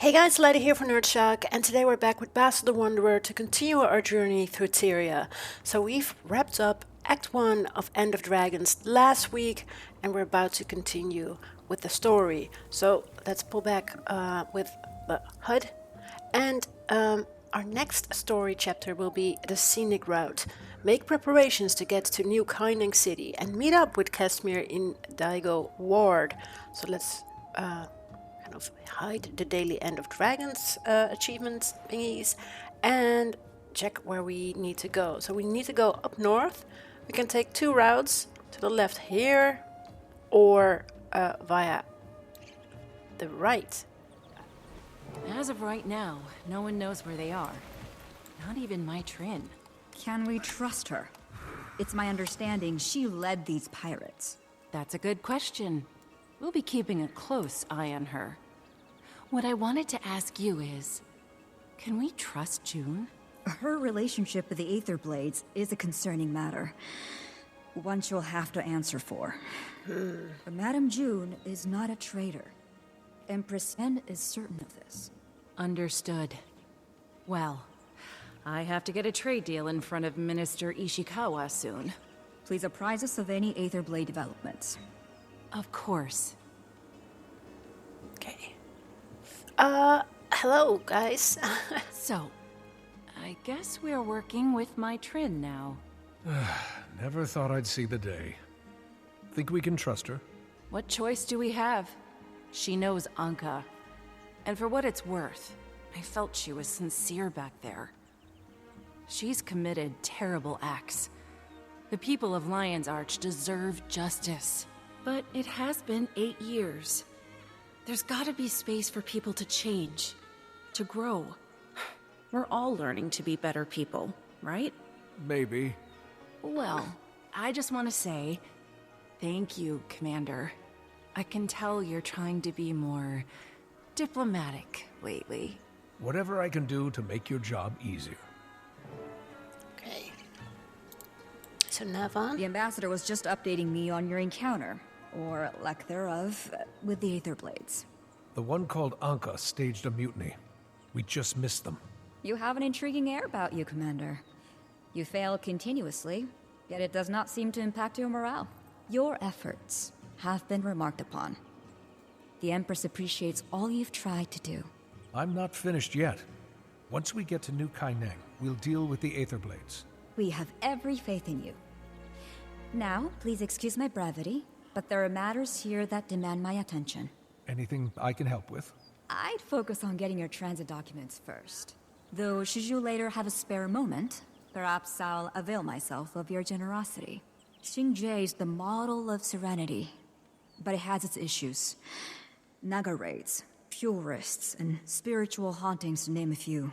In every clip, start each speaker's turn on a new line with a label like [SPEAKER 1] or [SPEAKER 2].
[SPEAKER 1] Hey guys, Lady here for NERDSHOCK, and today we're back with Basil the Wanderer to continue our journey through TYRIA. So we've wrapped up Act 1 of End of Dragons last week, and we're about to continue with the story. So let's pull back with the HUD, and our next story chapter will be the Scenic Route. Make preparations to get to New Kaineng City and meet up with Casimir in Daigo Ward. So let's kind of hide the daily End of Dragons achievements thingies and check where we need to go. So we need to go up north. We can take two routes, to the left here or via the right.
[SPEAKER 2] As of right now, no one knows where they are. Not even Mai Trin.
[SPEAKER 3] Can we trust her? It's my understanding she led these pirates.
[SPEAKER 2] That's a good question. We'll be keeping a close eye on her. What I wanted to ask you is, can we trust June?
[SPEAKER 3] Her relationship with the Aether Blades is a concerning matter. One she'll have to answer for. But Madame June is not a traitor. Empress Yen is certain of this.
[SPEAKER 2] Understood. Well, I have to get a trade deal in front of Minister Ishikawa soon.
[SPEAKER 3] Please apprise us of any Aether Blade developments.
[SPEAKER 2] Of course.
[SPEAKER 1] Okay. Hello, guys.
[SPEAKER 2] So, I guess we're working with Mai Trin now.
[SPEAKER 4] Never thought I'd see the day. Think we can trust her?
[SPEAKER 2] What choice do we have? She knows Ankka. And for what it's worth, I felt she was sincere back there. She's committed terrible acts. The people of Lion's Arch deserve justice. But it has been 8 years. There's gotta be space for people to change, to grow. We're all learning to be better people, right?
[SPEAKER 4] Maybe.
[SPEAKER 2] Well, I just want to say, thank you, Commander. I can tell you're trying to be more diplomatic lately.
[SPEAKER 4] Whatever I can do to make your job easier.
[SPEAKER 1] Okay. So Navan?
[SPEAKER 3] The ambassador was just updating me on your encounter, or lack thereof, with the Aether Blades.
[SPEAKER 4] The one called Ankka staged a mutiny. We just missed them.
[SPEAKER 3] You have an intriguing air about you, Commander. You fail continuously, yet it does not seem to impact your morale. Your efforts have been remarked upon. The Empress appreciates all you've tried to do.
[SPEAKER 4] I'm not finished yet. Once we get to New Kaineng, we'll deal with the Aether Blades.
[SPEAKER 3] We have every faith in you. Now, please excuse my brevity, but there are matters here that demand my attention.
[SPEAKER 4] Anything I can help with?
[SPEAKER 3] I'd focus on getting your transit documents first. Though, should you later have a spare moment, perhaps I'll avail myself of your generosity. Jade is the model of serenity, but it has its issues. Naga raids, purists, and spiritual hauntings, to name a few.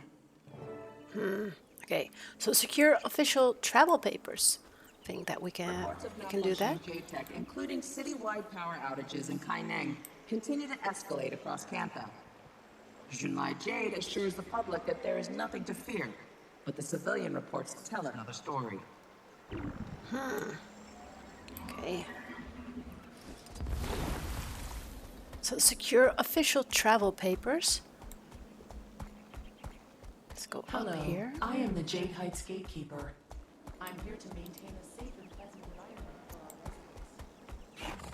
[SPEAKER 1] Okay, so secure official travel papers. Think that we can do that?
[SPEAKER 5] Jade Tech, including citywide power outages in Kaineng, continue to escalate across Kantha. Junlai Jade assures the public that there is nothing to fear, but the civilian reports tell another story.
[SPEAKER 1] Okay. So secure official travel papers. Let's go
[SPEAKER 2] Hello,
[SPEAKER 1] up here.
[SPEAKER 2] I am the Jade Heights gatekeeper. I'm here to maintain a safe and pleasant environment for our residents.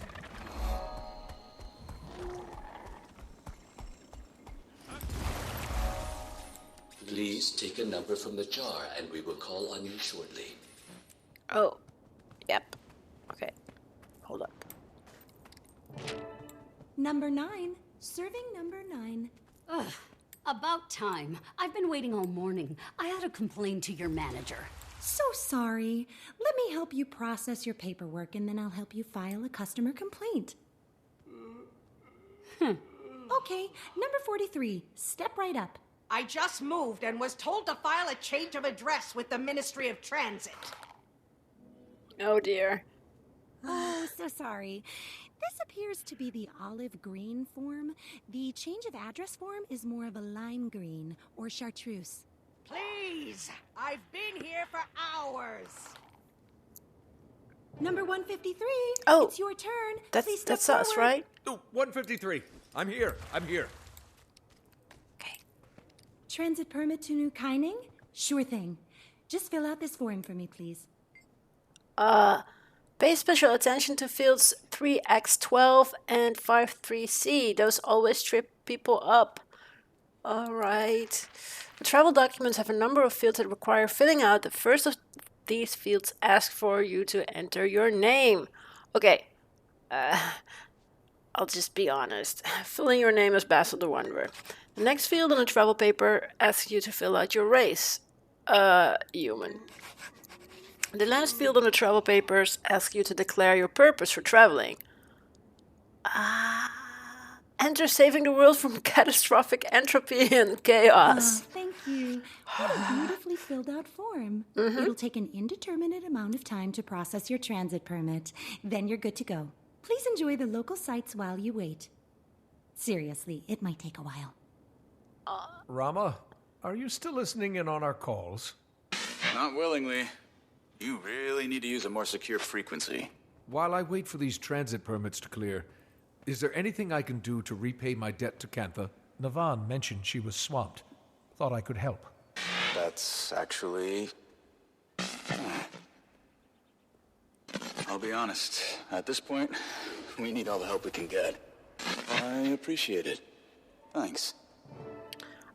[SPEAKER 6] Please take a number from the jar and we will call on you shortly.
[SPEAKER 1] Oh, yep. Okay, hold up.
[SPEAKER 7] Number 9. Serving number 9.
[SPEAKER 8] Ugh, about time. I've been waiting all morning. I ought to complain to your manager.
[SPEAKER 7] So sorry. Let me help you process your paperwork and then I'll help you file a customer complaint. Okay, number 43. Step right up.
[SPEAKER 9] I just moved and was told to file a change of address with the Ministry of Transit.
[SPEAKER 1] Oh dear.
[SPEAKER 7] Oh, so sorry. This appears to be the olive green form. The change of address form is more of a lime green or chartreuse.
[SPEAKER 9] Please! I've been here for hours!
[SPEAKER 7] Number 153.
[SPEAKER 1] Oh,
[SPEAKER 7] it's your turn. Please
[SPEAKER 1] That's
[SPEAKER 7] step
[SPEAKER 1] us,
[SPEAKER 7] forward.
[SPEAKER 1] right?
[SPEAKER 10] Oh, 153. I'm here.
[SPEAKER 7] Transit permit to New Kaineng? Sure thing. Just fill out this form for me, please.
[SPEAKER 1] Pay special attention to fields 3x12 and 53C. Those always trip people up. Alright. The travel documents have a number of fields that require filling out. The first of these fields asks for you to enter your name. Okay. I'll just be honest. Filling your name as Basil the Wanderer. The next field on the travel paper asks you to fill out your race. Human. The last field on the travel papers asks you to declare your purpose for traveling. Enter saving the world from catastrophic entropy and chaos.
[SPEAKER 7] Thank you. What a beautifully filled out form. It'll take an indeterminate amount of time to process your transit permit. Then you're good to go. Please enjoy the local sights while you wait. Seriously, it might take a while.
[SPEAKER 4] Rama, are you still listening in on our calls?
[SPEAKER 10] Not willingly. You really need to use a more secure frequency.
[SPEAKER 4] While I wait for these transit permits to clear, is there anything I can do to repay my debt to Kantha? Navan mentioned she was swamped. Thought I could help.
[SPEAKER 10] That's actually... I'll be honest. At this point, we need all the help we can get. I appreciate it. Thanks.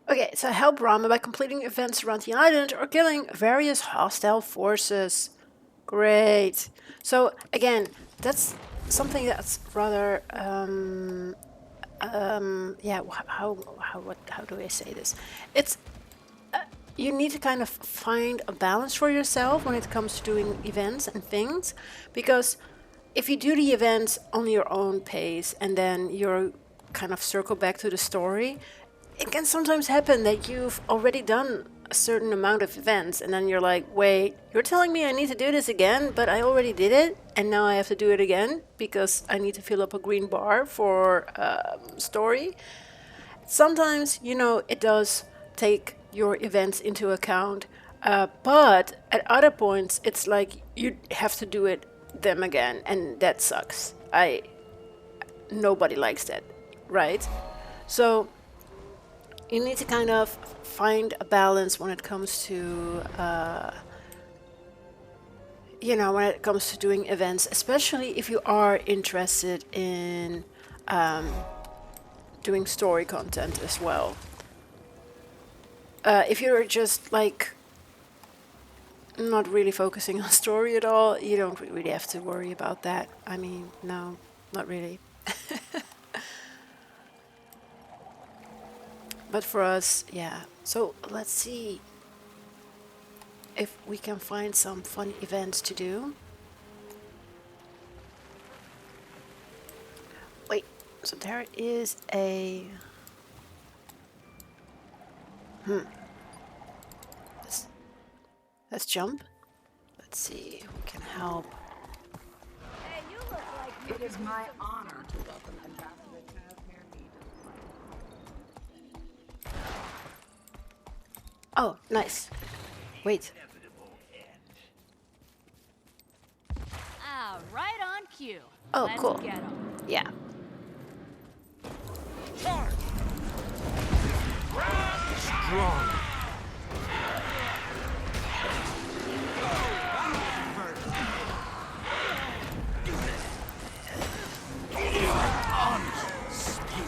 [SPEAKER 1] Okay, so help Rama by completing events around the island or killing various hostile forces. Great. So again, that's something that's rather yeah. How do I say this? It's you need to kind of find a balance for yourself when it comes to doing events and things, because if you do the events on your own pace and then you're kind of circle back to the story, it can sometimes happen that you've already done a certain amount of events and then you're like, wait, you're telling me I need to do this again, but I already did it and now I have to do it again because I need to fill up a green bar for story. Sometimes, you know, it does take your events into account, but at other points it's like you have to do them again, and that sucks. Nobody likes that, right? So you need to kind of find a balance when it comes to when it comes to doing events, especially if you are interested in doing story content as well. If you're just like not really focusing on story at all, you don't really have to worry about that. I mean, no, not really. But for us, yeah. So let's see if we can find some fun events to do. Wait, so there is a... Let's jump. Let's see if we can help.
[SPEAKER 5] Hey, you look like it is my honor to welcome Ambassador Taz.
[SPEAKER 1] Oh, nice. Wait.
[SPEAKER 2] Ah, right on cue.
[SPEAKER 1] Oh,
[SPEAKER 2] Let's
[SPEAKER 1] cool.
[SPEAKER 2] get 'em.
[SPEAKER 1] Yeah.
[SPEAKER 4] Strong.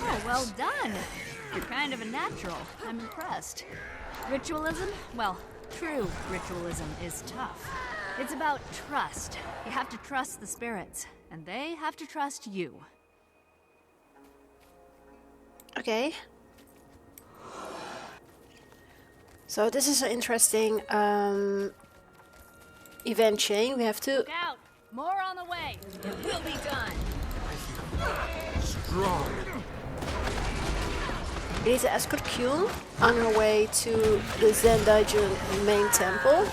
[SPEAKER 2] Oh, well done. You're kind of a natural. I'm impressed. Ritualism? Well, true ritualism is tough. It's about trust. You have to trust the spirits, and they have to trust you.
[SPEAKER 1] Okay. So this is an interesting event chain. We have to...
[SPEAKER 2] Look out! More on the way. It will be done.
[SPEAKER 4] Strong.
[SPEAKER 1] It is Escort Gale on our way to the Zen Daijun main temple.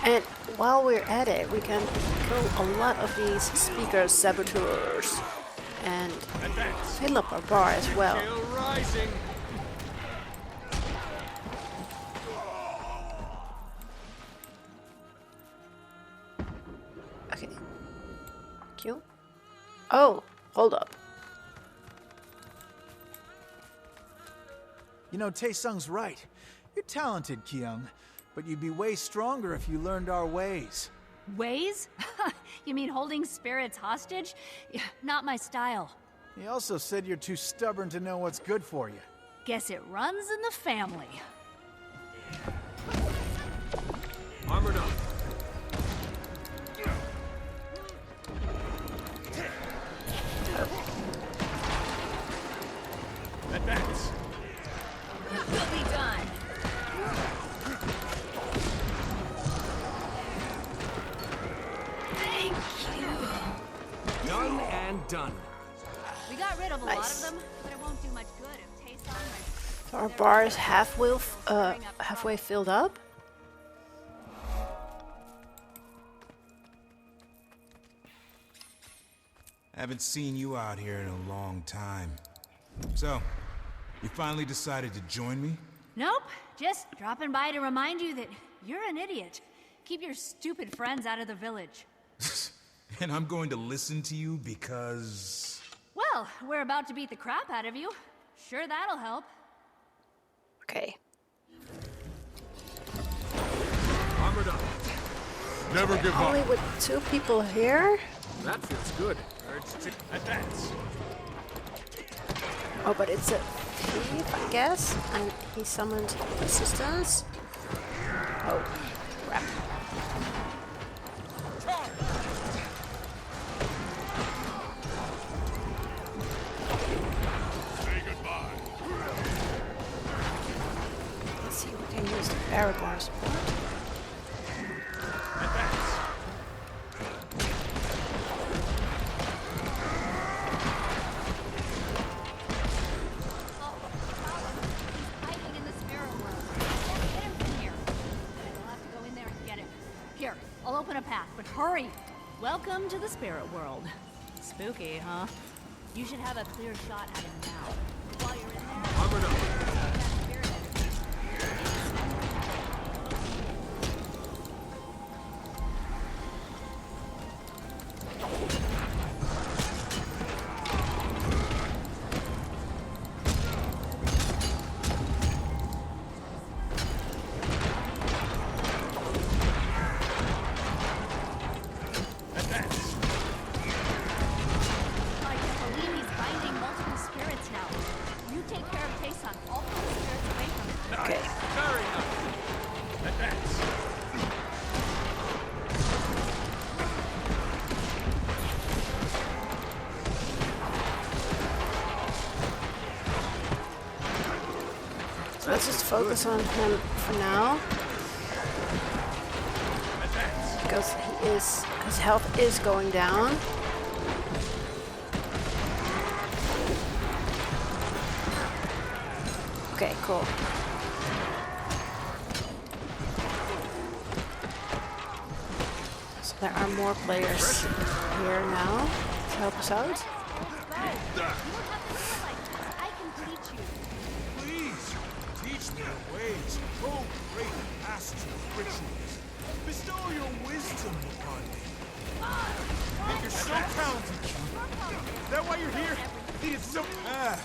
[SPEAKER 1] And while we're at it, we can kill a lot of these speaker saboteurs and fill up our bar as well. Okay. Q. Oh, hold up.
[SPEAKER 11] You know, Tae-sung's right. You're talented, Kyung, but you'd be way stronger if you learned our ways.
[SPEAKER 3] Ways? You mean holding spirits hostage? Yeah, not my style.
[SPEAKER 11] He also said you're too stubborn to know what's good for you.
[SPEAKER 3] Guess it runs in the family.
[SPEAKER 4] Armored up. Advance.
[SPEAKER 3] Quickly done. Thank you.
[SPEAKER 4] Done and done.
[SPEAKER 3] We got rid of a lot of
[SPEAKER 1] Nice.
[SPEAKER 3] them, but it won't do much good if taste on my...
[SPEAKER 1] So our bar is halfway filled up.
[SPEAKER 12] Haven't seen you out here in a long time. So, you finally decided to join me?
[SPEAKER 3] Nope, just dropping by to remind you that you're an idiot. Keep your stupid friends out of the village.
[SPEAKER 12] And I'm going to listen to you because...
[SPEAKER 3] Well, we're about to beat the crap out of you. Sure, that'll help.
[SPEAKER 1] Okay.
[SPEAKER 4] Armored up. Never give
[SPEAKER 1] Only
[SPEAKER 4] up.
[SPEAKER 1] with 2 people here.
[SPEAKER 4] That feels good. Urge to advance.
[SPEAKER 1] Oh, but it's a thief, I guess. And he summoned assistance. Oh, crap.
[SPEAKER 6] Say goodbye.
[SPEAKER 1] Let's see if we can use the Aragorn support.
[SPEAKER 4] Advance.
[SPEAKER 3] Hiding in the spirit world. Can't get him from here. I'll have to go in there and get him. Here, I'll open a path, but hurry! Welcome to the spirit world. Spooky, huh? You should have a clear shot at him now. While you're in there...
[SPEAKER 4] Armored up.
[SPEAKER 3] that spirit energy.
[SPEAKER 4] Advance.
[SPEAKER 3] I can't believe he's binding multiple spirits now. You take care of Taesun. I'll pull the spirits away from him.
[SPEAKER 1] Okay.
[SPEAKER 4] Very nice. Advance.
[SPEAKER 1] So let's just focus on him for now.
[SPEAKER 4] Advance.
[SPEAKER 1] Because his health is going down. Okay, cool. So there are more players here now to help us out.
[SPEAKER 3] I can teach you.
[SPEAKER 12] Please, teach me your ways. Oh, great master of rituals. Bestow your wisdom upon me. You're so talented, Q. Is that why you're here? Needed some... Ah,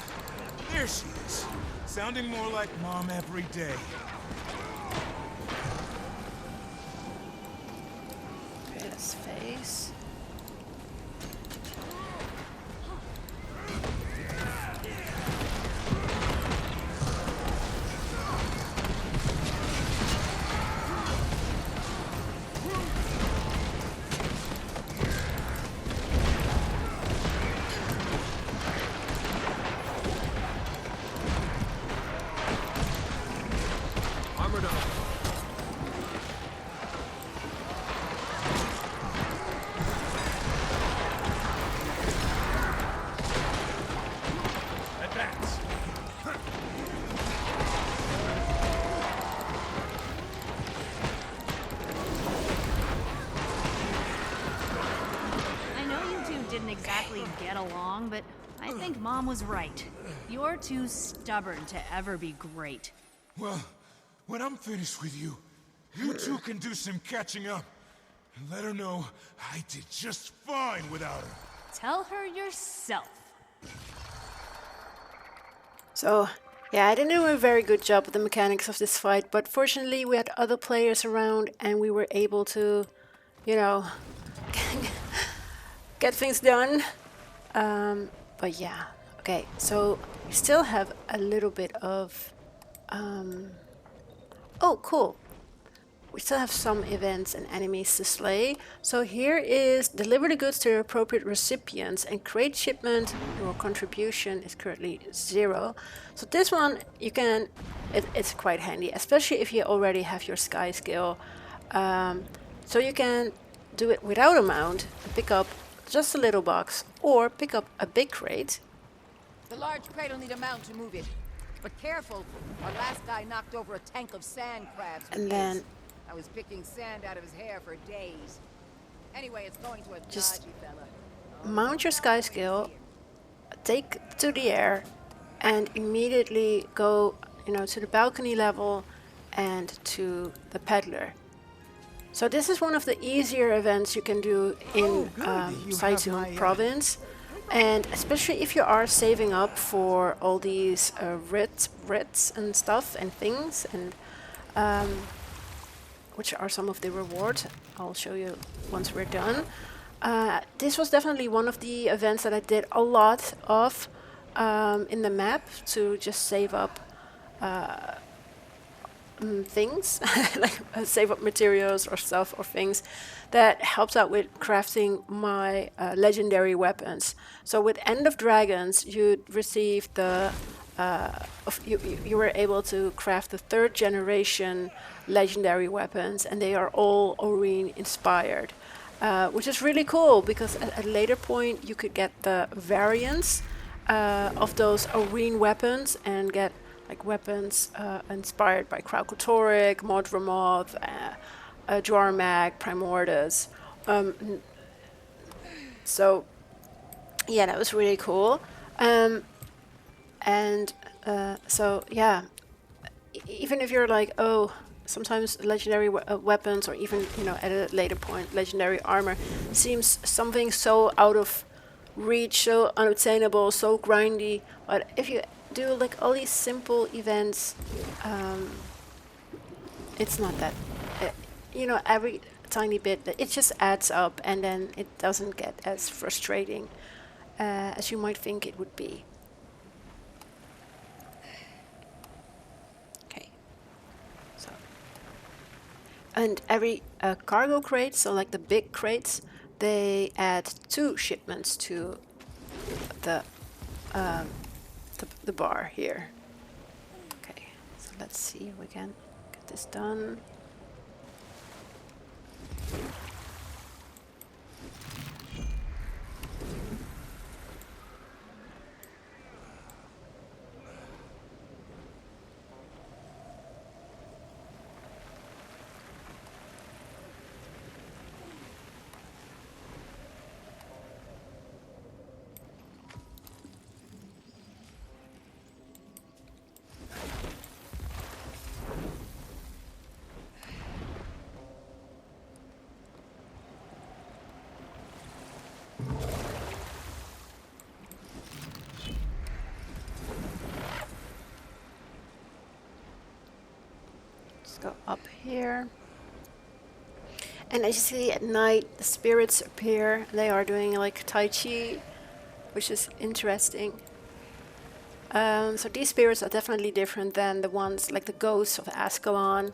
[SPEAKER 12] there she is. Sounding more like Mom every day.
[SPEAKER 1] Okay, let's face.
[SPEAKER 4] Armored up. Advance.
[SPEAKER 3] I know you two didn't exactly get along, but I think Mom was right. You're too stubborn to ever be great.
[SPEAKER 12] Well, when I'm finished with you, you two can do some catching up. And let her know I did just fine without her.
[SPEAKER 3] Tell her yourself.
[SPEAKER 1] So Yeah, I didn't do a very good job with the mechanics of this fight, but fortunately we had other players around and we were able to, you know, get things done. But yeah, okay, so we still have a little bit of... oh, cool. We still have some events and enemies to slay. So here is deliver the goods to the appropriate recipients and create shipment. Your contribution is currently 0. So this one you can, it's quite handy, especially if you already have your sky skill. So you can do it without a mount, pick up just a little box, or pick up a big crate.
[SPEAKER 13] The large crate will need a mount to move it. But careful, our last guy knocked over a tank of sand crabs.
[SPEAKER 1] And then
[SPEAKER 13] I was picking sand out of his hair for days. Anyway, it's going to a
[SPEAKER 1] just
[SPEAKER 13] dodgy fella.
[SPEAKER 1] mount your sky skill, take to the air, and immediately go, you know, to the balcony level and to the peddler. So this is one of the easier events you can do in Saitun province, and especially if you are saving up for all these writs and stuff and things, and which are some of the rewards. I'll show you once we're done. This was definitely one of the events that I did a lot of in the map to just save up things, like save up materials or stuff or things that helps out with crafting my legendary weapons. So with End of Dragons, you'd receive the you were able to craft the 3rd generation legendary weapons, and they are all Oreen inspired, which is really cool because at a later point you could get the variants of those Oreen weapons and get like weapons inspired by Kraukotoric, Modramoth, Dwarmag, Primordus. So yeah, that was really cool. So yeah, even if you're like, oh, sometimes legendary weapons, or even, you know, at a later point, legendary armor seems something so out of reach, so unattainable, so grindy. But if you do like all these simple events, it's not that, you know, every tiny bit, it just adds up, and then it doesn't get as frustrating as you might think it would be. And every cargo crate, so like the big crates, they add 2 shipments to the bar here. Okay, so let's see if we can get this done. Go up here, and as you see at night the spirits appear. They are doing like Tai Chi, which is interesting. So these spirits are definitely different than the ones like the ghosts of Ascalon.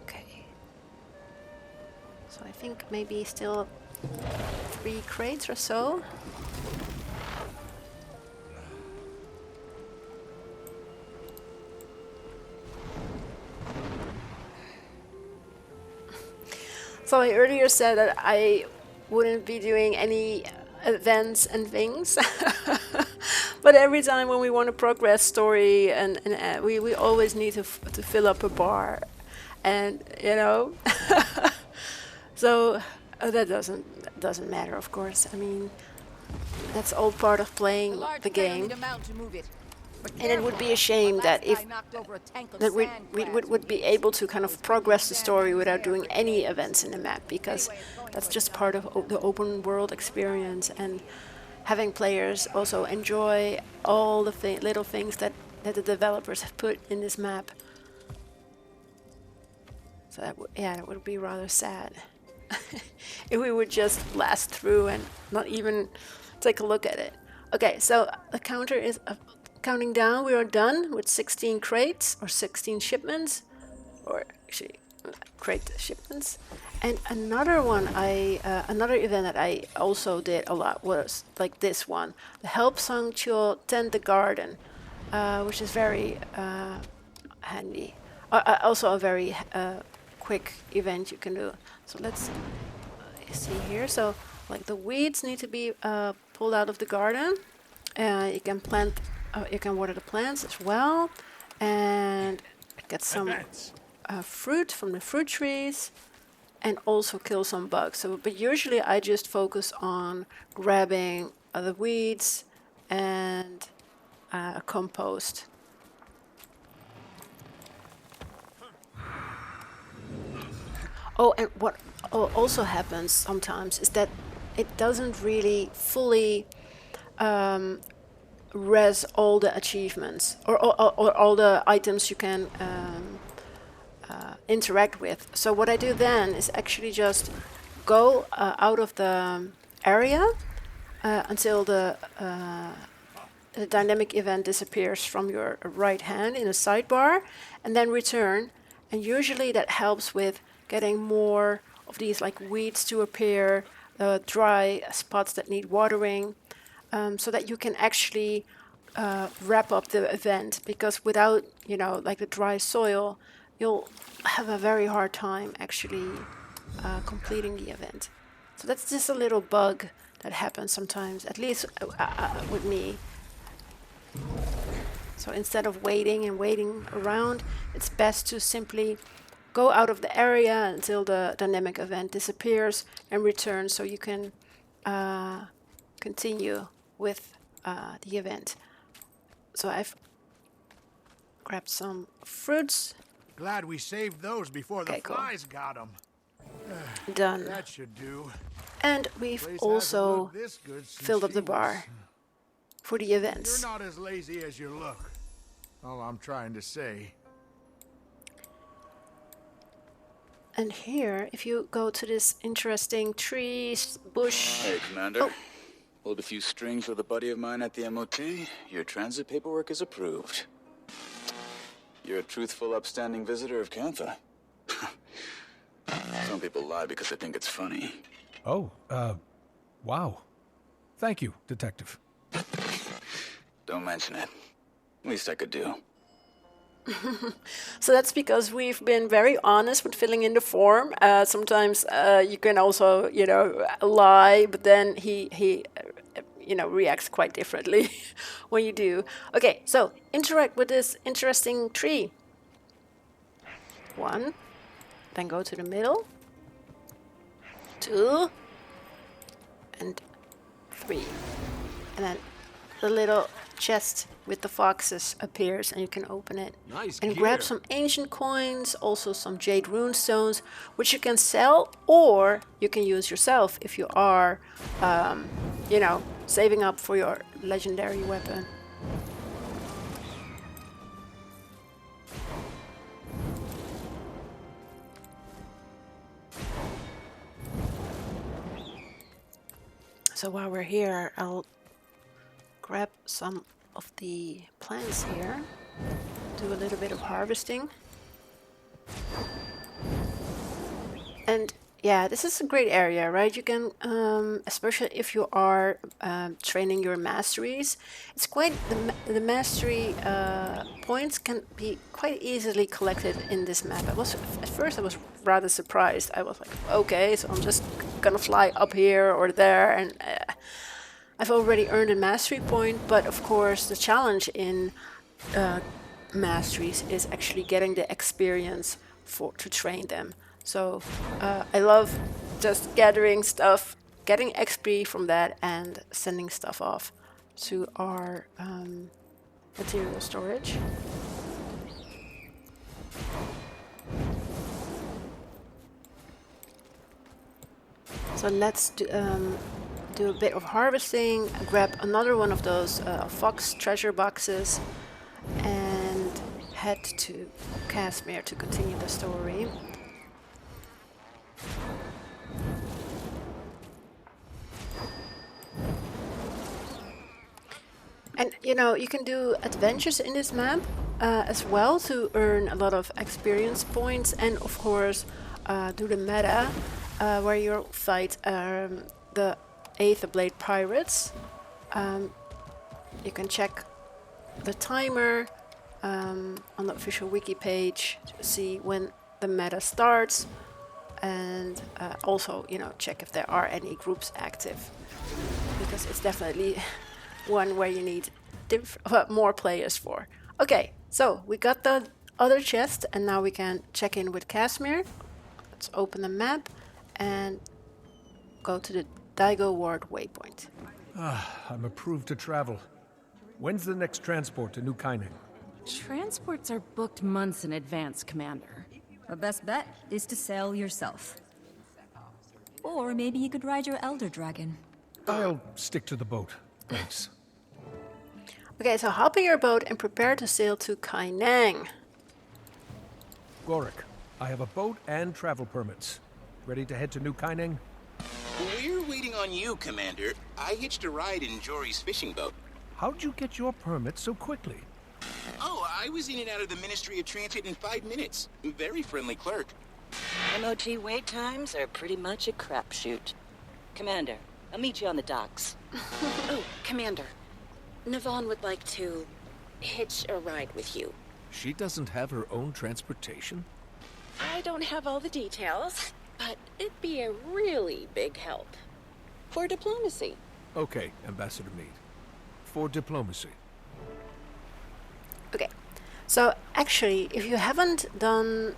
[SPEAKER 1] Okay, so I think maybe still 3 crates or so. So I earlier said that I wouldn't be doing any events and things, but every time when we want to progress story, and we always need to fill up a bar, and you know, so that doesn't matter, of course. I mean, that's all part of playing the game.
[SPEAKER 13] Need a mount to move it.
[SPEAKER 1] And it would be a shame that would be able to kind of progress the story without doing any events in the map, because that's just part of the open world experience, and having players also enjoy all the little things that the developers have put in this map. So that would be rather sad if we would just blast through and not even take a look at it. Okay, so the counter is counting down. We are done with 16 crates or 16 shipments, or actually crate shipments. And another one, another event that I also did a lot was like this one, the Help Sang-Cheol Tend the Garden, which is very handy. Also a very quick event you can do. So let's see here. So like the weeds need to be pulled out of the garden. You can plant, you can water the plants as well, and get some fruit from the fruit trees, and also kill some bugs. So, but usually I just focus on grabbing the weeds and compost. Oh, and what also happens sometimes is that it doesn't really fully res all the achievements or all the items you can interact with. So what I do then is actually just go out of the area until the dynamic event disappears from your right hand in a sidebar, and then return. And usually that helps with getting more of these like weeds to appear, dry spots that need watering, so that you can actually wrap up the event. Because without, like the dry soil, you'll have a very hard time actually completing the event. So that's just a little bug that happens sometimes, at least with me. So instead of waiting around, it's best to simply go out of the area until the dynamic event disappears and return, so you can continue with the event. So I've grabbed some fruits.
[SPEAKER 12] Glad we saved those before the flies got them.
[SPEAKER 1] Done.
[SPEAKER 12] That should do.
[SPEAKER 1] And we've also filled up the bar for the events.
[SPEAKER 12] You're not as lazy as you look. All I'm trying to say.
[SPEAKER 1] And here, if you go to this interesting tree, bush...
[SPEAKER 10] Hey, Commander. Pulled a few strings with a buddy of mine at the MOT. Your transit paperwork is approved. You're a truthful, upstanding visitor of Kantha. Some people lie because they think it's funny.
[SPEAKER 4] Oh, wow. Thank you, Detective.
[SPEAKER 10] Don't mention it. Least I could do.
[SPEAKER 1] So that's because we've been very honest with filling in the form. Sometimes you can also, lie, but then he reacts quite differently when you do. Okay, so interact with this interesting tree. 1, then go to the middle. 2, and 3. And then the little chest with the foxes appears, and you can open it.
[SPEAKER 14] Nice
[SPEAKER 1] and
[SPEAKER 14] gear.
[SPEAKER 1] grab some ancient coins, also some jade rune stones, which you can sell or you can use yourself if you are, saving up for your legendary weapon. So while we're here, I'll grab some of the plants here, do a little bit of harvesting. And yeah, this is a great area, right? You can, especially if you are training your masteries, it's quite, the mastery points can be quite easily collected in this map. At first I was rather surprised. I was like, okay, so I'm just gonna fly up here or there, and I've already earned a mastery point, but of course the challenge in masteries is actually getting the experience to train them. So I love just gathering stuff, getting XP from that, and sending stuff off to our material storage. So let's do a bit of harvesting, grab another one of those fox treasure boxes, and head to Casimir to continue the story. And you know, you can do adventures in this map as well to earn a lot of experience points, and of course do the meta where you'll fight the Aether Blade pirates. You can check the timer on the official wiki page to see when the meta starts, and also, you know, check if there are any groups active, because it's definitely one where you need more players for. Okay, so we got the other chest, and now we can check in with Casimir. Let's open the map and go to the Daigo Ward waypoint.
[SPEAKER 4] I'm approved to travel. When's the next transport to New Kaineng?
[SPEAKER 2] Transports are booked months in advance, Commander.
[SPEAKER 3] The best bet is to sail yourself. Or maybe you could ride your Elder Dragon.
[SPEAKER 4] I'll stick to the boat. Thanks.
[SPEAKER 1] Okay, so hop in your boat and prepare to sail to Kaineng.
[SPEAKER 4] Gorik, I have a boat and travel permits. Ready to head to New Kaineng?
[SPEAKER 14] We're waiting on you, Commander. I hitched a ride in Jory's fishing boat.
[SPEAKER 4] How'd you get your permit so quickly?
[SPEAKER 14] Oh, I was in and out of the Ministry of Transit in 5 minutes. Very friendly clerk.
[SPEAKER 15] MOT wait times are pretty much a crapshoot. Commander, I'll meet you on the docks. Oh, Commander. Navon would like to hitch a ride with you.
[SPEAKER 4] She doesn't have her own transportation?
[SPEAKER 15] I don't have all the details, but it'd be a really big help. For diplomacy.
[SPEAKER 4] Okay, Ambassador Meade. For diplomacy.
[SPEAKER 1] Okay, so actually, if you haven't done,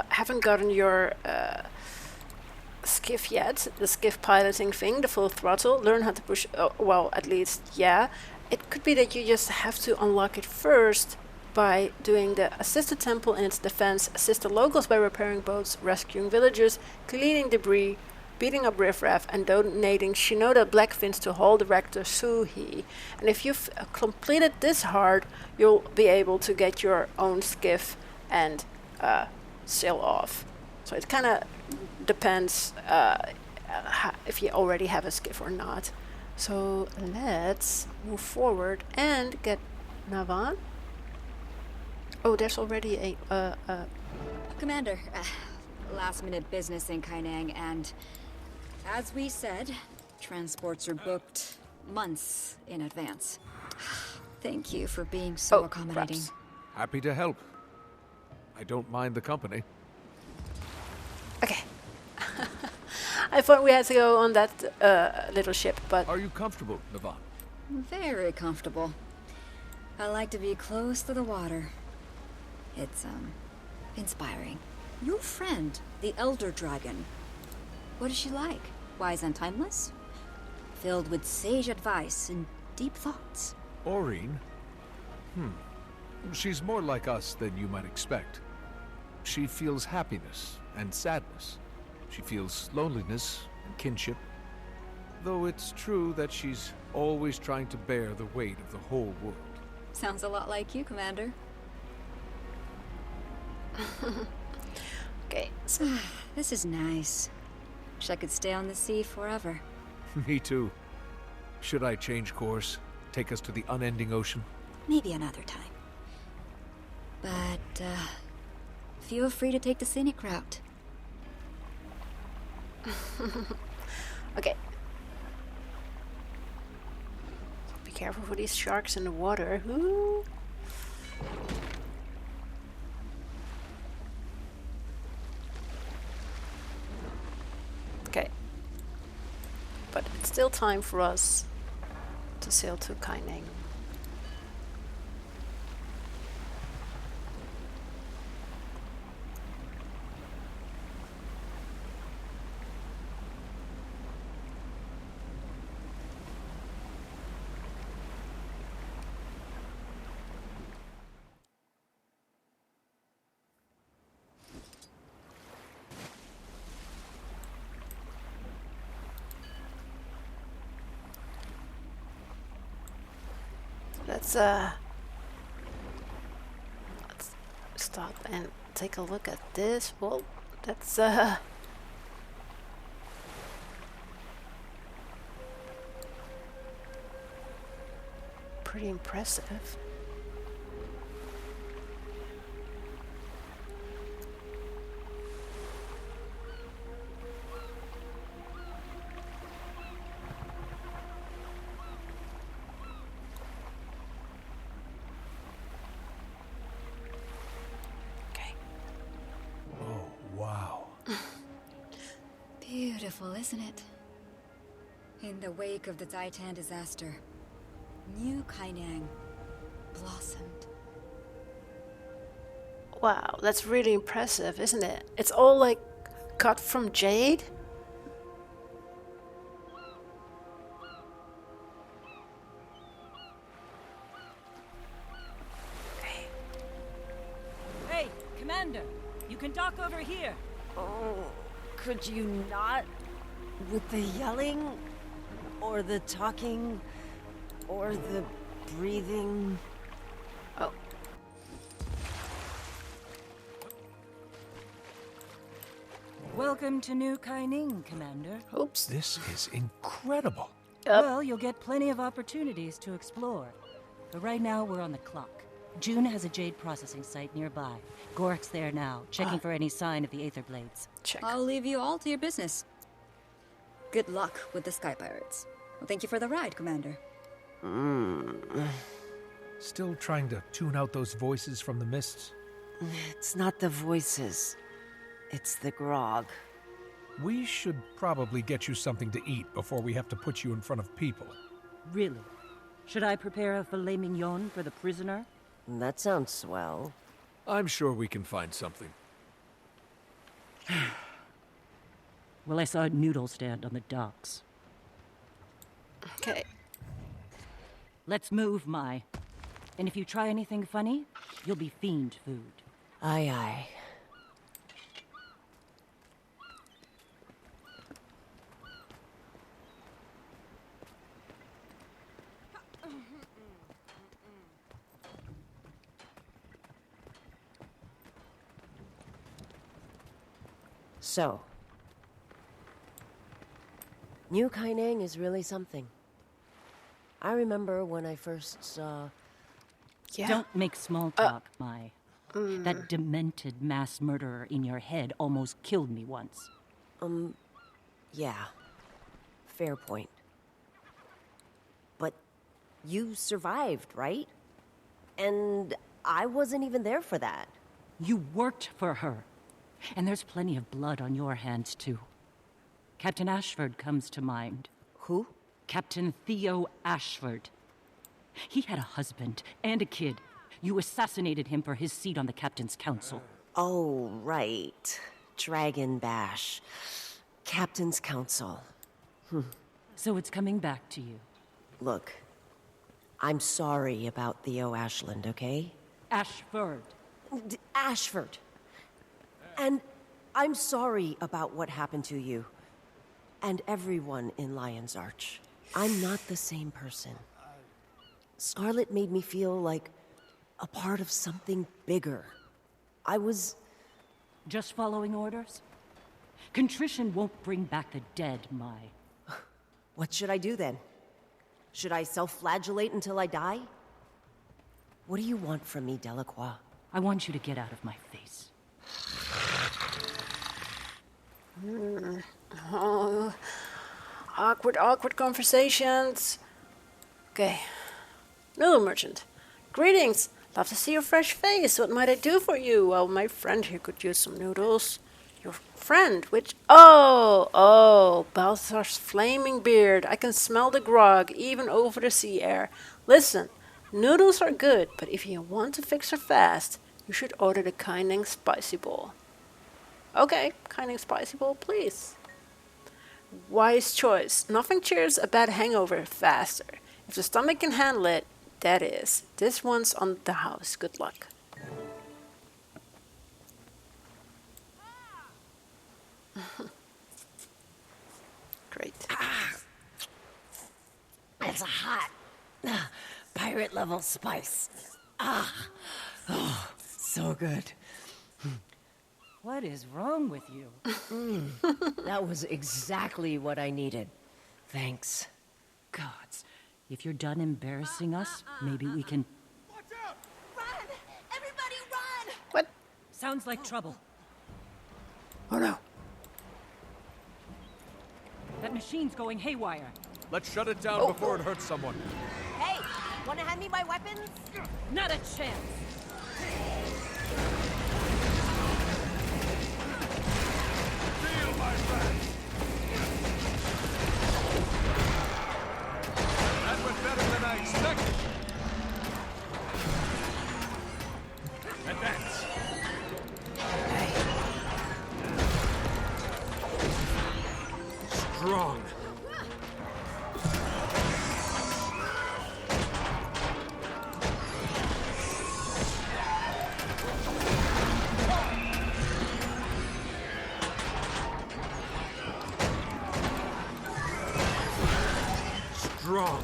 [SPEAKER 1] haven't gotten your skiff yet, the skiff piloting thing, the full throttle, learn how to push, well, at least, yeah. It could be that you just have to unlock it first by doing the assist the temple in its defense, assist the locals by repairing boats, rescuing villagers, cleaning debris, beating up riffraff, and donating Shinoda blackfins to Hall Director Suhi. And if you've completed this hard, you'll be able to get your own skiff and sail off. So it kind of depends if you already have a skiff or not. So let's move forward and get Navon. Oh, there's already a
[SPEAKER 3] Commander, last minute business in Kaineng, and as we said, transports are booked months in advance. Thank you for being so accommodating.
[SPEAKER 4] Perhaps. Happy to help. I don't mind the company.
[SPEAKER 1] Okay. I thought we had to go on that little ship, but...
[SPEAKER 4] Are you comfortable, Navon?
[SPEAKER 3] Very comfortable. I like to be close to the water. It's, inspiring. Your friend, the Elder Dragon. What is she like? Wise and timeless? Filled with sage advice and deep thoughts.
[SPEAKER 4] Aurene? She's more like us than you might expect. She feels happiness and sadness. She feels loneliness and kinship. Though it's true that she's always trying to bear the weight of the whole world.
[SPEAKER 3] Sounds a lot like you, Commander.
[SPEAKER 1] Okay.
[SPEAKER 3] This is nice. Wish I could stay on the sea forever.
[SPEAKER 4] Me too. Should I change course? Take us to the unending ocean?
[SPEAKER 3] Maybe another time. But, feel free to take the Scenic Route.
[SPEAKER 1] Okay. Be careful for these sharks in the water. Ooh. Okay. But it's still time for us to sail to Kaineng. let's stop and take a look at this. Well, that's pretty impressive.
[SPEAKER 3] Beautiful, isn't it? In the wake of the Titan disaster, new Kaineng blossomed.
[SPEAKER 1] Wow, that's really impressive, isn't it? It's all like cut from jade.
[SPEAKER 2] Hey, Commander, you can dock over here.
[SPEAKER 16] Oh, could you not? With the yelling, or the talking, or the breathing?
[SPEAKER 1] Oh.
[SPEAKER 2] Welcome to New Kaineng, Commander.
[SPEAKER 1] Oops.
[SPEAKER 4] This is incredible.
[SPEAKER 2] Well, you'll get plenty of opportunities to explore. But right now, we're on the clock. June has a jade processing site nearby. Gork's there now, checking for any sign of the Aether Blades.
[SPEAKER 1] Check.
[SPEAKER 3] I'll leave you all to your business. Good luck with the Sky Pirates. Well, thank you for the ride, Commander.
[SPEAKER 4] Still trying to tune out those voices from the mists?
[SPEAKER 16] It's not the voices. It's the grog.
[SPEAKER 4] We should probably get you something to eat before we have to put you in front of people.
[SPEAKER 2] Really? Should I prepare a filet mignon for the prisoner?
[SPEAKER 16] That sounds swell.
[SPEAKER 4] I'm sure we can find something.
[SPEAKER 2] Well, I saw a noodle stand on the docks.
[SPEAKER 1] Okay.
[SPEAKER 2] Let's move, Mai. And if you try anything funny, you'll be fiend food.
[SPEAKER 16] Aye, aye. So, New Kaineng is really something. I remember when I first saw...
[SPEAKER 1] Yeah.
[SPEAKER 2] Don't make small talk, Mai. That demented mass murderer in your head almost killed me once.
[SPEAKER 16] Yeah. Fair point. But you survived, right? And I wasn't even there for that.
[SPEAKER 2] You worked for her. And there's plenty of blood on your hands, too. Captain Ashford comes to mind.
[SPEAKER 16] Who?
[SPEAKER 2] Captain Theo Ashford. He had a husband and a kid. You assassinated him for his seat on the Captain's Council.
[SPEAKER 16] Oh, right. Dragon Bash. Captain's Council.
[SPEAKER 2] So it's coming back to you.
[SPEAKER 16] Look, I'm sorry about Theo Ashland, okay?
[SPEAKER 2] Ashford.
[SPEAKER 16] Ashford. And I'm sorry about what happened to you. And everyone in Lion's Arch. I'm not the same person. Scarlet made me feel like a part of something bigger. I was...
[SPEAKER 2] Just following orders? Contrition won't bring back the dead, Mai.
[SPEAKER 16] What should I do then? Should I self-flagellate until I die? What do you want from me, Delacroix?
[SPEAKER 2] I want you to get out of my face.
[SPEAKER 1] Oh, awkward conversations. Okay. Noodle merchant. Greetings. Love to see your fresh face. What might I do for you? Well, my friend here could use some noodles. Your friend? Which? Oh, Balthazar's flaming beard. I can smell the grog, even over the sea air. Listen, noodles are good, but if you want to fix her fast, you should order the Kaineng spicy bowl. Okay, Kaineng spicy bowl, please. Wise choice. Nothing cheers a bad hangover faster. If the stomach can handle it, that is. This one's on the house. Good luck. Great.
[SPEAKER 16] It's hot. pirate level spice. Ah, oh, so good.
[SPEAKER 13] What is wrong with you?
[SPEAKER 16] That was exactly what I needed. Thanks.
[SPEAKER 13] Gods, if you're done embarrassing us, maybe we can...
[SPEAKER 3] Run! Everybody run!
[SPEAKER 1] What?
[SPEAKER 13] Sounds like trouble.
[SPEAKER 1] Oh no.
[SPEAKER 13] That machine's going haywire.
[SPEAKER 4] Let's shut it down before it hurts someone.
[SPEAKER 16] Hey, wanna hand me my weapons?
[SPEAKER 13] Not a chance!
[SPEAKER 12] Feel my wrath!
[SPEAKER 4] That went better than I expected. Advance.
[SPEAKER 12] Strong. Strong.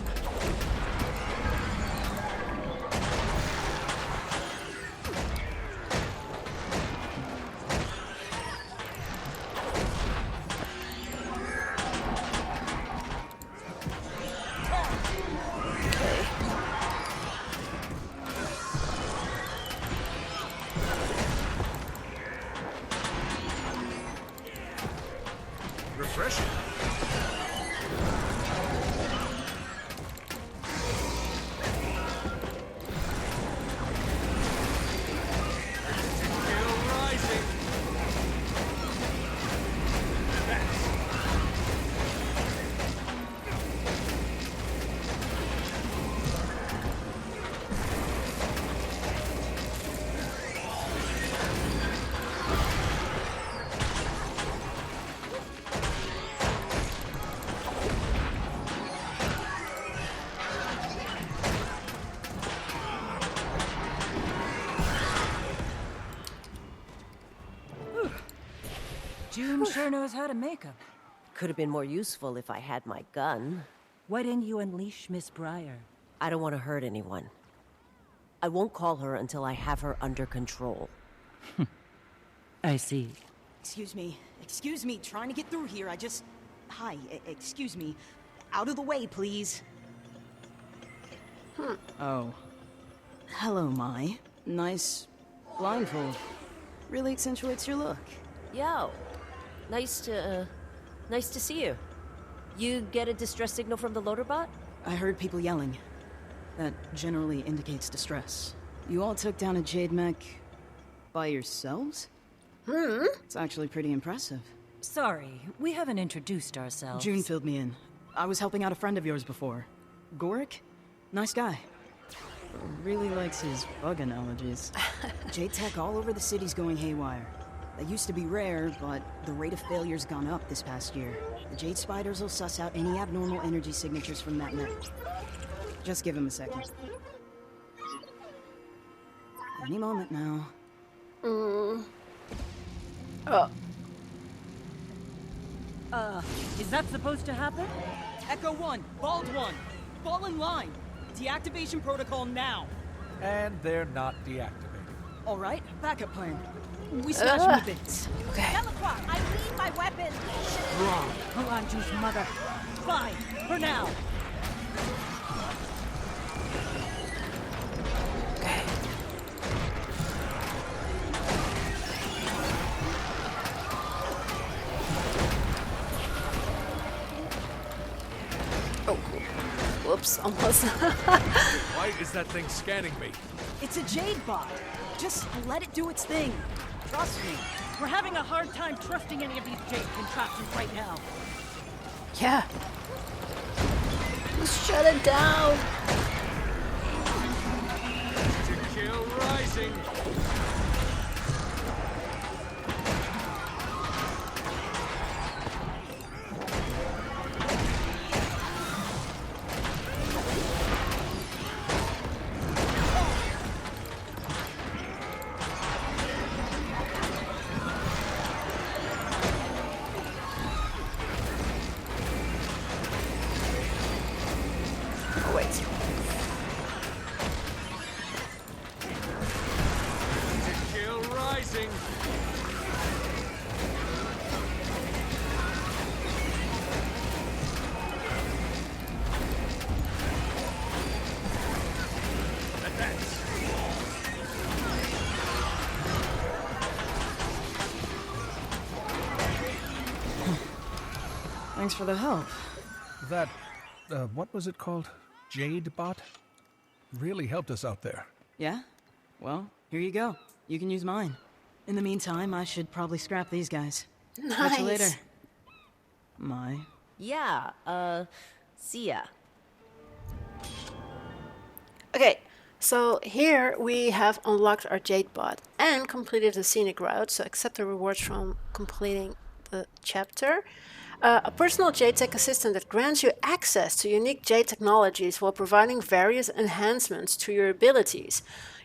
[SPEAKER 4] Refreshing.
[SPEAKER 13] June sure knows how to make 'em.
[SPEAKER 16] Could have been more useful if I had my gun.
[SPEAKER 13] Why didn't you unleash Miss Briar?
[SPEAKER 16] I don't want to hurt anyone. I won't call her until I have her under control.
[SPEAKER 13] I see.
[SPEAKER 17] Excuse me, trying to get through here, I just... Hi, excuse me. Out of the way, please. Oh. Hello, Mai. Nice blindfold. Really accentuates your look.
[SPEAKER 16] Yo, nice to see you. You get a distress signal from the loader bot?
[SPEAKER 17] I heard people yelling. That generally indicates distress. You all took down a Jade mech by yourselves? It's actually pretty impressive.
[SPEAKER 13] Sorry, we haven't introduced ourselves.
[SPEAKER 17] June filled me in. I was helping out a friend of yours before. Gorik? Nice guy. Really likes his bug analogies. Jade tech all over the city's going haywire. That used to be rare, but the rate of failure's gone up this past year. The Jade Spiders will suss out any abnormal energy signatures from that mech. Just give him a second. Any moment now.
[SPEAKER 13] Is that supposed to happen? Echo 1, Bald 1, fall in line. Deactivation protocol now.
[SPEAKER 4] And they're not deactivated.
[SPEAKER 17] All right, backup plan. We smash him to bits.
[SPEAKER 1] Okay.
[SPEAKER 3] Delacroix, I need my weapon!
[SPEAKER 13] Melanju's mother. Fine, for now.
[SPEAKER 1] Okay. Oh, whoops, almost.
[SPEAKER 4] Why is that thing scanning me?
[SPEAKER 17] It's a Jade bot. Just let it do its thing. Trust me.
[SPEAKER 13] We're having a hard time trusting any of these Jade contraptions right now.
[SPEAKER 1] Yeah. Just shut it down.
[SPEAKER 12] Sang-Cheol rising.
[SPEAKER 17] Thanks for the help.
[SPEAKER 4] That, what was it called? Jade bot? Really helped us out there.
[SPEAKER 17] Yeah? Well, here you go. You can use mine. In the meantime, I should probably scrap these guys. Catch you later.
[SPEAKER 1] Nice.
[SPEAKER 17] Mai.
[SPEAKER 18] Yeah, see ya.
[SPEAKER 1] Okay, so here we have unlocked our Jade bot and completed the Scenic Route, so accept the rewards from completing the chapter. A personal Jade Tech assistant that grants you access to unique Jade technologies while providing various enhancements to your abilities.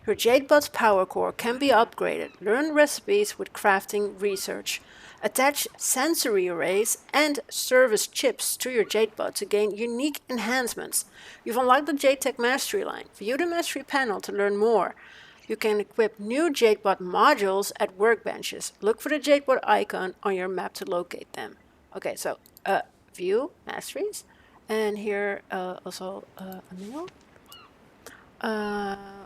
[SPEAKER 1] Your Jade bot's power core can be upgraded. Learn recipes with crafting research. Attach sensory arrays and service chips to your Jade bot to gain unique enhancements. You've unlocked the Jade Tech Mastery line. View the Mastery panel to learn more. You can equip new Jade bot modules at workbenches. Look for the Jade bot icon on your map to locate them. Okay, so view masteries, and here also a menu.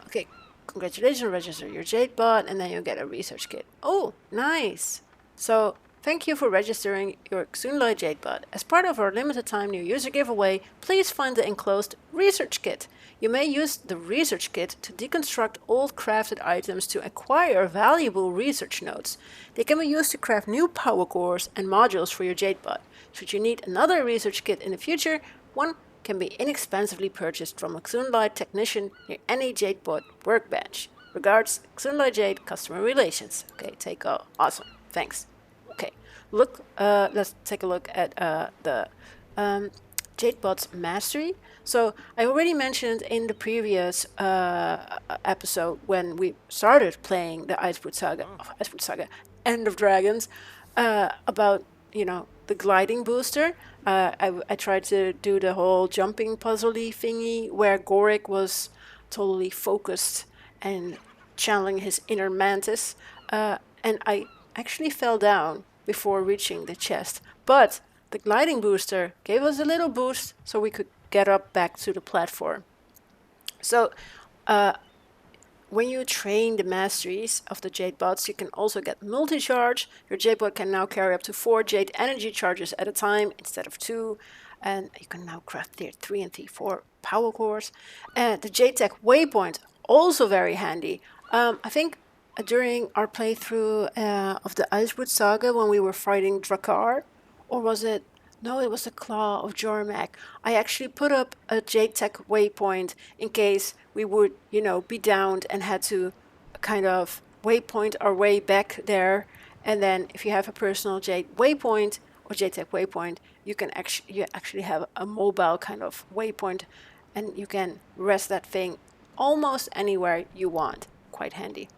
[SPEAKER 1] Okay, congratulations, register your Jade bot, and then you get a research kit. Oh, nice! So thank you for registering your Xunlai Jade bot. As part of our limited time new user giveaway, please find the enclosed research kit. You may use the research kit to deconstruct old crafted items to acquire valuable research notes. They can be used to craft new power cores and modules for your Jade bot. Should you need another research kit in the future, one can be inexpensively purchased from a Xunlai technician near any Jade bot workbench. Regards, Xunlai Jade Customer Relations. Okay, take off. Awesome. Thanks. Okay, let's take a look at the Jadebot's mastery. So I already mentioned in the previous episode when we started playing the Icebrood Saga, End of Dragons, about the gliding booster. I tried to do the whole jumping puzzle-y thingy where Gorik was totally focused and channeling his inner mantis, and I actually fell down before reaching the chest, but the gliding booster gave us a little boost so we could get up back to the platform. So when you train the masteries of the Jade bots, you can also get multi-charge. Your Jade bot can now carry up to 4 Jade energy charges at a time instead of 2, and you can now craft tier 3 and tier 4 power cores. And the Jade Tech waypoint, also very handy. I think during our playthrough of the Icebrood Saga when we were fighting Drakkar, or was it? No, it was the Claw of Jormak. I actually put up a Jade Tech waypoint in case we would, be downed and had to kind of waypoint our way back there. And then if you have a personal Jade waypoint or Jade Tech waypoint, you actually have a mobile kind of waypoint, and you can rest that thing almost anywhere you want. Quite handy.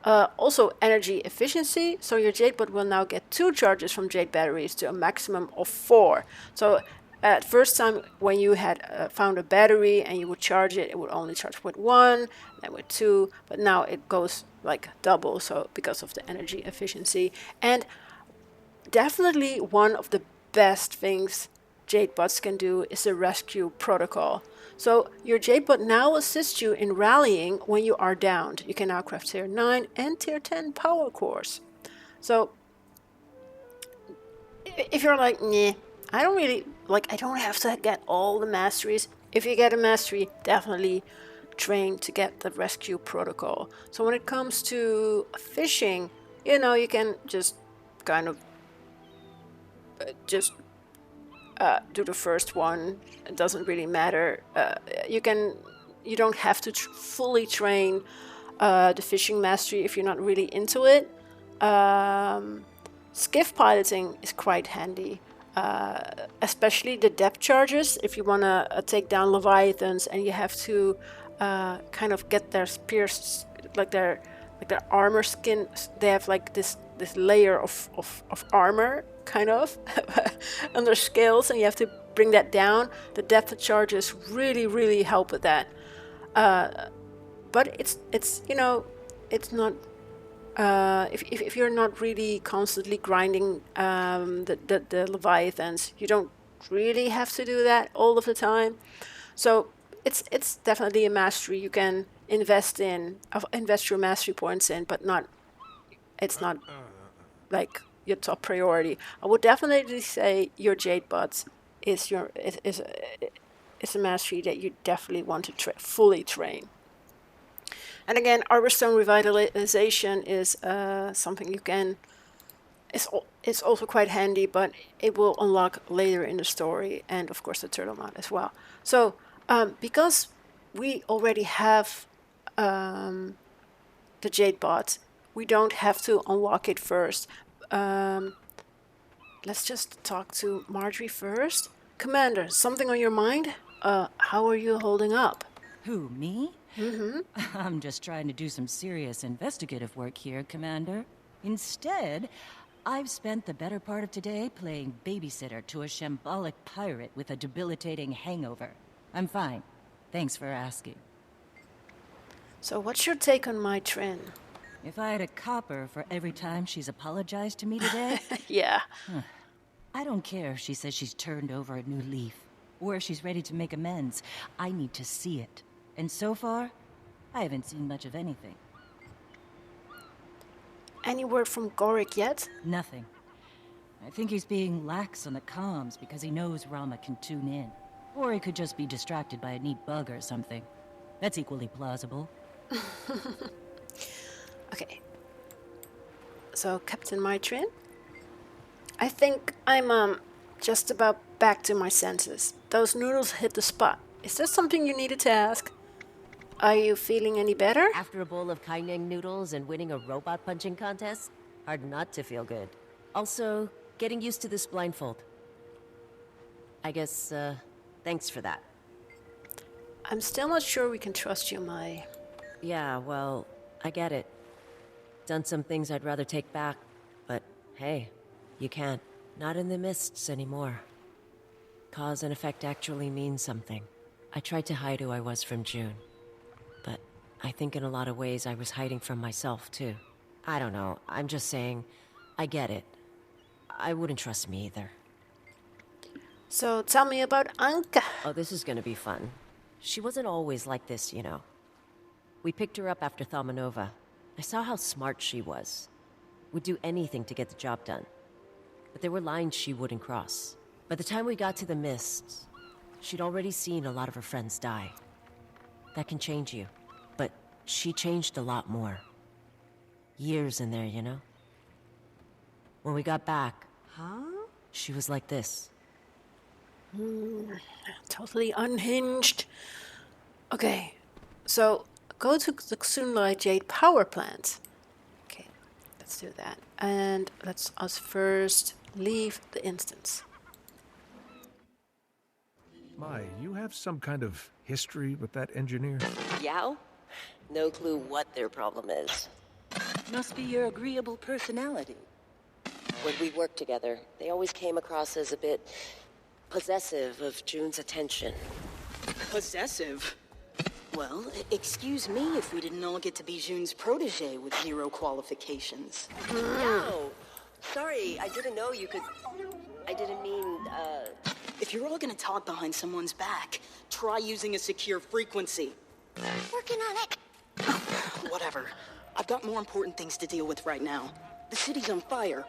[SPEAKER 1] Also energy efficiency, so your Jade bot will now get 2 charges from Jade batteries to a maximum of 4. So at first time when you had found a battery and you would charge it, it would only charge with 1, then with 2, but now it goes like double, so because of the energy efficiency. And definitely one of the best things Jade bots can do is the rescue protocol. So your Jade bot now assists you in rallying when you are downed. You can now craft tier 9 and tier 10 power cores. So if you're like, nah, I don't have to get all the masteries. If you get a mastery, definitely train to get the rescue protocol. So when it comes to fishing, you can just kind of do the first one. It doesn't really matter. You don't have to fully train the fishing mastery if you're not really into it. Skiff piloting is quite handy, especially the depth charges. If you want to take down leviathans and you have to kind of get their spears, like their armor skin, they have like this layer of armor kind of on their scales, and you have to bring that down. The depth charges really help with that. But it's not if you're not really constantly grinding the leviathans, you don't really have to do that all of the time. So it's definitely a mastery you can invest your mastery points in, but it's not like your top priority. I would definitely say your Jade bot is is a mastery that you definitely want to fully train. And again, Arbor Stone Revitalization is something you can. It's also quite handy, but it will unlock later in the story, and of course the turtle mod as well. So because we already have the Jade bot, we don't have to unlock it first. Let's just talk to Marjorie first. Commander, something on your mind? How are you holding up?
[SPEAKER 19] Who, me?
[SPEAKER 1] Mm-hmm.
[SPEAKER 19] I'm just trying to do some serious investigative work here, Commander. Instead, I've spent the better part of today playing babysitter to a shambolic pirate with a debilitating hangover. I'm fine. Thanks for asking.
[SPEAKER 1] So what's your take on Mai Trin?
[SPEAKER 19] If I had a copper for every time she's apologized to me today...
[SPEAKER 1] Yeah.
[SPEAKER 19] I don't care if she says she's turned over a new leaf, or if she's ready to make amends. I need to see it. And so far, I haven't seen much of anything.
[SPEAKER 1] Any word from Gorik yet?
[SPEAKER 19] Nothing. I think he's being lax on the comms because he knows Rama can tune in. Or he could just be distracted by a neat bug or something. That's equally plausible.
[SPEAKER 1] Okay. So, Captain Mai Trin? I think I'm just about back to my senses. Those noodles hit the spot. Is there something you needed to ask? Are you feeling any better?
[SPEAKER 18] After a bowl of Kaineng noodles and winning a robot punching contest, hard not to feel good. Also, getting used to this blindfold. I guess, thanks for that.
[SPEAKER 1] I'm still not sure we can trust you, Mai.
[SPEAKER 18] Yeah, well, I get it. Done some things I'd rather take back, but hey, you can't. Not in the mists anymore. Cause and effect actually means something. I tried to hide who I was from June. But I think in a lot of ways I was hiding from myself, too. I don't know, I'm just saying, I get it. I wouldn't trust me either.
[SPEAKER 1] So tell me about Ankka.
[SPEAKER 18] Oh, this is gonna be fun. She wasn't always like this, you know. We picked her up after Thalmanova. I saw how smart she was. Would do anything to get the job done. But there were lines she wouldn't cross. By the time we got to the mists, she'd already seen a lot of her friends die. That can change you. But she changed a lot more. Years in there, you know? When we got back, she was like this.
[SPEAKER 1] Totally unhinged. Okay, so go to the Sunlight Jade power plant. Okay, let's do that. And let's us first leave the instance.
[SPEAKER 4] Mai, you have some kind of history with that engineer?
[SPEAKER 15] Yao? No clue what their problem is. Must be your agreeable personality. When we worked together, they always came across as a bit possessive of June's attention.
[SPEAKER 17] Possessive? Well, excuse me if we didn't all get to be June's protege with 0 qualifications.
[SPEAKER 15] No! Sorry, I didn't know you could... I didn't mean,
[SPEAKER 17] If you're all gonna talk behind someone's back, try using a secure frequency.
[SPEAKER 15] Working on it.
[SPEAKER 17] Whatever. I've got more important things to deal with right now. The city's on fire.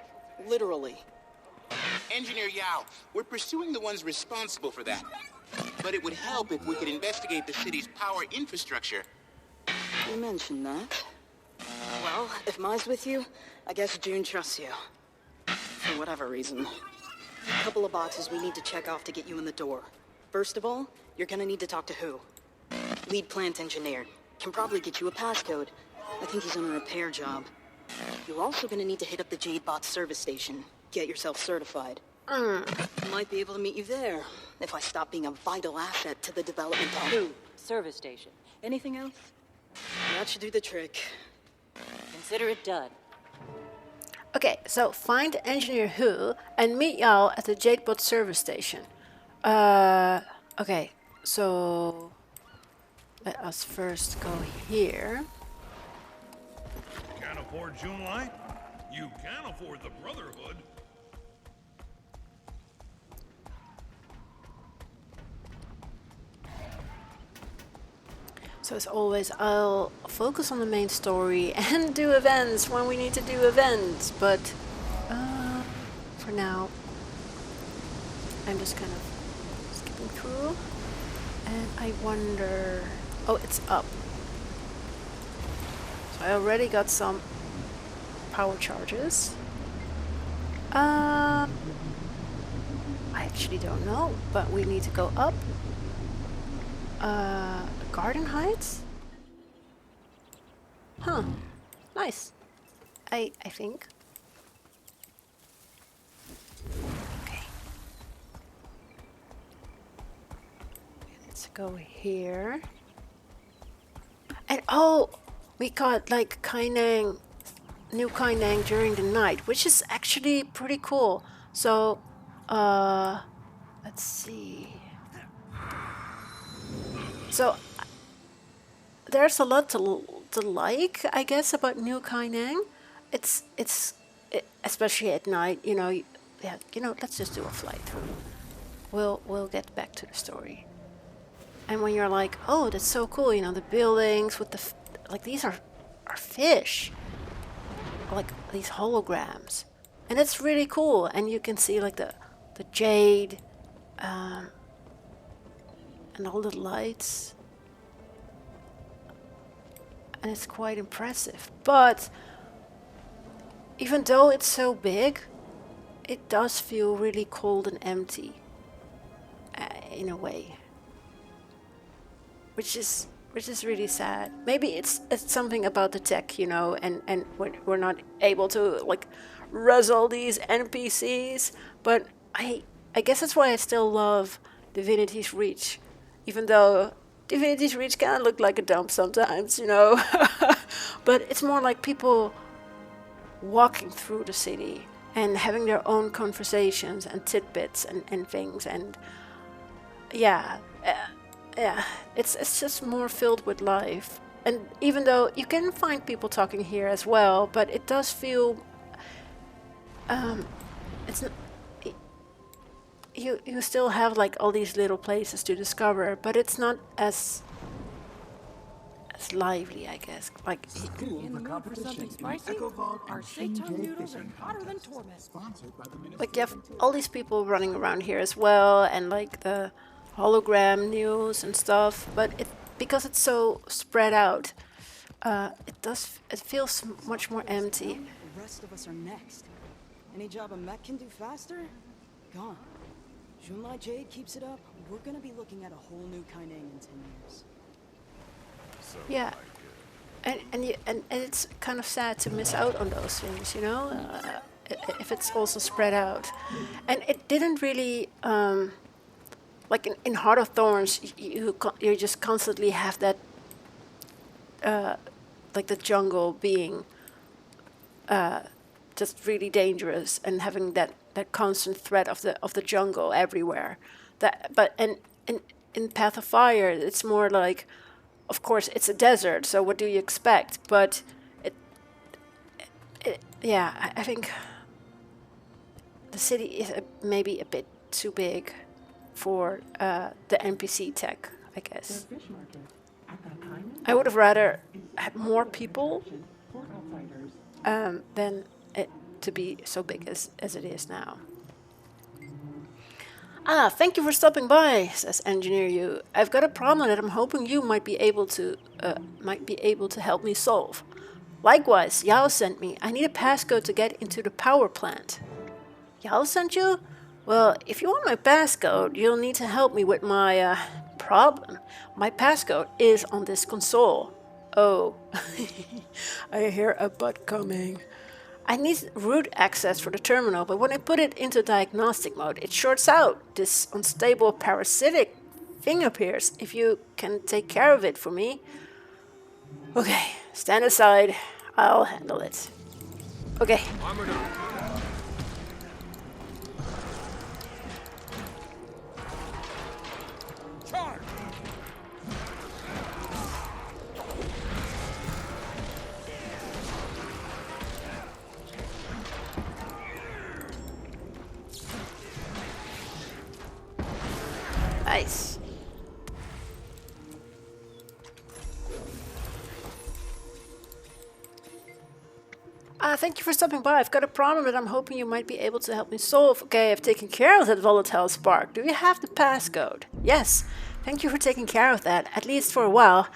[SPEAKER 17] Literally.
[SPEAKER 14] Engineer Yao, we're pursuing the ones responsible for that. But it would help if we could investigate the city's power infrastructure.
[SPEAKER 17] You mentioned that. Well, if Mai's with you, I guess June trusts you. For whatever reason. A couple of boxes we need to check off to get you in the door. First of all, you're gonna need to talk to who? Lead plant engineer. Can probably get you a passcode. I think he's on a repair job. You're also gonna need to hit up the Jade bot service station. Get yourself certified. Might be able to meet you there, if I stop being a vital asset to the development of...
[SPEAKER 15] Who? Service station. Anything else?
[SPEAKER 17] That should do the trick.
[SPEAKER 15] Consider it done.
[SPEAKER 1] Okay, so find Engineer Hu and meet Yao at the Jadebot service station. Okay, so let us first go here.
[SPEAKER 12] Can't afford June Light? You can afford the Brotherhood.
[SPEAKER 1] So as always, I'll focus on the main story and do events when we need to do events, but now, I'm just kind of skipping through. And I wonder... Oh, it's up. So I already got some power charges. I actually don't know, but we need to go up. Garden Heights? Huh. Nice. I think. Okay. Let's go here. And oh, we got like Kaineng, new Kaineng during the night, which is actually pretty cool. So, let's see. So, there's a lot to like, I guess, about New Kaineng. Especially at night, you know. Yeah, you know. Let's just do a flight through. We'll get back to the story. And when you're like, oh, that's so cool, you know, the buildings with the like these are fish, like these holograms, and it's really cool. And you can see like the Jade, and all the lights. And it's quite impressive. But even though it's so big, it does feel really cold and empty in a way, which is really sad. Maybe it's something about the tech, you know, and we're not able to like wrestle these NPCs. But I guess that's why I still love Divinity's Reach, even though Divinity's Reach kind of look like a dump sometimes, you know. But it's more like people walking through the city and having their own conversations and tidbits and things. And yeah, it's just more filled with life. And even though you can find people talking here as well, but it does feel it's not, you still have like all these little places to discover, but it's not as lively, I guess. Like
[SPEAKER 13] In the mood for something spicy? Our seitan noodles are hotter than torment.
[SPEAKER 1] you have all these people running around here as well, and like the hologram news and stuff. But because it's so spread out, it feels much more empty.
[SPEAKER 17] The rest of us are next. Any job a mech can do faster? Gone. Junlai Jade keeps it up, we're gonna be looking at a whole new Kaineng in 10 years.
[SPEAKER 1] Yeah, and it's kind of sad to miss out on those things, you know, if it's also spread out. And it didn't really, like in Heart of Thorns, you just constantly have that, like the jungle being just really dangerous, and having that constant threat of the jungle everywhere. But in Path of Fire, it's more like, of course, it's a desert, so what do you expect? But yeah, I think the city is maybe a bit too big for the NPC tech, I guess. I would have rather had more people than it to be so big as it is now. Thank you for stopping by, says Engineer Yu. I've got a problem that I'm hoping you might be able to help me solve. Likewise, Yao sent me. I need a passcode to get into the power plant. Yao sent you? Well, if you want my passcode, you'll need to help me with my problem. My passcode is on this console. Oh, I hear a butt coming. I need root access for the terminal, but when I put it into diagnostic mode, it shorts out. This unstable parasitic thing appears. If you can take care of it for me. Okay, stand aside. I'll handle it. Okay.
[SPEAKER 12] Charge!
[SPEAKER 1] Nice. Thank you for stopping by. I've got a problem that I'm hoping you might be able to help me solve. Okay, I've taken care of that volatile spark. Do you have the passcode? Yes. Thank you for taking care of that, at least for a while.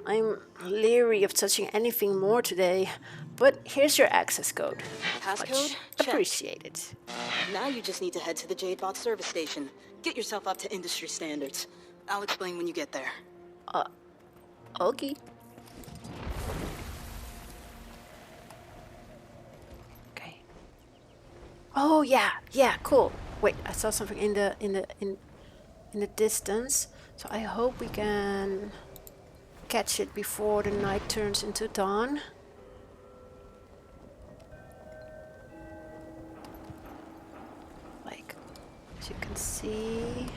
[SPEAKER 1] I'm leery of touching anything more today, but here's your access code.
[SPEAKER 15] Passcode?
[SPEAKER 1] Much
[SPEAKER 15] Check.
[SPEAKER 1] appreciated.
[SPEAKER 15] Now you just need to head to the Jade bot service station. Get yourself up to industry standards. I'll explain when you get there.
[SPEAKER 1] Okay. Okay. Oh yeah, cool. Wait, I saw something in the distance, so I hope we can catch it before the night turns into dawn. Like, as you can see.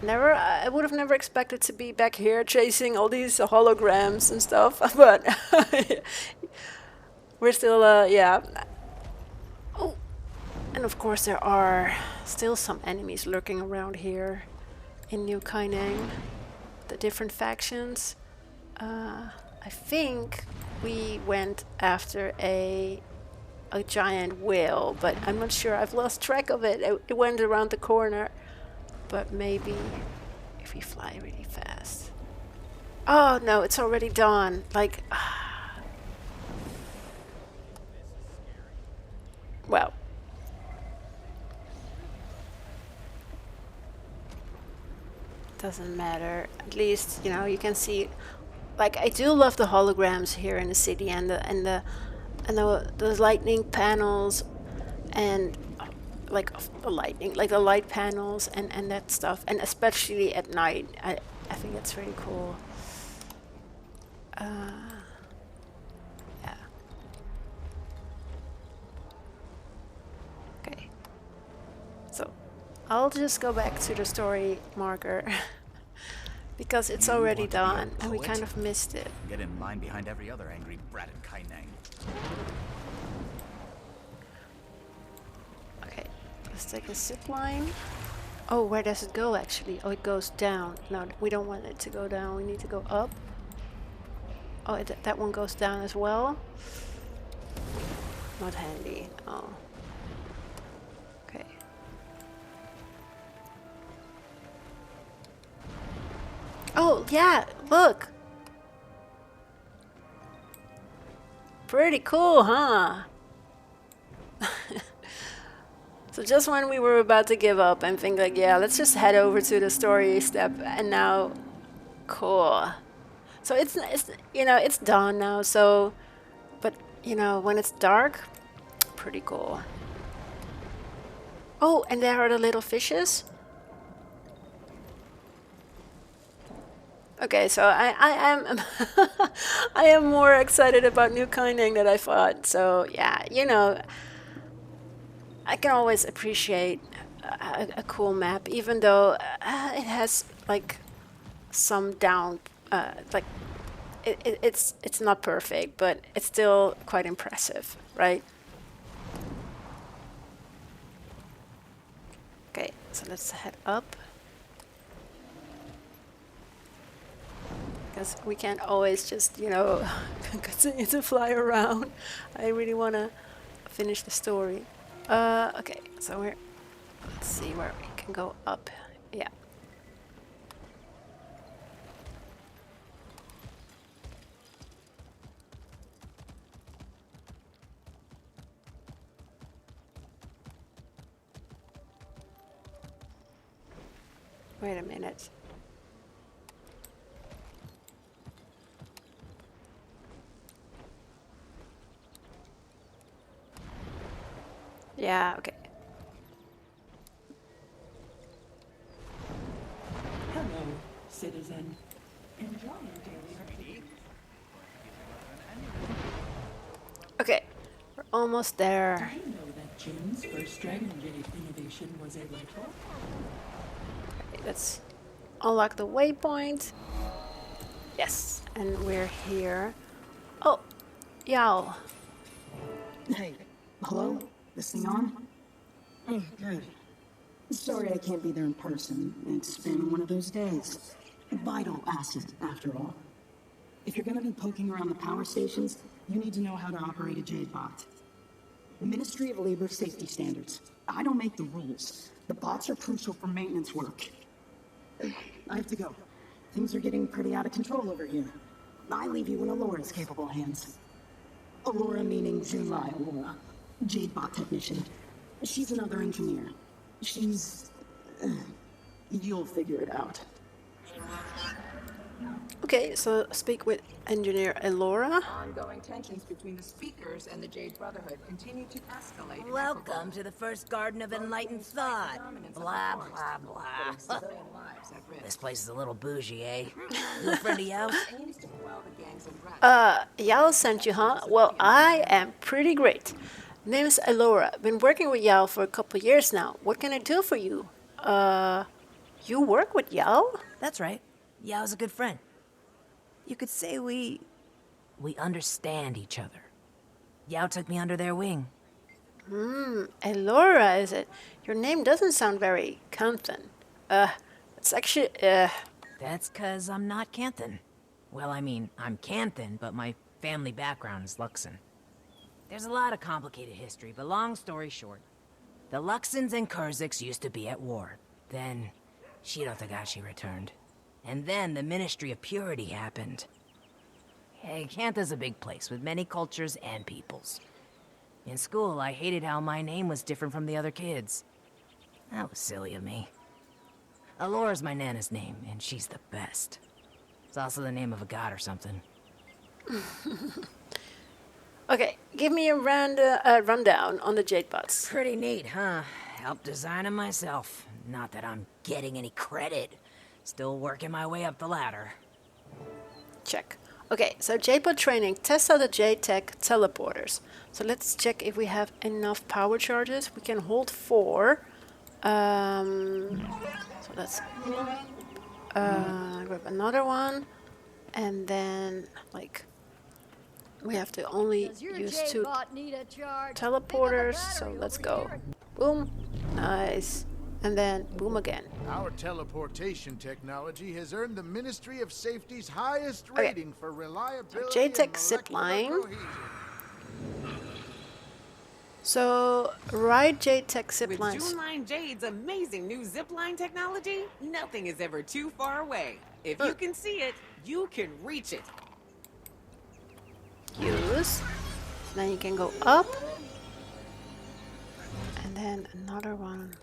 [SPEAKER 1] I would have never expected to be back here chasing all these holograms and stuff, but we're still, yeah. Oh, and of course there are still some enemies lurking around here in New Kaineng, the different factions. I think we went after a giant whale, but I'm not sure. I've lost track of it. It went around the corner. But maybe if we fly really fast. Oh no, it's already dawn. Like, well. Doesn't matter. At least, you know, you can see. Like, I do love the holograms here in the city and the lightning panels and like the lightning, like the light panels and that stuff, and especially at night. I think it's really cool. Yeah. Okay. So I'll just go back to the story marker because it's already dawn and we kind of missed it.
[SPEAKER 20] Get in line behind every other angry brat in Kaineng.
[SPEAKER 1] Let's take a zip line. Oh, where does it go actually? Oh, it goes down. No, we don't want it to go down. We need to go up. Oh, that one goes down as well. Not handy. Oh. Okay. Oh, yeah, look. Pretty cool, huh? So just when we were about to give up and think like, yeah, let's just head over to the story step, and now, cool. So it's you know, it's dawn now, so, but you know, when it's dark, pretty cool. Oh, and there are the little fishes. Okay, so I am I am more excited about New Kaineng than I thought. So yeah, you know, I can always appreciate a cool map, even though it has like some down, like it's not perfect, but it's still quite impressive, right? Okay, so let's head up. Because we can't always just, you know, continue to fly around. I really want to finish the story. Okay, so let's see where we can go up. Yeah. Wait a minute. Yeah, okay.
[SPEAKER 21] Hello, citizen. Enjoy your daily.
[SPEAKER 1] Okay, we're almost there.
[SPEAKER 21] Did you know that Jim's first Dragon Jade innovation was a rifle?
[SPEAKER 1] Okay, let's unlock the waypoint. Yes, and we're here. Oh, Yao.
[SPEAKER 17] Hey, hello? This thing on? Oh, good. Sorry I can't be there in person. It's been one of those days. Vital asset, after all. If you're gonna be poking around the power stations, you need to know how to operate a Jade bot. Ministry of Labor safety standards. I don't make the rules. The bots are crucial for maintenance work. I have to go. Things are getting pretty out of control over here. I leave you in Alora's capable hands. Alora meaning July Alora. Jade bot technician. She's another engineer. She's... you'll figure it out.
[SPEAKER 1] Okay, so speak with Engineer Elora.
[SPEAKER 5] Ongoing tensions between the speakers and the Jade Brotherhood continue to escalate.
[SPEAKER 13] Welcome to the first Garden of Enlightened Thought. Blah, blah, blah. This place is a little bougie, eh? You a friend of Yao's?
[SPEAKER 1] Yao sent you, huh? Well, I am pretty great. Name's Elora. Been working with Yao for a couple years now. What can I do for you? You work with Yao?
[SPEAKER 13] That's right. Yao's a good friend. You could say we understand each other. Yao took me under their wing.
[SPEAKER 1] Elora, is it? Your name doesn't sound very Canthan. It's actually,
[SPEAKER 13] That's 'cause I'm not Canthan. Well, I mean, I'm Canthan, but my family background is Luxon. There's a lot of complicated history, but long story short, the Luxons and Kurziks used to be at war. Then Shiro Tagashi returned. And then the Ministry of Purity happened. Hey, Kantha's a big place with many cultures and peoples. In school, I hated how my name was different from the other kids. That was silly of me. Alora's my Nana's name, and she's the best. It's also the name of a god or something.
[SPEAKER 1] Okay, give me a rundown on the Jade bots.
[SPEAKER 13] Pretty neat, huh? Helped design them myself. Not that I'm getting any credit. Still working my way up the ladder.
[SPEAKER 1] Check. Okay, so Jadebot training. Test out the J-Tech teleporters. So let's check if we have enough power charges. We can hold 4. So let's grab another one. And then, like, we have to only use 2 teleporters. So let's go. Boom. Nice. And then boom again.
[SPEAKER 12] Our teleportation technology has earned the Ministry of Safety's highest rating for reliability.
[SPEAKER 1] J-Tech zipline. So ride J-Tech ziplines.
[SPEAKER 8] With June Jade's amazing new zipline technology, nothing is ever too far away. If you can see it, you can reach it.
[SPEAKER 1] Use. Then you can go up. And then another one.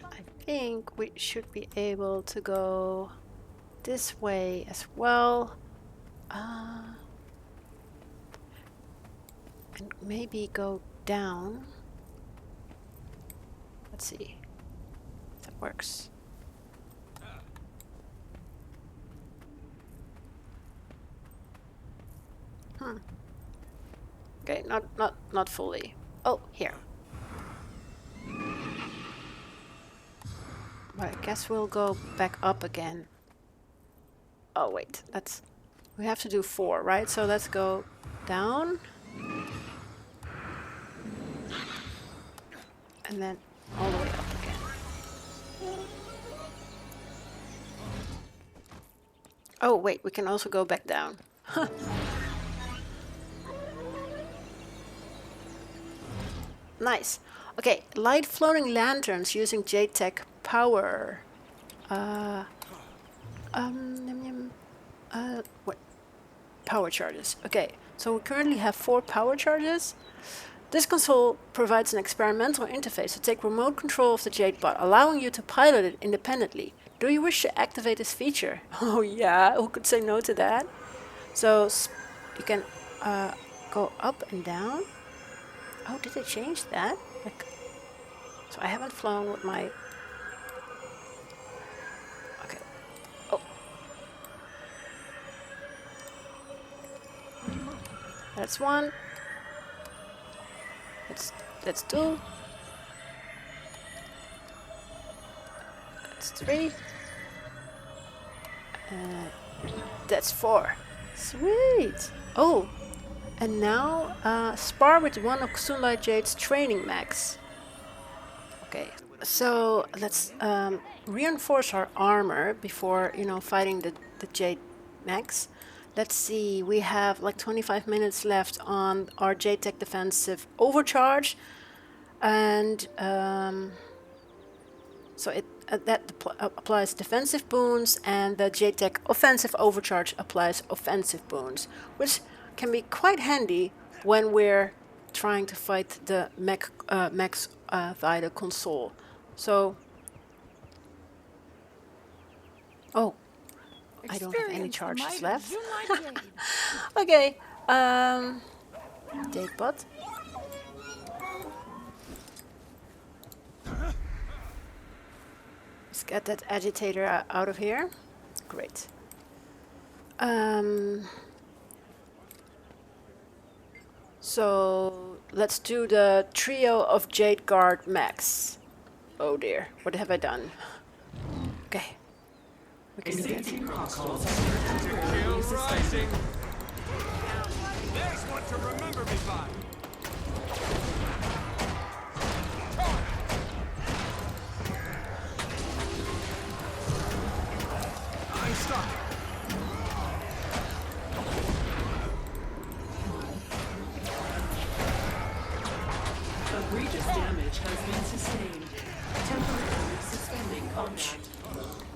[SPEAKER 1] I think we should be able to go this way as well. And maybe go down. Let's see if that works. Okay, not fully. Oh, here. But I guess we'll go back up again. Oh wait, we have to do 4, right? So let's go down. And then all the way up again. Oh wait, we can also go back down. Nice. Okay, light floating lanterns using J-Tech power. What? Power charges. Okay, so we currently have 4 power charges. This console provides an experimental interface to take remote control of the Jadebot, allowing you to pilot it independently. Do you wish to activate this feature? Oh yeah, who could say no to that? So you can go up and down. Oh, did they change that? Like, so I haven't flown with my... Okay. Oh. That's 1. That's 2. That's 3. That's 4. Sweet. Oh. And now spar with one of Sunlight Jade's training mechs. Okay, so let's reinforce our armor before, you know, fighting the Jade mechs. Let's see, we have like 25 minutes left on our Jade Tech defensive overcharge, and so it that applies defensive boons, and the Jade Tech offensive overcharge applies offensive boons, which can be quite handy when we're trying to fight the mechs via the console. So, oh, I don't have any charges left. Okay, Jade bot. Let's get that agitator out of here. Great. So let's do the trio of Jade Guard mechs. Oh dear, what have I done? Okay. We can do it.
[SPEAKER 12] There's one to remember me by. I'm stuck.
[SPEAKER 21] Egregious damage has been sustained. Temporarily suspending combat.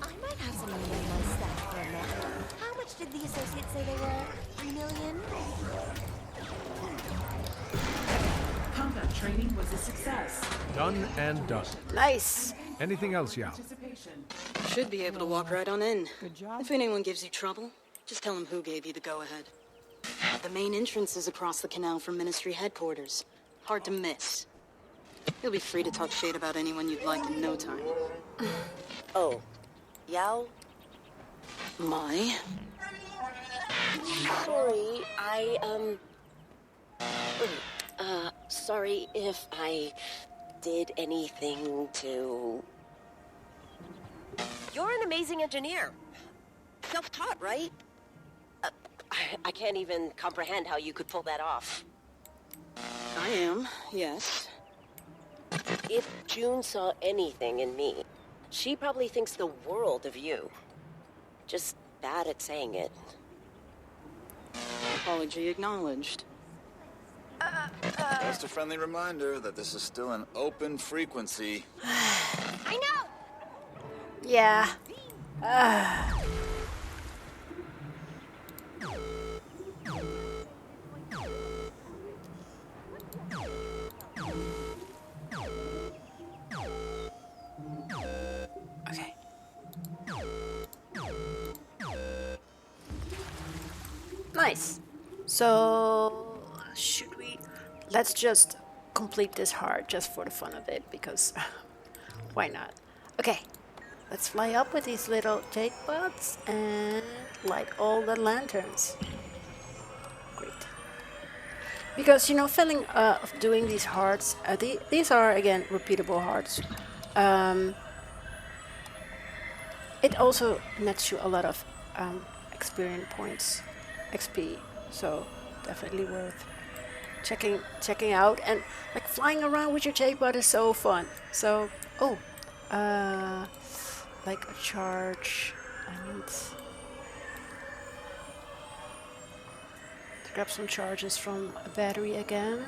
[SPEAKER 9] I might have some money in my stash for a minute. How much did the associates say they were? 3 million?
[SPEAKER 21] Combat training was a success.
[SPEAKER 4] Done and done.
[SPEAKER 1] Nice.
[SPEAKER 4] Anything else, Yao?
[SPEAKER 15] Should be able to walk right on in. Good job. If anyone gives you trouble, just tell them who gave you the go-ahead. The main entrance is across the canal from Ministry headquarters. Hard to miss. You'll be free to talk shade about anyone you'd like in no time.
[SPEAKER 16] Oh, Yao?
[SPEAKER 15] Mai?
[SPEAKER 16] Sorry, sorry if I did anything to... You're an amazing engineer. Self-taught, right? I can't even comprehend how you could pull that off.
[SPEAKER 15] I am, yes.
[SPEAKER 16] If June saw anything in me, she probably thinks the world of you. Just bad at saying it.
[SPEAKER 15] Apology acknowledged.
[SPEAKER 10] Just a friendly reminder that this is still an open frequency.
[SPEAKER 9] I know!
[SPEAKER 1] Yeah. Okay. Nice. So, should we... Let's just complete this hard just for the fun of it, because why not? Okay. Let's fly up with these little Jade bots and light all the lanterns. Great. Because, you know, feeling of doing these hearts, these are, again, repeatable hearts. It also nets you a lot of experience points, XP, so definitely worth checking out. And like flying around with your Jade bot is so fun. So, like a charge. I need to grab some charges from a battery again.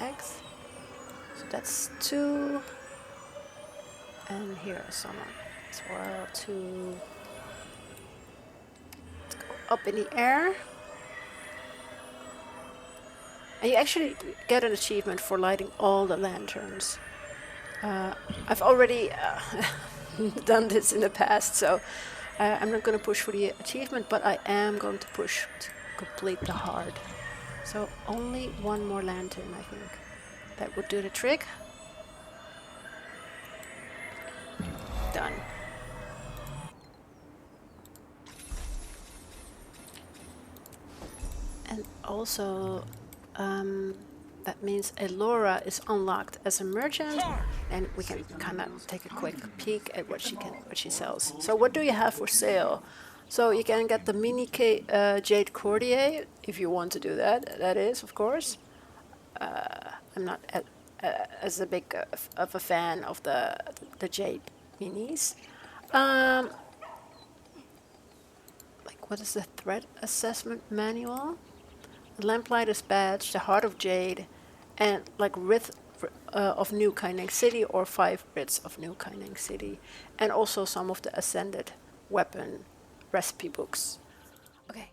[SPEAKER 1] X. So that's 2. And here are some as well to go up in the air. And you actually get an achievement for lighting all the lanterns. I've already done this in the past, so I'm not going to push for the achievement, but I am going to push to complete the hard. So only one more lantern, I think. That would do the trick. Done. And also, that means Elora is unlocked as a merchant, and we can kind of take a quick peek at what she sells. So what do you have for sale? So you can get the mini Jade Courtier if you want to do that. That is, of course. I'm not as a big of a fan of the Jade minis. Like, what is the threat assessment manual? The Lamplighter's Badge, the Heart of Jade, and like Wraith of New Kaineng City, or 5 Wriths of New Kaineng City, and also some of the Ascended weapon recipe books. Okay.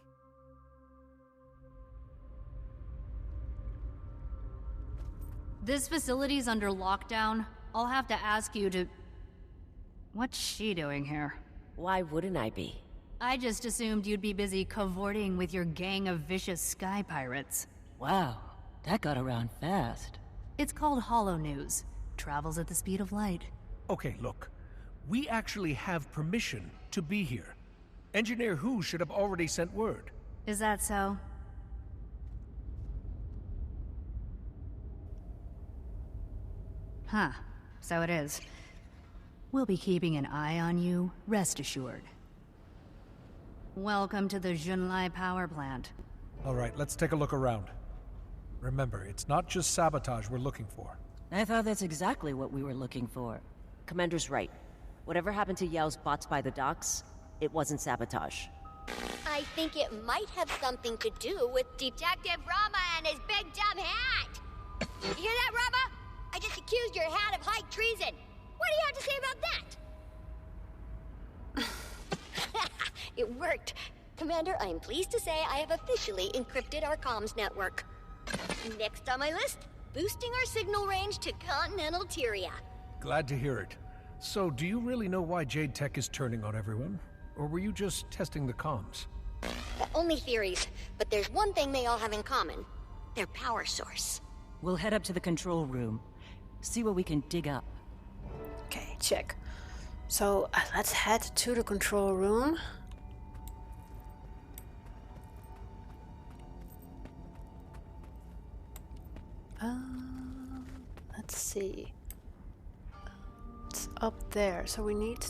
[SPEAKER 7] This facility's under lockdown. I'll have to ask you to... What's she doing here?
[SPEAKER 18] Why wouldn't I be?
[SPEAKER 7] I just assumed you'd be busy cavorting with your gang of vicious sky pirates.
[SPEAKER 19] Wow, that got around fast.
[SPEAKER 7] It's called Hollow News. Travels at the speed of light.
[SPEAKER 22] Okay, look. We actually have permission to be here. Engineer Who should have already sent word.
[SPEAKER 7] Is that so? Huh. So it is. We'll be keeping an eye on you, rest assured. Welcome to the Junlai power plant.
[SPEAKER 22] All right, let's take a look around. Remember, it's not just sabotage we're looking for.
[SPEAKER 19] I thought that's exactly what we were looking for.
[SPEAKER 18] Commander's right. Whatever happened to Yao's bots by the docks, it wasn't sabotage.
[SPEAKER 9] I think it might have something to do with Detective Rama and his big dumb hat. You hear that, Rama? I just accused your hat of high treason. What do you have to say about that? It worked. Commander, I am pleased to say I have officially encrypted our comms network. Next on my list, boosting our signal range to continental TYRIA.
[SPEAKER 22] Glad to hear it. So, do you really know why Jade Tech is turning on everyone? Or were you just testing the comms?
[SPEAKER 9] Only theories, but there's one thing they all have in common. Their power source.
[SPEAKER 19] We'll head up to the control room. See what we can dig up.
[SPEAKER 1] Okay, check. So let's head to the control room. Let's see. It's up there, so we need...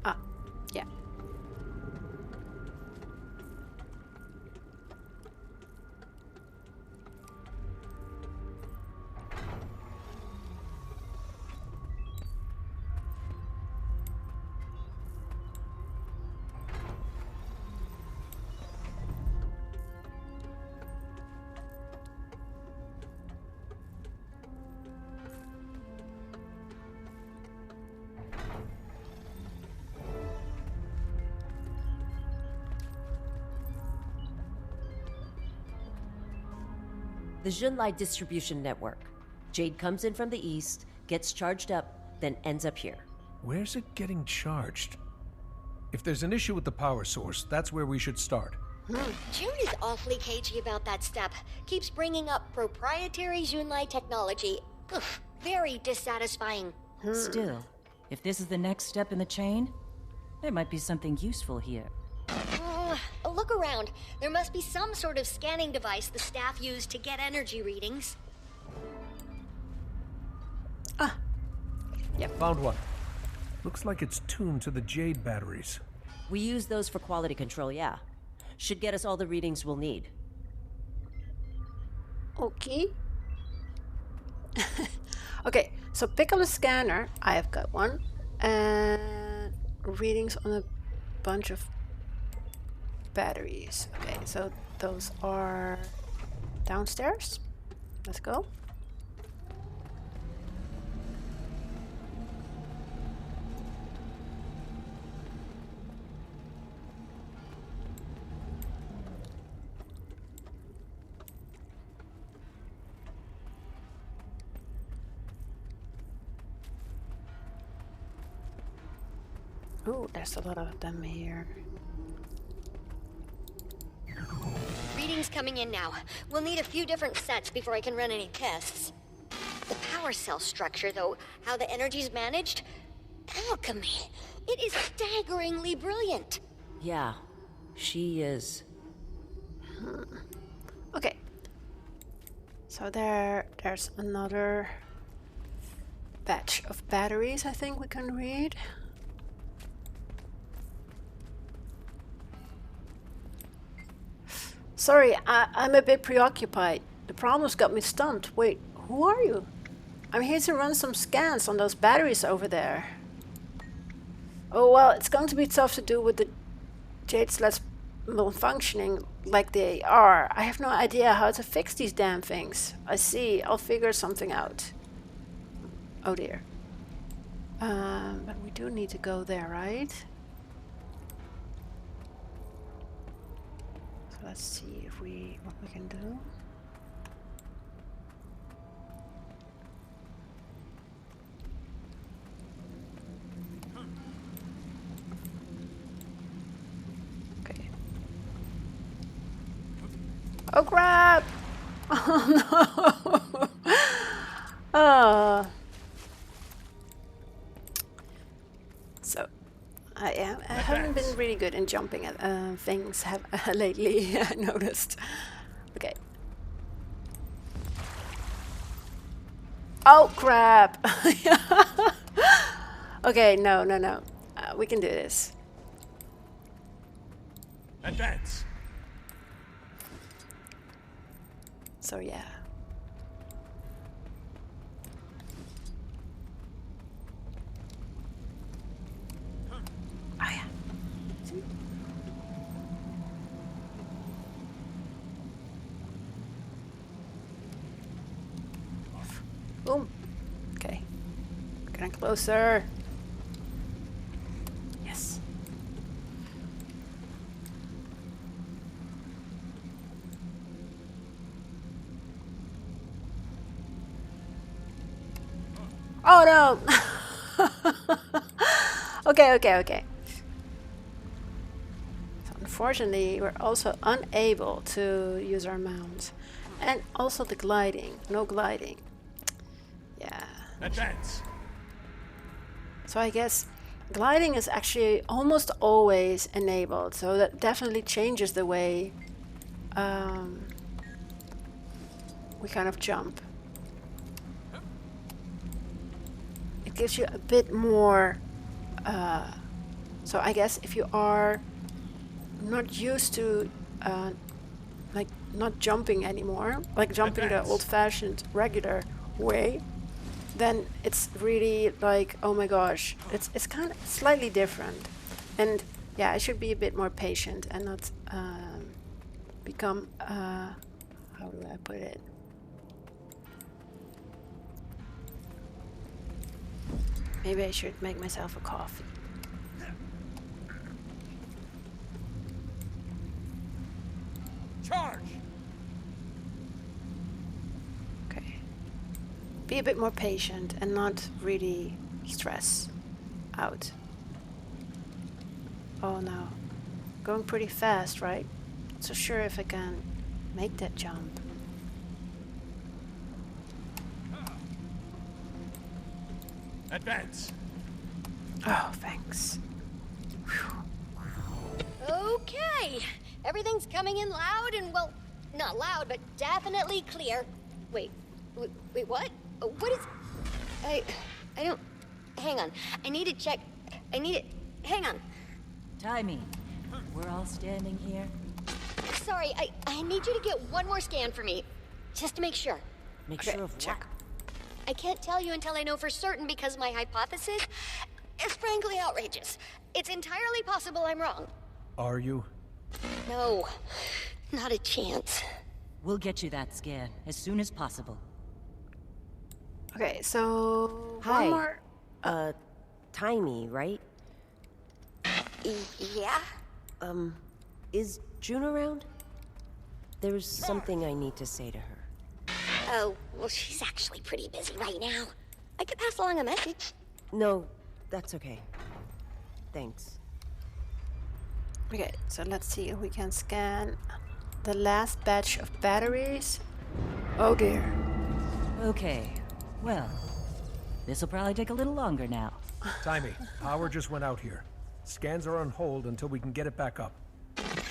[SPEAKER 1] Ah, yeah.
[SPEAKER 18] The Junlai distribution network. Jade comes in from the east, gets charged up, then ends up here.
[SPEAKER 22] Where's it getting charged? If there's an issue with the power source, that's where we should start.
[SPEAKER 9] June is awfully cagey about that step. Keeps bringing up proprietary Junlai technology. Ugh, very dissatisfying.
[SPEAKER 19] Still, if this is the next step in the chain, there might be something useful here.
[SPEAKER 9] Look around. There must be some sort of scanning device the staff use to get energy readings.
[SPEAKER 22] Yep. Found one. Looks like it's tuned to the Jade batteries.
[SPEAKER 18] We use those for quality control, yeah. Should get us all the readings we'll need.
[SPEAKER 1] Okay. Okay, so pick up the scanner. I have got one. And readings on a bunch of batteries. Okay, so those are downstairs. Let's go. Oh, there's a lot of them here.
[SPEAKER 9] Readings coming in now. We'll need a few different sets before I can run any tests. The power cell structure, though, how the energy's managed? Alchemy. It is staggeringly brilliant.
[SPEAKER 18] Yeah, she is.
[SPEAKER 1] Okay. So there's another batch of batteries, I think we can read. Sorry, I'm a bit preoccupied. The problem's got me stumped. Wait, who are you? I'm here to run some scans on those batteries over there. Oh well, it's going to be tough to do with the Jade sleds malfunctioning like they are. I have no idea how to fix these damn things. I see, I'll figure something out. Oh dear. But we do need to go there, right? So let's see if what we can do. Oh crap! Oh no! Oh. So, I haven't been really good in jumping at things lately. I noticed. Okay. Oh crap! Okay, no. We can do this.
[SPEAKER 12] Advance.
[SPEAKER 1] So yeah. Oh yeah. Boom. Okay. Getting closer. Yes. Oh no! Okay. So unfortunately, we're also unable to use our mounts. And also the gliding. No gliding. Yeah.
[SPEAKER 12] Advance.
[SPEAKER 1] So I guess gliding is actually almost always enabled. So that definitely changes the way we kind of jump. It gives you a bit more, so I guess if you are not used to like not jumping anymore, like jumping the old-fashioned regular way, then it's really like, oh my gosh, it's kind of slightly different. And yeah, I should be a bit more patient and not become how do I put it? Maybe I should make myself a coffee.
[SPEAKER 12] Charge.
[SPEAKER 1] Okay. Be a bit more patient and not really stress out. Oh no. Going pretty fast, right? Not so sure if I can make that jump.
[SPEAKER 12] Advance.
[SPEAKER 1] Oh, thanks.
[SPEAKER 9] Okay, everything's coming in loud and, well, not loud, but definitely clear. Wait, what? What is... I don't... Hang on, I need to check... Hang on.
[SPEAKER 19] Timing. We're all standing here.
[SPEAKER 9] Sorry, I need you to get one more scan for me, just to make sure.
[SPEAKER 18] Make sure of
[SPEAKER 1] check.
[SPEAKER 9] I can't tell you until I know for certain because my hypothesis is frankly outrageous. It's entirely possible I'm wrong.
[SPEAKER 22] Are you?
[SPEAKER 9] No, not a chance.
[SPEAKER 19] We'll get you that scan as soon as possible.
[SPEAKER 1] Okay, so
[SPEAKER 16] Hi.
[SPEAKER 1] one more.
[SPEAKER 16] Tiny, right?
[SPEAKER 9] Yeah?
[SPEAKER 16] Is June around? There's something I need to say to her.
[SPEAKER 9] Oh, well, she's actually pretty busy right now. I could pass along a message.
[SPEAKER 16] No, that's okay. Thanks.
[SPEAKER 1] Okay, so let's see if we can scan the last batch of batteries. Oh dear.
[SPEAKER 19] Okay, well, this'll probably take a little longer now.
[SPEAKER 22] Timey, power just went out here. Scans are on hold until we can get it back up.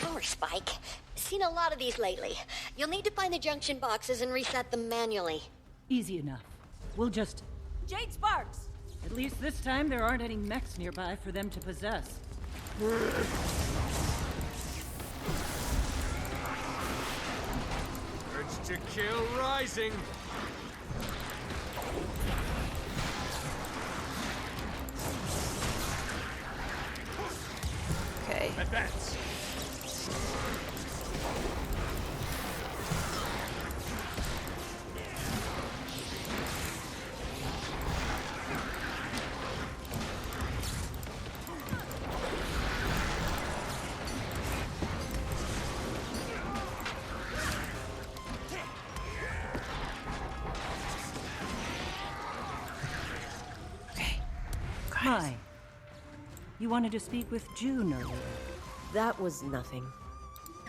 [SPEAKER 9] Power spike. Seen a lot of these lately. You'll need to find the junction boxes and reset them manually.
[SPEAKER 19] Easy enough. We'll just
[SPEAKER 3] Jade Sparks!
[SPEAKER 19] At least this time there aren't any mechs nearby for them to possess.
[SPEAKER 12] Urge to kill rising.
[SPEAKER 1] Okay.
[SPEAKER 12] Advance.
[SPEAKER 19] Mai, you wanted to speak with June earlier.
[SPEAKER 16] That was nothing.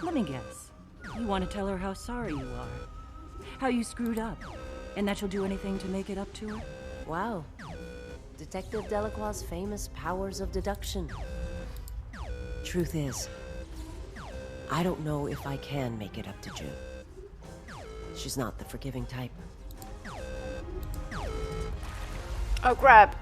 [SPEAKER 19] Let me guess. You want to tell her how sorry you are. How you screwed up. And that you'll do anything to make it up to her?
[SPEAKER 16] Wow. Detective Delacroix's famous powers of deduction. Truth is, I don't know if I can make it up to June. She's not the forgiving type.
[SPEAKER 1] Oh, crap.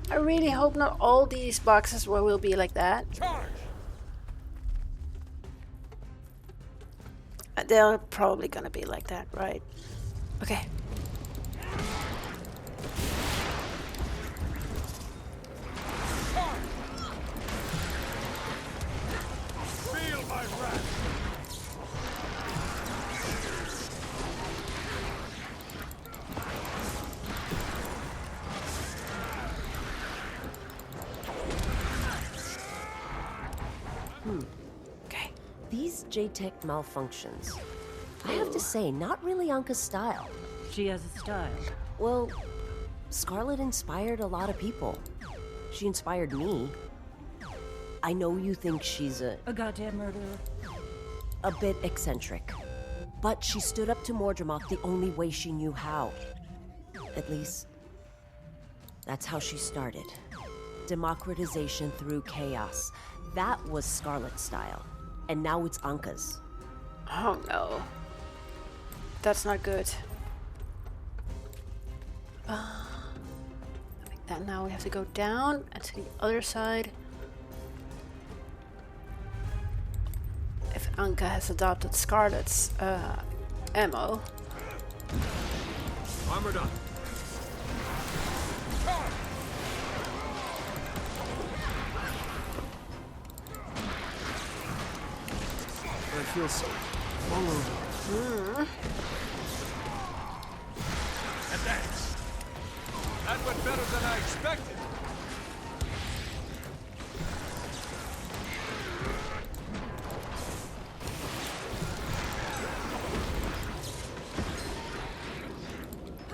[SPEAKER 1] I really hope not all these boxes will be like that. They're probably gonna be like that, right? Okay.
[SPEAKER 12] Feel my wrath.
[SPEAKER 16] Okay. These J-Tech malfunctions. I have to say, not really Ankka's style.
[SPEAKER 19] She has a style.
[SPEAKER 16] Well, Scarlet inspired a lot of people. She inspired me. I know you think she's
[SPEAKER 19] a goddamn murderer.
[SPEAKER 16] A bit eccentric. But she stood up to Mordremoth the only way she knew how. At least, that's how she started. Democratization through chaos. That was Scarlet's style. And now it's Ankka's.
[SPEAKER 1] Oh no. That's not good. I think that now we have to go down and to the other side. If Ankka has adopted Scarlet's ammo.
[SPEAKER 12] Armored up.
[SPEAKER 4] I feel so all over.
[SPEAKER 12] Advance. That went better than I expected.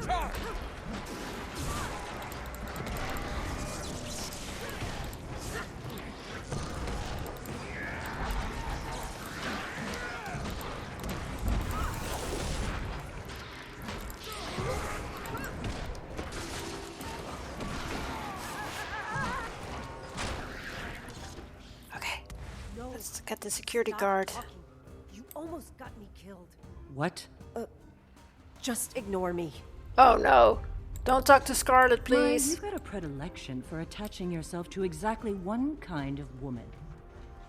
[SPEAKER 12] Charge!
[SPEAKER 1] Let's get the security guard.
[SPEAKER 16] You almost got me killed.
[SPEAKER 19] What?
[SPEAKER 16] Just ignore me.
[SPEAKER 1] Oh no. Don't talk to Scarlet,
[SPEAKER 19] Mai,
[SPEAKER 1] please.
[SPEAKER 19] you've got a predilection for attaching yourself to exactly one kind of woman.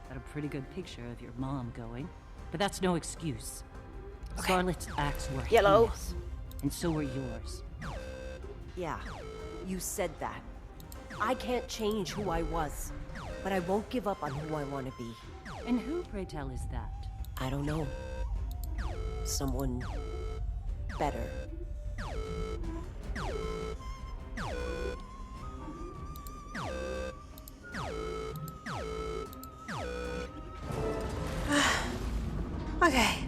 [SPEAKER 19] Got a pretty good picture of your mom going, but that's no excuse.
[SPEAKER 1] Okay.
[SPEAKER 19] Scarlet's acts were
[SPEAKER 1] Yellow.
[SPEAKER 19] heinous, and so were yours.
[SPEAKER 16] Yeah, you said that. I can't change who I was, but I won't give up on who I want to be.
[SPEAKER 19] And who, pray tell, is that?
[SPEAKER 16] I don't know. Someone better.
[SPEAKER 1] Okay.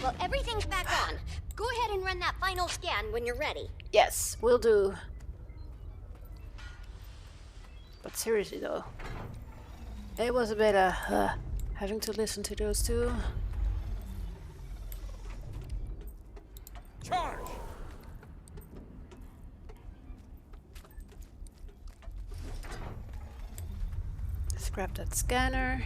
[SPEAKER 9] Well, everything's back on. Go ahead and run that final scan when you're ready.
[SPEAKER 1] Yes, will do. But seriously though, it was a bit having to listen to those two.
[SPEAKER 12] Charge!
[SPEAKER 1] Let's grab that scanner.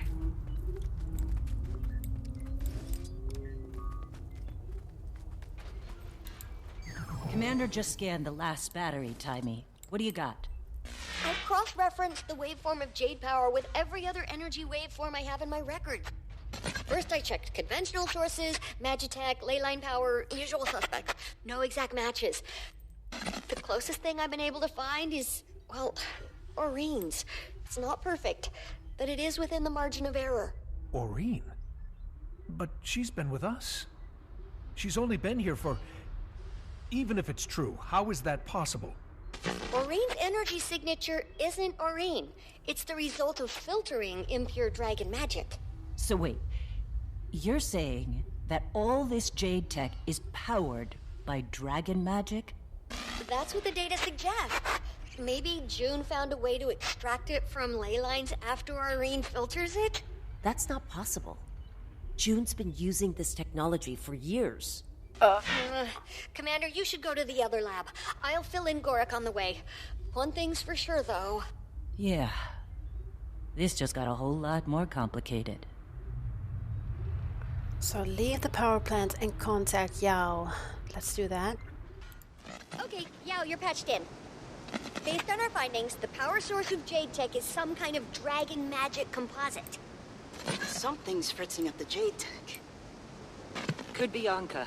[SPEAKER 19] Commander just scanned the last battery, Timey. What do you got?
[SPEAKER 9] I've cross-referenced the waveform of Jade power with every other energy waveform I have in my records. First I checked conventional sources, Magitech, leyline power, usual suspects. No exact matches. The closest thing I've been able to find is, well, Aureen's. It's not perfect, but it is within the margin of error.
[SPEAKER 22] Aureen? But she's been with us. She's only been here for... Even if it's true, how is that possible?
[SPEAKER 9] Aureen's energy signature isn't Aureen. It's the result of filtering impure dragon magic.
[SPEAKER 19] So wait, you're saying that all this Jade tech is powered by dragon magic?
[SPEAKER 9] That's what the data suggests. Maybe June found a way to extract it from ley lines after Aureen filters it?
[SPEAKER 18] That's not possible. June's been using this technology for years.
[SPEAKER 9] Commander, you should go to the other lab. I'll fill in Gorik on the way. One thing's for sure, though.
[SPEAKER 19] Yeah. This just got a whole lot more complicated.
[SPEAKER 1] So leave the power plant and contact Yao. Let's do that.
[SPEAKER 9] Okay, Yao, you're patched in. Based on our findings, the power source of Jade Tech is some kind of dragon magic composite.
[SPEAKER 15] Something's fritzing up the Jade tech. Could be Ankka.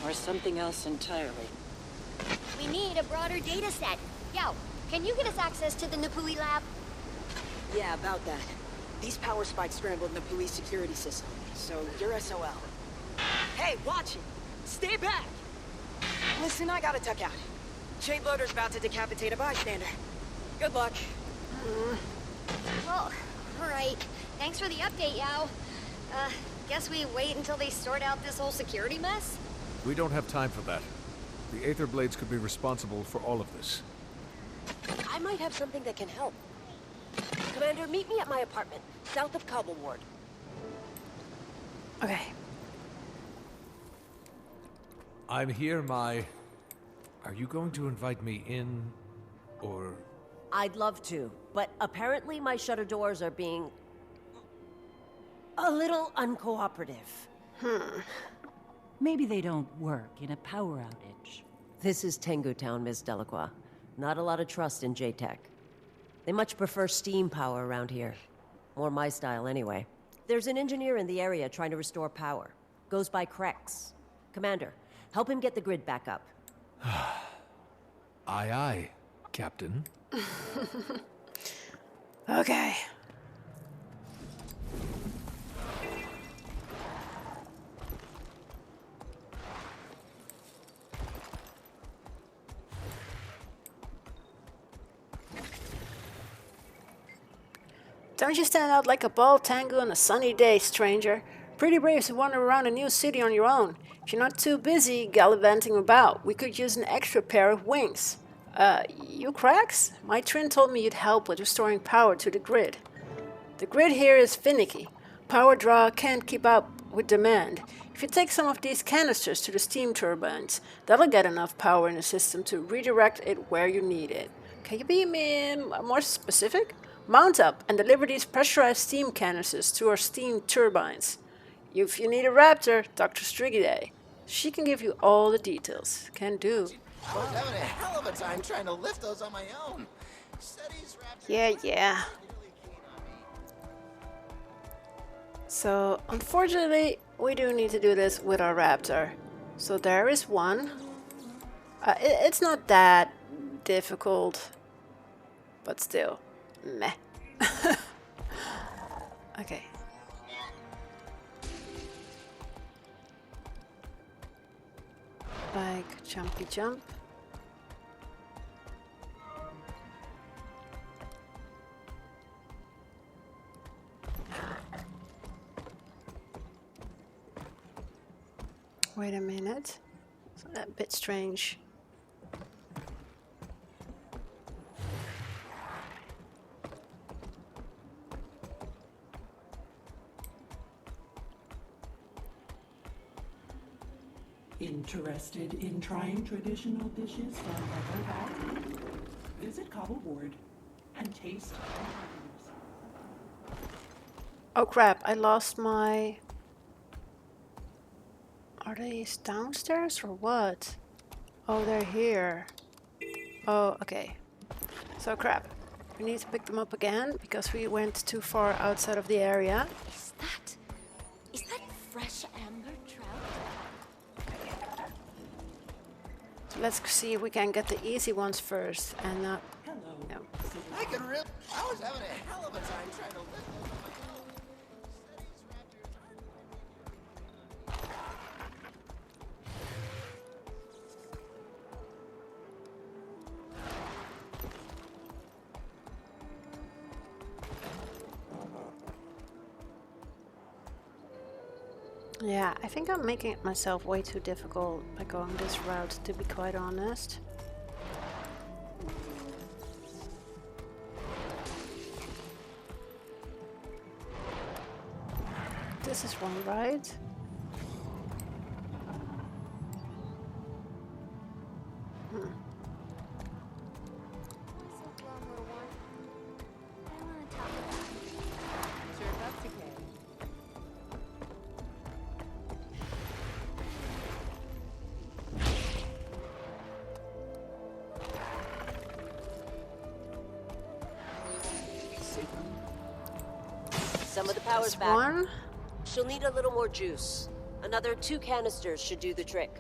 [SPEAKER 15] Or something else entirely.
[SPEAKER 9] We need a broader data set. Yao, can you get us access to the Napui lab?
[SPEAKER 17] Yeah, about that. These power spikes scrambled Napui's security system, so you're SOL. Hey, watch it! Stay back! Listen, I gotta tuck out. Jade Loader's about to decapitate a bystander. Good luck.
[SPEAKER 9] Well, alright. Thanks for the update, Yao. Guess we wait until they sort out this whole security mess?
[SPEAKER 4] We don't have time for that. The Aether Blades could be responsible for all of this.
[SPEAKER 16] I might have something that can help. Commander, meet me at my apartment, south of Cobble Ward.
[SPEAKER 1] Okay.
[SPEAKER 4] I'm here, Mai. Are you going to invite me in, or...
[SPEAKER 18] I'd love to, but apparently my shutter doors are being... a little uncooperative.
[SPEAKER 19] Maybe they don't work in a power outage.
[SPEAKER 18] This is Tengu Town, Ms. Delacroix. Not a lot of trust in J-Tech. They much prefer steam power around here. More my style, anyway. There's an engineer in the area trying to restore power. Goes by Krex. Commander, help him get the grid back up.
[SPEAKER 4] Aye, aye, Captain.
[SPEAKER 1] Okay. Don't you stand out like a bald tango on a sunny day, stranger. Pretty brave to wander around a new city on your own. If you're not too busy gallivanting about, we could use an extra pair of wings. You cracks? Mai Trin told me you'd help with restoring power to the grid. The grid here is finicky. Power draw can't keep up with demand. If you take some of these canisters to the steam turbines, that'll get enough power in the system to redirect it where you need it. Can you be more specific? Mount up and deliver these pressurized steam canisters to our steam turbines. If you need a raptor, talk to Strigide. She can give you all the details. Can do.
[SPEAKER 6] I was having a hell of a time trying to lift those on my own.
[SPEAKER 1] Yeah. So, unfortunately, we do need to do this with our raptor. So there is one. It's not that difficult, but still, meh. Okay. Like jumpy jump. Wait a minute. It's a bit strange.
[SPEAKER 21] Interested in trying traditional dishes from other back? Visit Cobble Ward and taste.
[SPEAKER 1] Oh crap, I lost my... Are they downstairs or what? Oh, they're here. Oh, okay. So crap. We need to pick them up again because we went too far outside of the area.
[SPEAKER 18] Is that fresh amber trout?
[SPEAKER 1] So let's see if we can get the easy ones first and not... No.
[SPEAKER 6] I was having a hell of a time trying to lift those on my own.
[SPEAKER 1] Yeah, I think I'm making it myself way too difficult by going this route, to be quite honest. This is one, right?
[SPEAKER 18] Some of the power's back.
[SPEAKER 1] One.
[SPEAKER 18] She'll need a little more juice. Another 2 canisters should do the trick.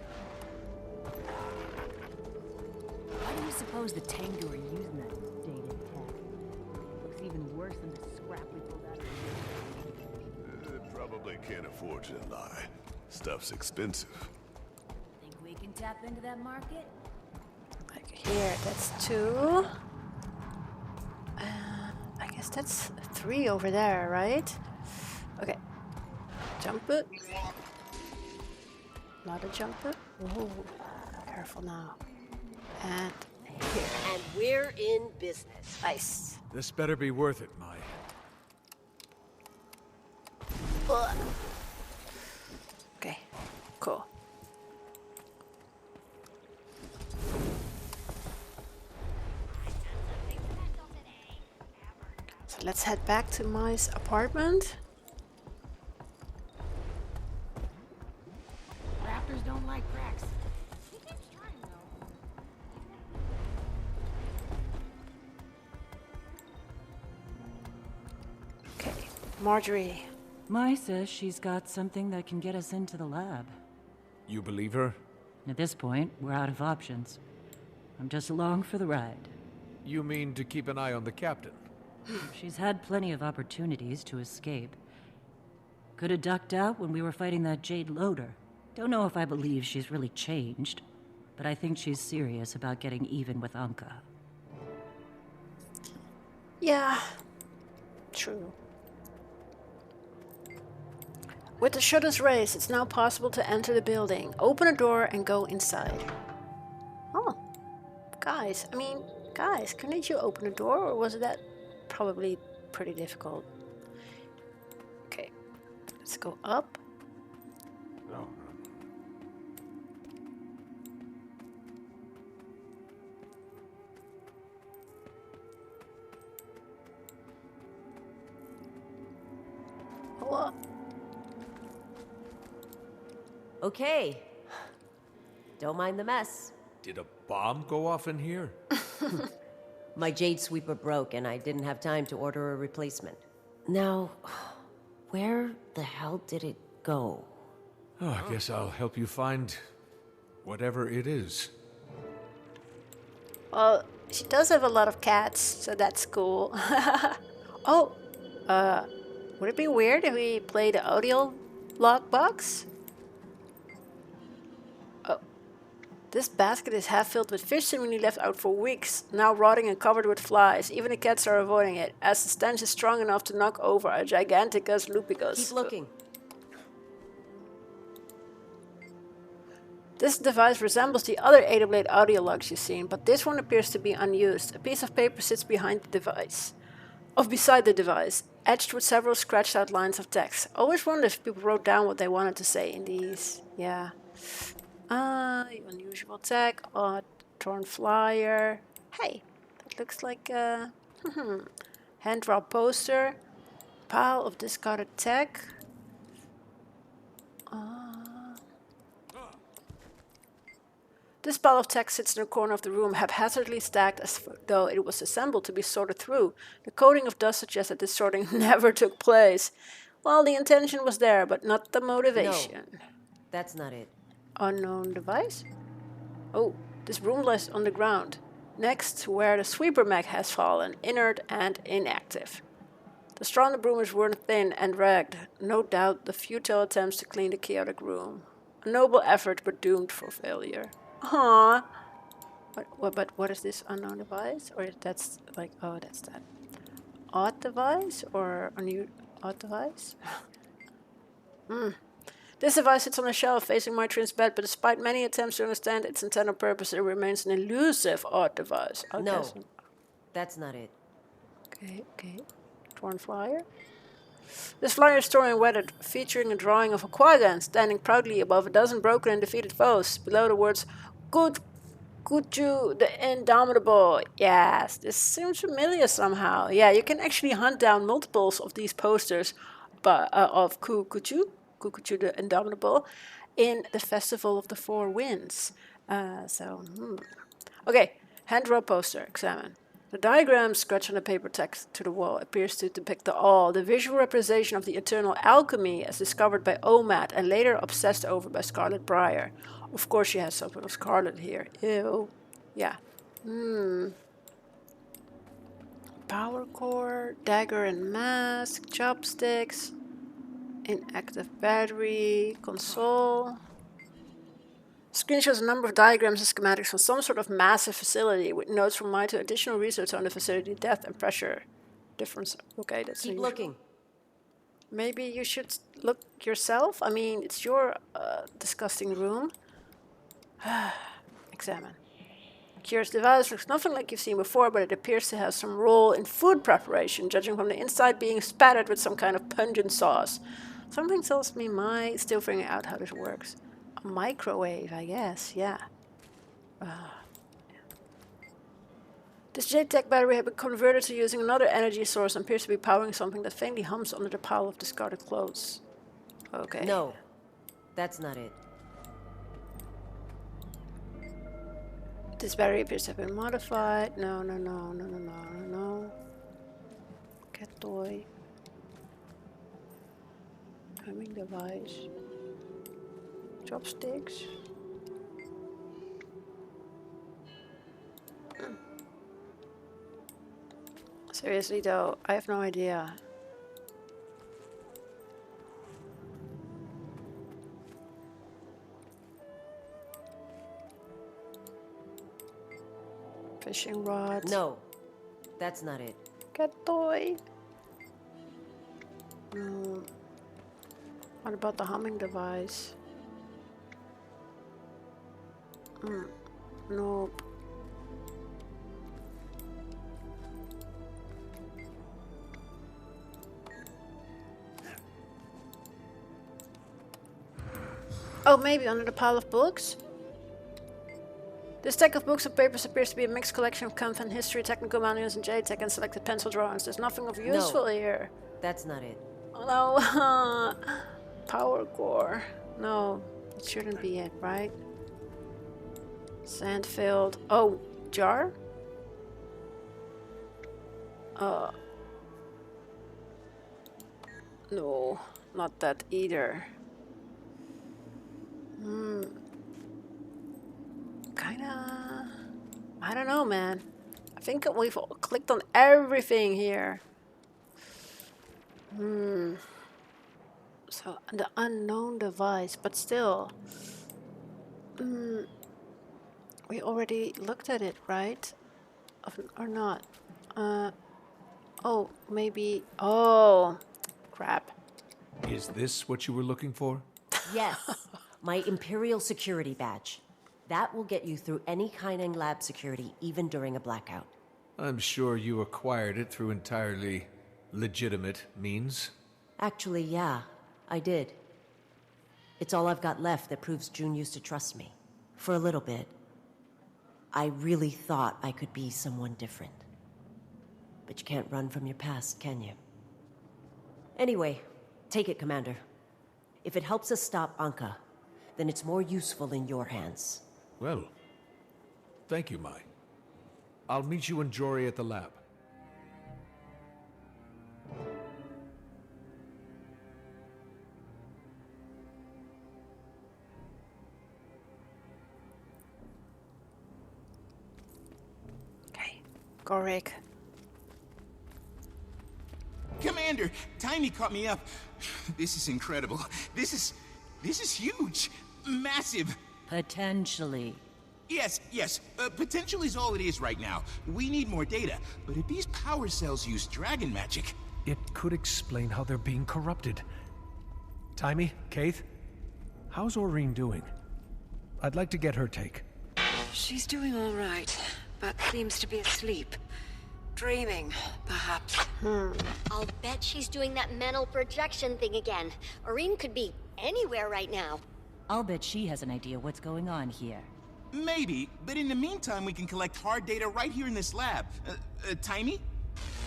[SPEAKER 13] Why do you suppose the Tengu are using that dated tech? Looks even worse than the scrap we pulled out of
[SPEAKER 2] Probably can't afford to lie. Stuff's expensive.
[SPEAKER 13] Think we can tap into that market?
[SPEAKER 1] Like here, that's 2. I guess that's 3 over there, right? Okay. Jump it. Not a jump it. Ooh, careful now. And here.
[SPEAKER 18] And we're in business.
[SPEAKER 1] Nice.
[SPEAKER 4] This better be worth it, Mai.
[SPEAKER 1] Okay, cool. So let's head back to Mai's apartment.
[SPEAKER 13] Raptors don't like cracks.
[SPEAKER 1] Okay, Marjorie.
[SPEAKER 19] Mai says she's got something that can get us into the lab.
[SPEAKER 4] You believe her?
[SPEAKER 19] At this point, we're out of options. I'm just along for the ride.
[SPEAKER 4] You mean to keep an eye on the captain?
[SPEAKER 19] She's had plenty of opportunities to escape. Could have ducked out when we were fighting that Jade loader. Don't know if I believe she's really changed, but I think she's serious about getting even with Ankka.
[SPEAKER 1] Yeah, true. With the shutters raised, it's now possible to enter the building. Open a door and go inside. Oh, guys, couldn't you open a door, or was that probably pretty difficult? Okay, let's go up.
[SPEAKER 2] No.
[SPEAKER 1] Hello.
[SPEAKER 18] Okay. Don't mind the mess.
[SPEAKER 4] Did a bomb go off in here?
[SPEAKER 18] My Jade sweeper broke and I didn't have time to order a replacement. Now, where the hell did it go?
[SPEAKER 4] Oh, I guess I'll help you find whatever it is.
[SPEAKER 1] Well, she does have a lot of cats, so that's cool. Oh, would it be weird if we play the audio log box? Oh, this basket is half filled with fish seemingly left out for weeks, now rotting and covered with flies. Even the cats are avoiding it, as the stench is strong enough to knock over a giganticus lupicus.
[SPEAKER 18] Keep looking.
[SPEAKER 1] This device resembles the other 8-blade audio logs you've seen, but this one appears to be unused. A piece of paper sits behind the device. Beside the device, etched with several scratched out lines of text. Always wondered if people wrote down what they wanted to say in these. Yeah. Unusual tech, odd torn flyer. Hey, that looks like a hand draw poster. Pile of discarded tech. This pile of tech sits in a corner of the room, haphazardly stacked as though it was assembled to be sorted through. The coating of dust suggests that this sorting never took place. Well, the intention was there, but not the motivation.
[SPEAKER 18] No, that's not it.
[SPEAKER 1] Unknown device? Oh, this room lies on the ground, next to where the sweeper mech has fallen, inert and inactive. The straw on the broom is worn thin and ragged, no doubt the futile attempts to clean the chaotic room. A noble effort, but doomed for failure. Aww. But what is this unknown device? Or that's like, oh, that's that. Odd device? Or a new odd device? This device sits on a shelf facing Mai Trin's bed, but despite many attempts to understand its intended purpose, it remains an elusive odd device. Okay,
[SPEAKER 18] no, that's not it.
[SPEAKER 1] Okay. Torn flyer. This flyer is torn and weathered, featuring a drawing of a quagga standing proudly above a dozen broken and defeated foes. Below the words, "Good Kuchu the Indomitable." Yes, this seems familiar somehow. Yeah, you can actually hunt down multiples of these posters of Kuchu the Indomitable, in the Festival of the Four Winds. Okay, hand draw poster, examine. The diagram scratched on the paper text to the wall appears to depict the visual representation of the eternal alchemy as discovered by Omad and later obsessed over by Scarlet Briar. Of course she has something of Scarlet here. Ew. Yeah. Power core, dagger and mask, chopsticks, inactive battery, console. Screen shows a number of diagrams and schematics from some sort of massive facility with notes from Mai to additional research on the facility depth and pressure difference. Okay, that's
[SPEAKER 18] Keep looking.
[SPEAKER 1] Maybe you should look yourself. I mean, it's your disgusting room. Examine. Curious device looks nothing like you've seen before, but it appears to have some role in food preparation, judging from the inside being spattered with some kind of pungent sauce. Something tells me Mai is still figuring out how this works. A microwave, I guess, yeah. This Jade tech battery had been converted to using another energy source and appears to be powering something that faintly hums under the pile of discarded clothes. Okay.
[SPEAKER 18] No, that's not it.
[SPEAKER 1] This battery appears to have been modified. No. Cat toy. Homing device. Chopsticks. Seriously though, I have no idea. Fishing rod.
[SPEAKER 18] No, that's not it.
[SPEAKER 1] Cat toy. No. What about the humming device? Nope. Oh, maybe under the pile of books? This stack of books and papers appears to be a mixed collection of content history, technical manuals, and Jade tech and selected pencil drawings. There's nothing of useful here.
[SPEAKER 18] That's not it.
[SPEAKER 1] Oh, no. Power core. No, it shouldn't be it, right? Sand filled. Oh, jar? No, not that either. Kinda. I don't know, man. I think we've clicked on everything here. So, the unknown device, but still. We already looked at it, right? Or not? Oh, maybe. Oh, crap.
[SPEAKER 4] Is this what you were looking for?
[SPEAKER 18] Yes, my Imperial Security Badge. That will get you through any Kaineng lab security, even during a blackout.
[SPEAKER 4] I'm sure you acquired it through entirely legitimate means.
[SPEAKER 18] Actually, yeah, I did. It's all I've got left that proves June used to trust me.
[SPEAKER 16] For a little bit, I really thought I could be someone different. But you can't run from your past, can you? Anyway, take it, Commander. If it helps us stop Ankka, then it's more useful in your hands.
[SPEAKER 4] Well, thank you, Mai. I'll meet you and Jory at the lab.
[SPEAKER 1] Gorik.
[SPEAKER 11] Commander, Tiny caught me up. This is incredible. This is huge. Massive.
[SPEAKER 19] Potentially.
[SPEAKER 11] Yes. Potential is all it is right now. We need more data. But if these power cells use dragon magic...
[SPEAKER 22] It could explain how they're being corrupted. Timmy, Kaith, how's Aureen doing? I'd like to get her take.
[SPEAKER 14] She's doing all right, but seems to be asleep. Dreaming, perhaps.
[SPEAKER 9] I'll bet she's doing that mental projection thing again. Aureen could be anywhere right now.
[SPEAKER 19] I'll bet she has an idea what's going on here.
[SPEAKER 11] Maybe, but in the meantime we can collect hard data right here in this lab. Tiny?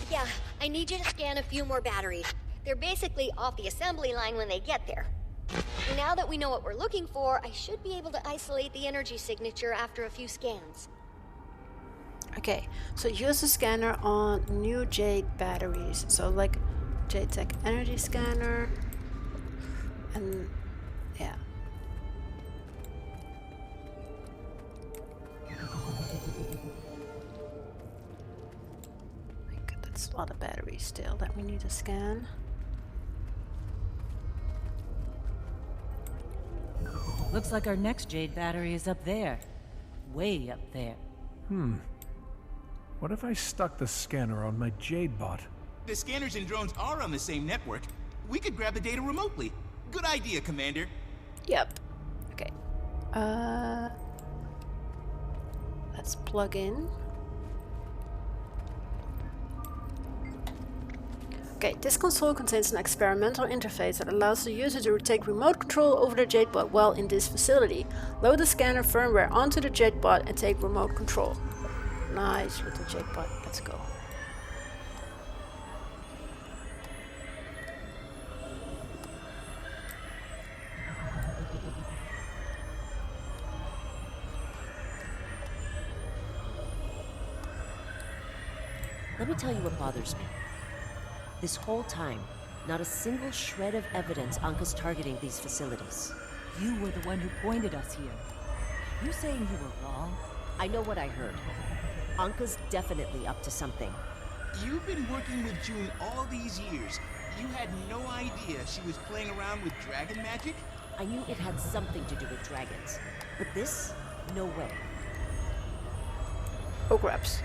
[SPEAKER 9] Yeah, I need you to scan a few more batteries. They're basically off the assembly line when they get there. Now that we know what we're looking for, I should be able to isolate the energy signature after a few scans.
[SPEAKER 1] Okay, so use the scanner on new Jade batteries. So like Jade Tech energy scanner. And yeah. That's a lot of batteries still that we need to scan.
[SPEAKER 19] Looks like our next Jade battery is up there. Way up there.
[SPEAKER 22] What if I stuck the scanner on my Jade bot?
[SPEAKER 11] The scanners and drones are on the same network. We could grab the data remotely. Good idea, Commander.
[SPEAKER 1] Yep. Okay. Let's plug in. Okay, this console contains an experimental interface that allows the user to take remote control over the Jadebot while in this facility. Load the scanner firmware onto the Jadebot and take remote control. Nice little Jadebot, let's go.
[SPEAKER 18] Let me tell you what bothers me. This whole time, not a single shred of evidence Ankka's targeting these facilities.
[SPEAKER 19] You were the one who pointed us here. You saying you were wrong?
[SPEAKER 18] I know what I heard. Ankka's definitely up to something.
[SPEAKER 11] You've been working with June all these years. You had no idea she was playing around with dragon magic?
[SPEAKER 18] I knew it had something to do with dragons. But this? No way.
[SPEAKER 1] Oh, grabs.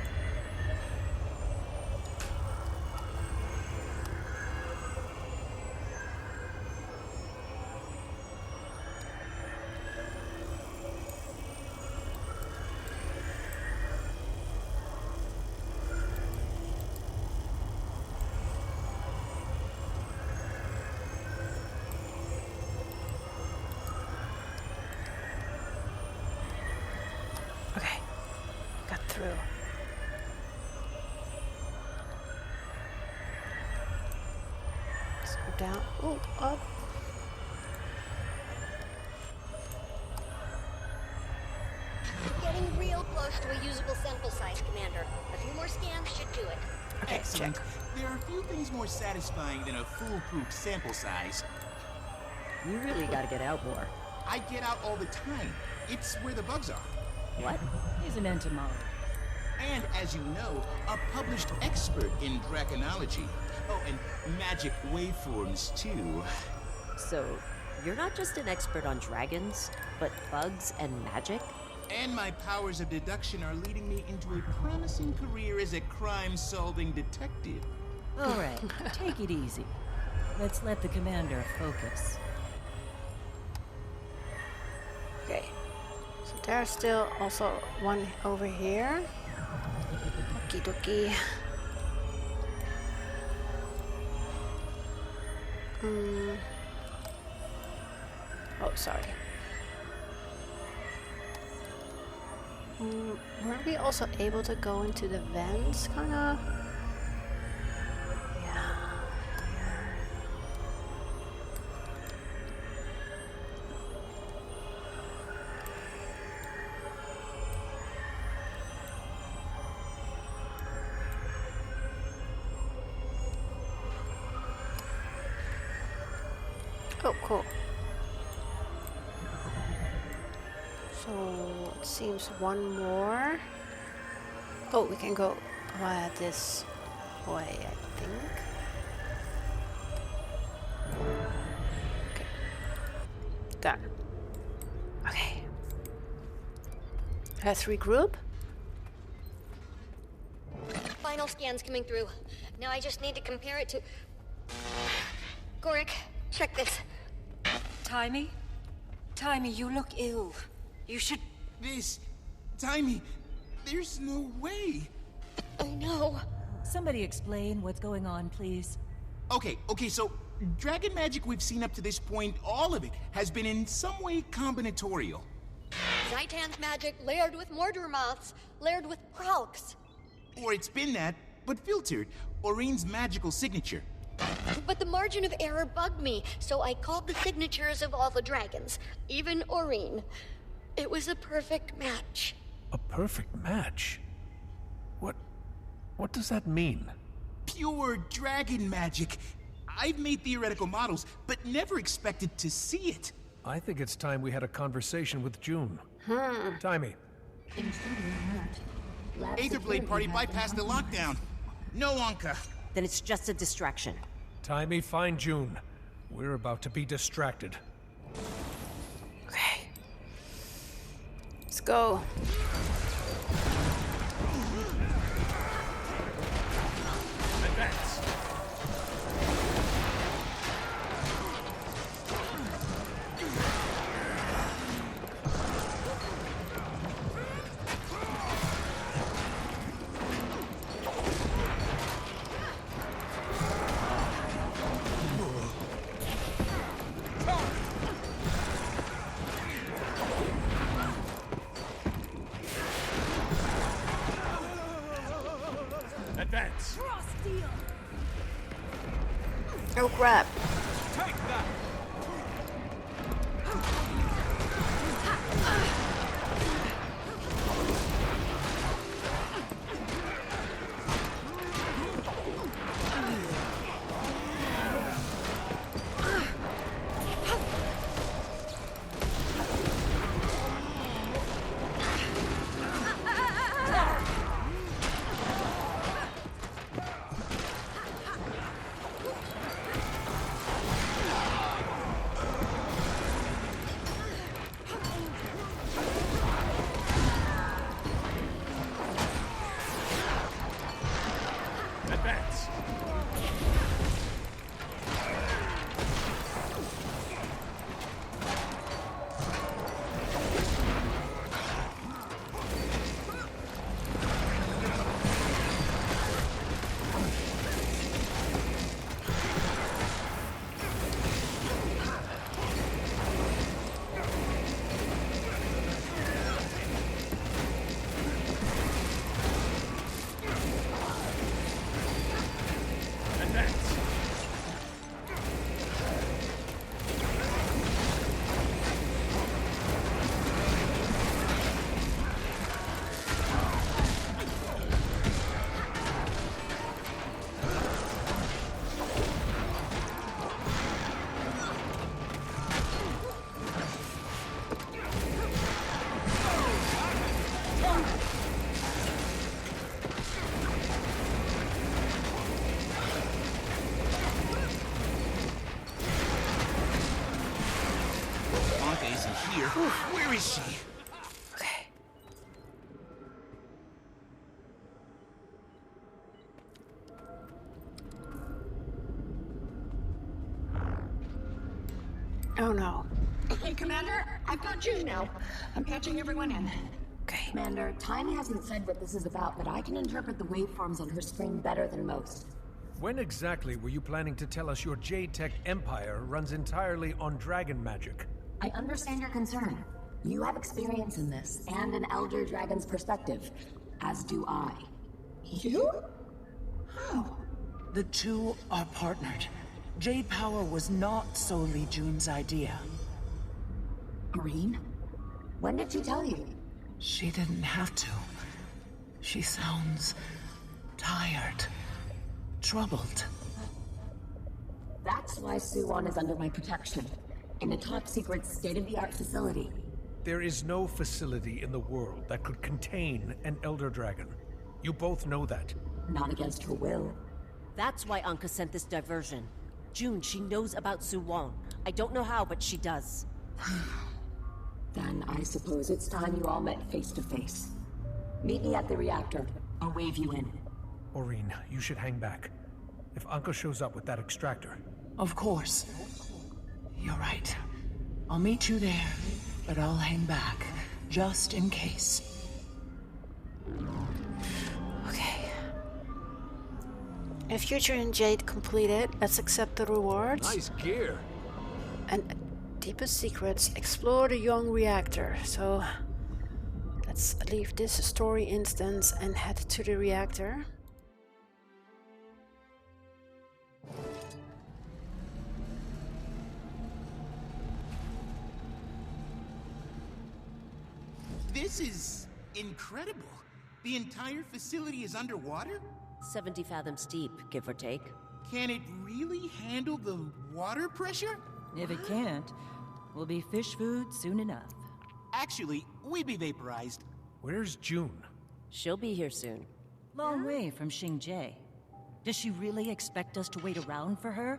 [SPEAKER 1] Down. Oh, up.
[SPEAKER 9] We're getting real close to a usable sample size, Commander. A few more scans should do it.
[SPEAKER 1] Okay,
[SPEAKER 11] excellent.
[SPEAKER 1] check.
[SPEAKER 11] There are few things more satisfying than a foolproof sample size.
[SPEAKER 18] You really gotta get out more.
[SPEAKER 11] I get out all the time. It's where the bugs are.
[SPEAKER 18] What?
[SPEAKER 19] He's an entomologist.
[SPEAKER 11] And, as you know, a published expert in draconology. Oh, and magic waveforms, too.
[SPEAKER 18] So, you're not just an expert on dragons, but bugs and magic?
[SPEAKER 11] And my powers of deduction are leading me into a promising career as a crime-solving detective.
[SPEAKER 19] All right, take it easy. Let's let the commander focus.
[SPEAKER 1] Okay. So there's still also one over here. Okie dokie. Oh, sorry. Weren't we also able to go into the vents, kinda? Yeah. Oh, cool. So it seems one more. Oh, we can go via this way, I think. Okay. Done. Okay. Let's regroup.
[SPEAKER 9] Final scan's coming through. Now I just need to compare it to... Gorik, check this.
[SPEAKER 14] Timey? Timey, you look ill. You should...
[SPEAKER 11] Timey, there's no way.
[SPEAKER 9] I know.
[SPEAKER 19] Somebody explain what's going on, please.
[SPEAKER 11] Okay, so dragon magic we've seen up to this point, all of it, has been in some way combinatorial.
[SPEAKER 9] Zaitan's magic layered with mortar moths, layered with pralks.
[SPEAKER 11] Or it's been that, but filtered. Oreen's magical signature.
[SPEAKER 9] But the margin of error bugged me, so I called the signatures of all the dragons, even Oreen. It was a perfect match.
[SPEAKER 22] A perfect match? What does that mean?
[SPEAKER 11] Pure dragon magic. I've made theoretical models, but never expected to see it.
[SPEAKER 22] I think it's time we had a conversation with June. Timey.
[SPEAKER 11] Aetherblade party bypassed the lockdown. No Ankka.
[SPEAKER 16] Then it's just a distraction.
[SPEAKER 22] Timey, find June. We're about to be distracted.
[SPEAKER 1] Okay. Let's go.
[SPEAKER 12] Advance. Advance.
[SPEAKER 1] Oh crap.
[SPEAKER 12] Take that. Advance. Advance.
[SPEAKER 11] Ankka isn't here. Where is she?
[SPEAKER 1] Okay. Oh no.
[SPEAKER 21] Okay, Commander, I've got June now. I'm patching everyone in.
[SPEAKER 1] Okay.
[SPEAKER 5] Commander, Time hasn't said what this is about, but I can interpret the waveforms on her screen better than most.
[SPEAKER 22] When exactly were you planning to tell us your Jade Tech empire runs entirely on dragon magic?
[SPEAKER 5] I understand your concern, You have experience in this, and an Elder Dragon's perspective, as do I. You? How?
[SPEAKER 21] The two are partnered. Jade power was not solely June's idea.
[SPEAKER 5] Marine? When did she tell you?
[SPEAKER 21] She didn't have to. She sounds tired, troubled.
[SPEAKER 5] That's why Suwon is under my protection, in a top-secret, state-of-the-art facility.
[SPEAKER 22] There is no facility in the world that could contain an Elder Dragon. You both know that.
[SPEAKER 5] Not against her will.
[SPEAKER 18] That's why Ankka sent this diversion. June, she knows about Suwon. I don't know how, but she does.
[SPEAKER 5] Then I suppose it's time you all met face to face. Meet me at the reactor. I'll wave you in.
[SPEAKER 22] Maureen, you should hang back. If Ankka shows up with that extractor...
[SPEAKER 21] Of course. You're right. I'll meet you there, but I'll hang back, just in case.
[SPEAKER 1] Okay. If Future and Jade completed, let's accept the rewards.
[SPEAKER 4] Nice gear.
[SPEAKER 1] And deepest secrets, explore the young reactor. So let's leave this story instance and head to the reactor.
[SPEAKER 11] This is incredible. The entire facility is underwater?
[SPEAKER 18] 70 fathoms deep, give or take.
[SPEAKER 11] Can it really handle the water pressure?
[SPEAKER 19] If it can't, we'll be fish food soon enough.
[SPEAKER 11] Actually, we be vaporized.
[SPEAKER 22] Where's June?
[SPEAKER 18] She'll be here soon.
[SPEAKER 19] Long way from Xingje. Does she really expect us to wait around for her?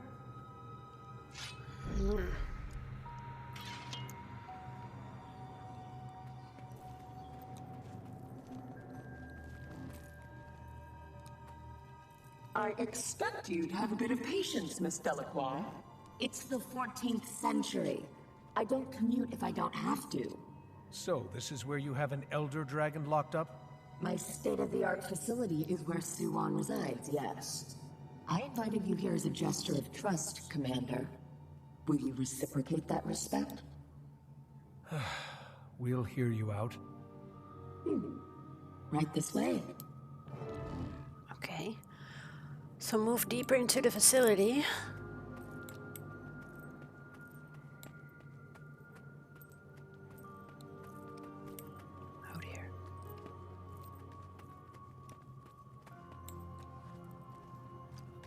[SPEAKER 14] I expect you to have a bit of patience, Miss Delacroix.
[SPEAKER 5] It's the 14th century. I don't commute if I don't have to.
[SPEAKER 22] So, this is where you have an Elder Dragon locked up?
[SPEAKER 5] My state-of-the-art facility is where Suwon resides, yes. I invited you here as a gesture of trust, Commander. Will you reciprocate that respect?
[SPEAKER 22] We'll hear you out.
[SPEAKER 5] Right this way.
[SPEAKER 1] Okay. So move deeper into the facility. Oh dear.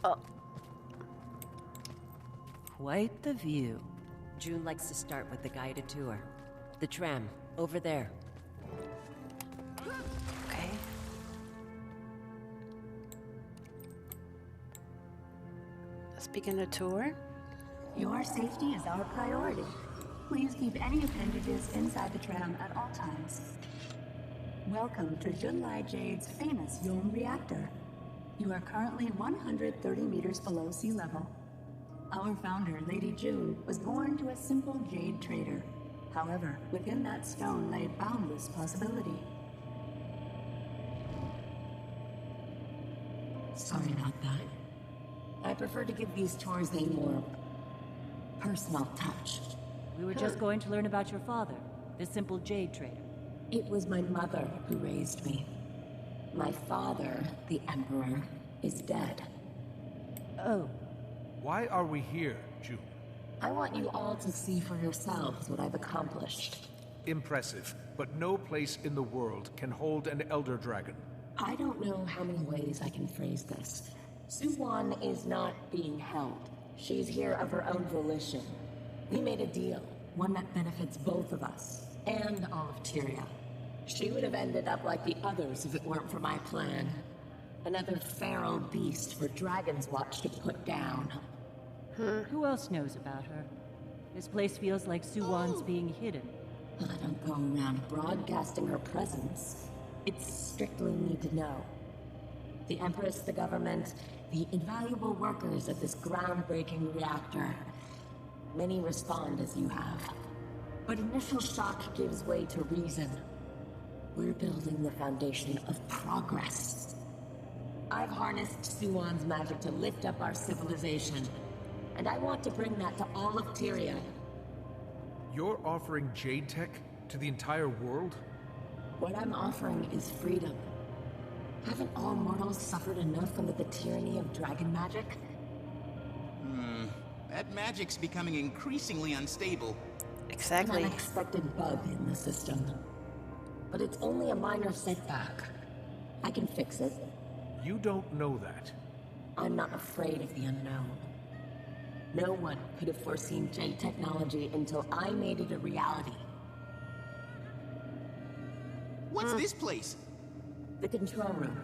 [SPEAKER 1] Oh.
[SPEAKER 19] Quite the view.
[SPEAKER 18] June likes to start with the guided tour. The tram, over there.
[SPEAKER 1] Okay. Let's begin the tour.
[SPEAKER 14] Your safety is our priority. Please keep any appendages inside the tram at all times. Welcome to Junlai Jade's famous Yom reactor. You are currently 130 meters below sea level. Our founder, Lady June, was born to a simple jade trader. However, within that stone lay boundless possibility.
[SPEAKER 5] Sorry about that. I prefer to give these tours a more personal touch.
[SPEAKER 19] We were just going to learn about your father, the simple jade trader.
[SPEAKER 5] It was my mother who raised me. My father, the Emperor, is dead.
[SPEAKER 19] Oh.
[SPEAKER 22] Why are we here, June?
[SPEAKER 5] I want you all to see for yourselves what I've accomplished.
[SPEAKER 22] Impressive, but no place in the world can hold an Elder Dragon.
[SPEAKER 5] I don't know how many ways I can phrase this. Suwon is not being held. She's here of her own volition. We made a deal, one that benefits both of us, and all of TYRIA. She would have ended up like the others if it weren't for my plan. Another feral beast for Dragon's Watch to put down.
[SPEAKER 19] Who else knows about her? This place feels like Suwon's being hidden.
[SPEAKER 5] I don't go around broadcasting her presence. It's strictly need to know. The Empress, the government, the invaluable workers of this groundbreaking reactor. Many respond as you have. But initial shock gives way to reason. We're building the foundation of progress. I've harnessed Suwon's magic to lift up our civilization. And I want to bring that to all of TYRIA.
[SPEAKER 22] You're offering Jade Tech
[SPEAKER 4] To the entire world?
[SPEAKER 5] What I'm offering is freedom. Haven't all mortals suffered enough under the tyranny of dragon magic?
[SPEAKER 11] That magic's becoming increasingly unstable.
[SPEAKER 1] Exactly.
[SPEAKER 5] An unexpected bug in the system. But it's only a minor setback. I can fix it.
[SPEAKER 4] You don't know that.
[SPEAKER 5] I'm not afraid of the unknown. No one could have foreseen Jade technology until I made it a reality.
[SPEAKER 11] What's this place?
[SPEAKER 5] The control room.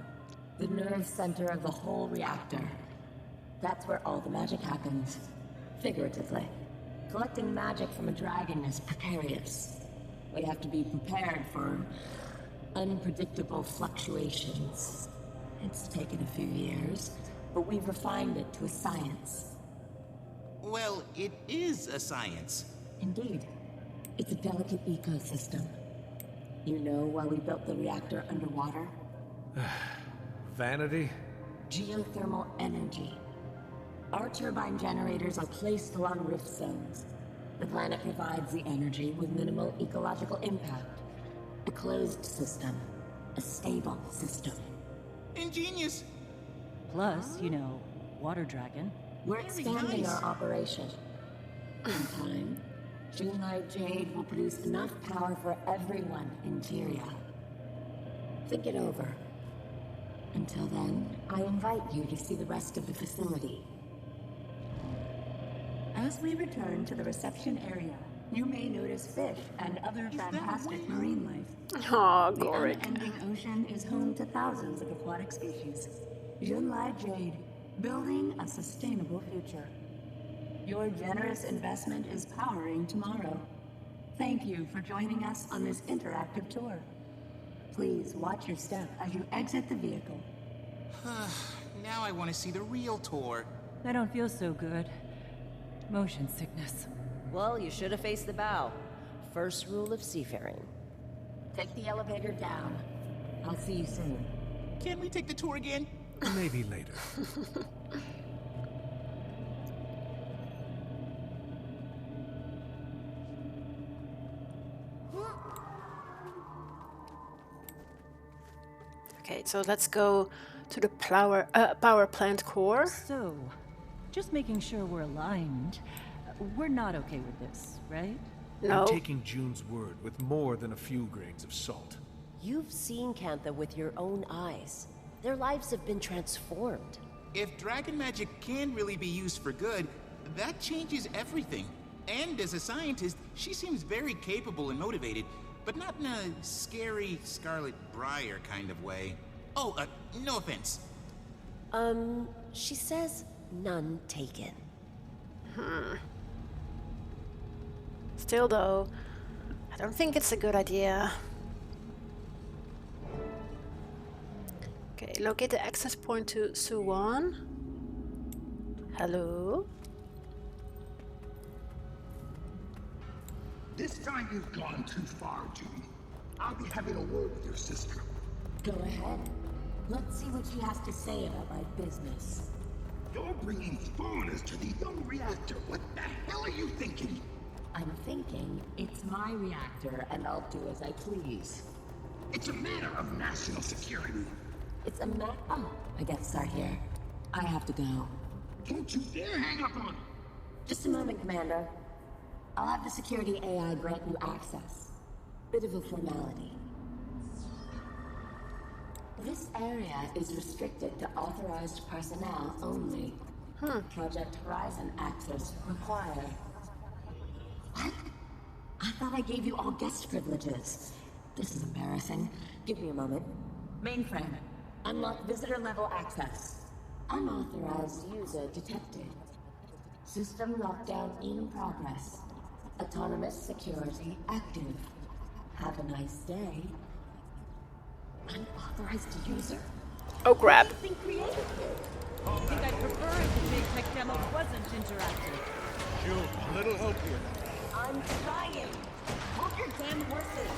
[SPEAKER 5] The nerve center of the whole reactor. That's where all the magic happens. Figuratively. Collecting magic from a dragon is precarious. We have to be prepared for unpredictable fluctuations. It's taken a few years, but we've refined it to a science.
[SPEAKER 11] Well, it is a science.
[SPEAKER 5] Indeed. It's a delicate ecosystem. You know why we built the reactor underwater?
[SPEAKER 4] Vanity?
[SPEAKER 5] Geothermal energy. Our turbine generators are placed along rift zones. The planet provides the energy with minimal ecological impact. A closed system. A stable system.
[SPEAKER 11] Ingenious.
[SPEAKER 19] Plus, water dragon.
[SPEAKER 5] We're expanding our operation. In time, Junlai Jade will produce enough power for everyone in TYRIA. Think it over. Until then, I invite you to see the rest of the facility.
[SPEAKER 14] As we return to the reception area, you may notice fish and other fantastic marine life.
[SPEAKER 1] Aw,
[SPEAKER 14] The
[SPEAKER 1] Gorik.
[SPEAKER 14] unending ocean is home to thousands of aquatic species. Junlai Jade, building a sustainable future. Your generous investment is powering tomorrow. Thank you for joining us on this interactive tour. Please watch your step as you exit the vehicle.
[SPEAKER 11] Now I want to see the real tour.
[SPEAKER 19] I don't feel so good. Motion sickness.
[SPEAKER 18] Well, you should have faced the bow. First rule of seafaring.
[SPEAKER 5] Take the elevator down. I'll see you soon.
[SPEAKER 11] Can we take the tour again?
[SPEAKER 4] Maybe later.
[SPEAKER 1] Okay, so let's go to the power plant core.
[SPEAKER 19] So, just making sure we're aligned. We're not okay with this, right?
[SPEAKER 1] No.
[SPEAKER 4] I'm taking June's word with more than a few grains of salt.
[SPEAKER 18] You've seen Kantha with your own eyes. Their lives have been transformed.
[SPEAKER 11] If dragon magic can really be used for good, that changes everything. And as a scientist, she seems very capable and motivated, but not in a scary Scarlet Briar kind of way. Oh, no offense.
[SPEAKER 18] She says none taken.
[SPEAKER 1] Still though, I don't think it's a good idea. Okay, locate the access point to Suwon. Hello?
[SPEAKER 8] This time you've gone too far, June. I'll be having a word with your sister.
[SPEAKER 5] Go ahead. Let's see what she has to say about my business.
[SPEAKER 8] You're bringing foreigners to the young reactor. What the hell are you thinking?
[SPEAKER 5] I'm thinking it's my reactor and I'll do as I please.
[SPEAKER 8] It's a matter of national security.
[SPEAKER 5] It's a matter. Oh, I guess start here. I have to go.
[SPEAKER 8] Don't you dare hang up on me.
[SPEAKER 5] Just a moment, Commander. I'll have the security AI grant you access. Bit of a formality. This area is restricted to authorized personnel only. Project Horizon access required. What? I thought I gave you all guest privileges. This is embarrassing. Give me a moment. Mainframe. Unlock visitor level access. Unauthorized user detected. System lockdown in progress. Autonomous security active. Have a nice day. Unauthorized user?
[SPEAKER 1] Oh crap.
[SPEAKER 5] Think creative here.
[SPEAKER 19] I think I'd prefer if the big tech demo wasn't interactive.
[SPEAKER 12] June, a little help here.
[SPEAKER 5] I'm trying. Hold your damn horses.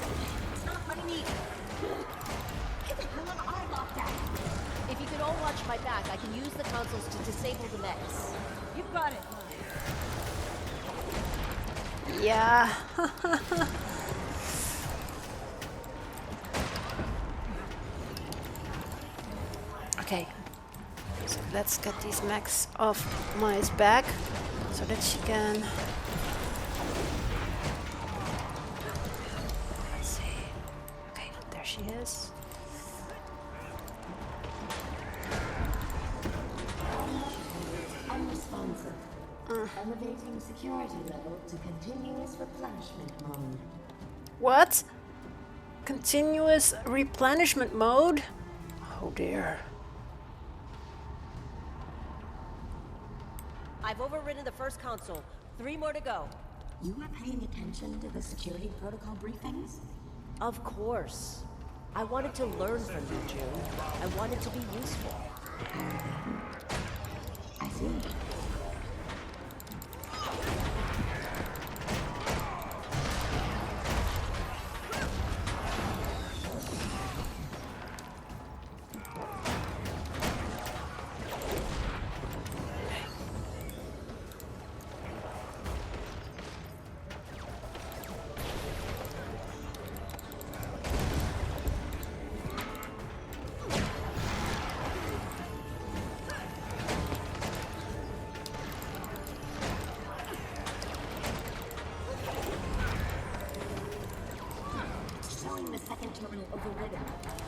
[SPEAKER 5] It's not what I need. Get the hell am I locked out?
[SPEAKER 18] If you could all watch my back, I can use the consoles to disable the mechs.
[SPEAKER 19] You've got it.
[SPEAKER 1] Yeah. Okay. So let's get these mechs off Mai's back so that she can. Let's see. Okay, there she is.
[SPEAKER 5] Unresponsive. Elevating security level to continuous replenishment mode.
[SPEAKER 1] What? Continuous replenishment mode? Oh dear.
[SPEAKER 16] I've overridden the first console. 3 more to go.
[SPEAKER 5] You are paying attention to the security protocol briefings?
[SPEAKER 16] Of course. I wanted to learn from you, June. I wanted to be useful.
[SPEAKER 5] I see.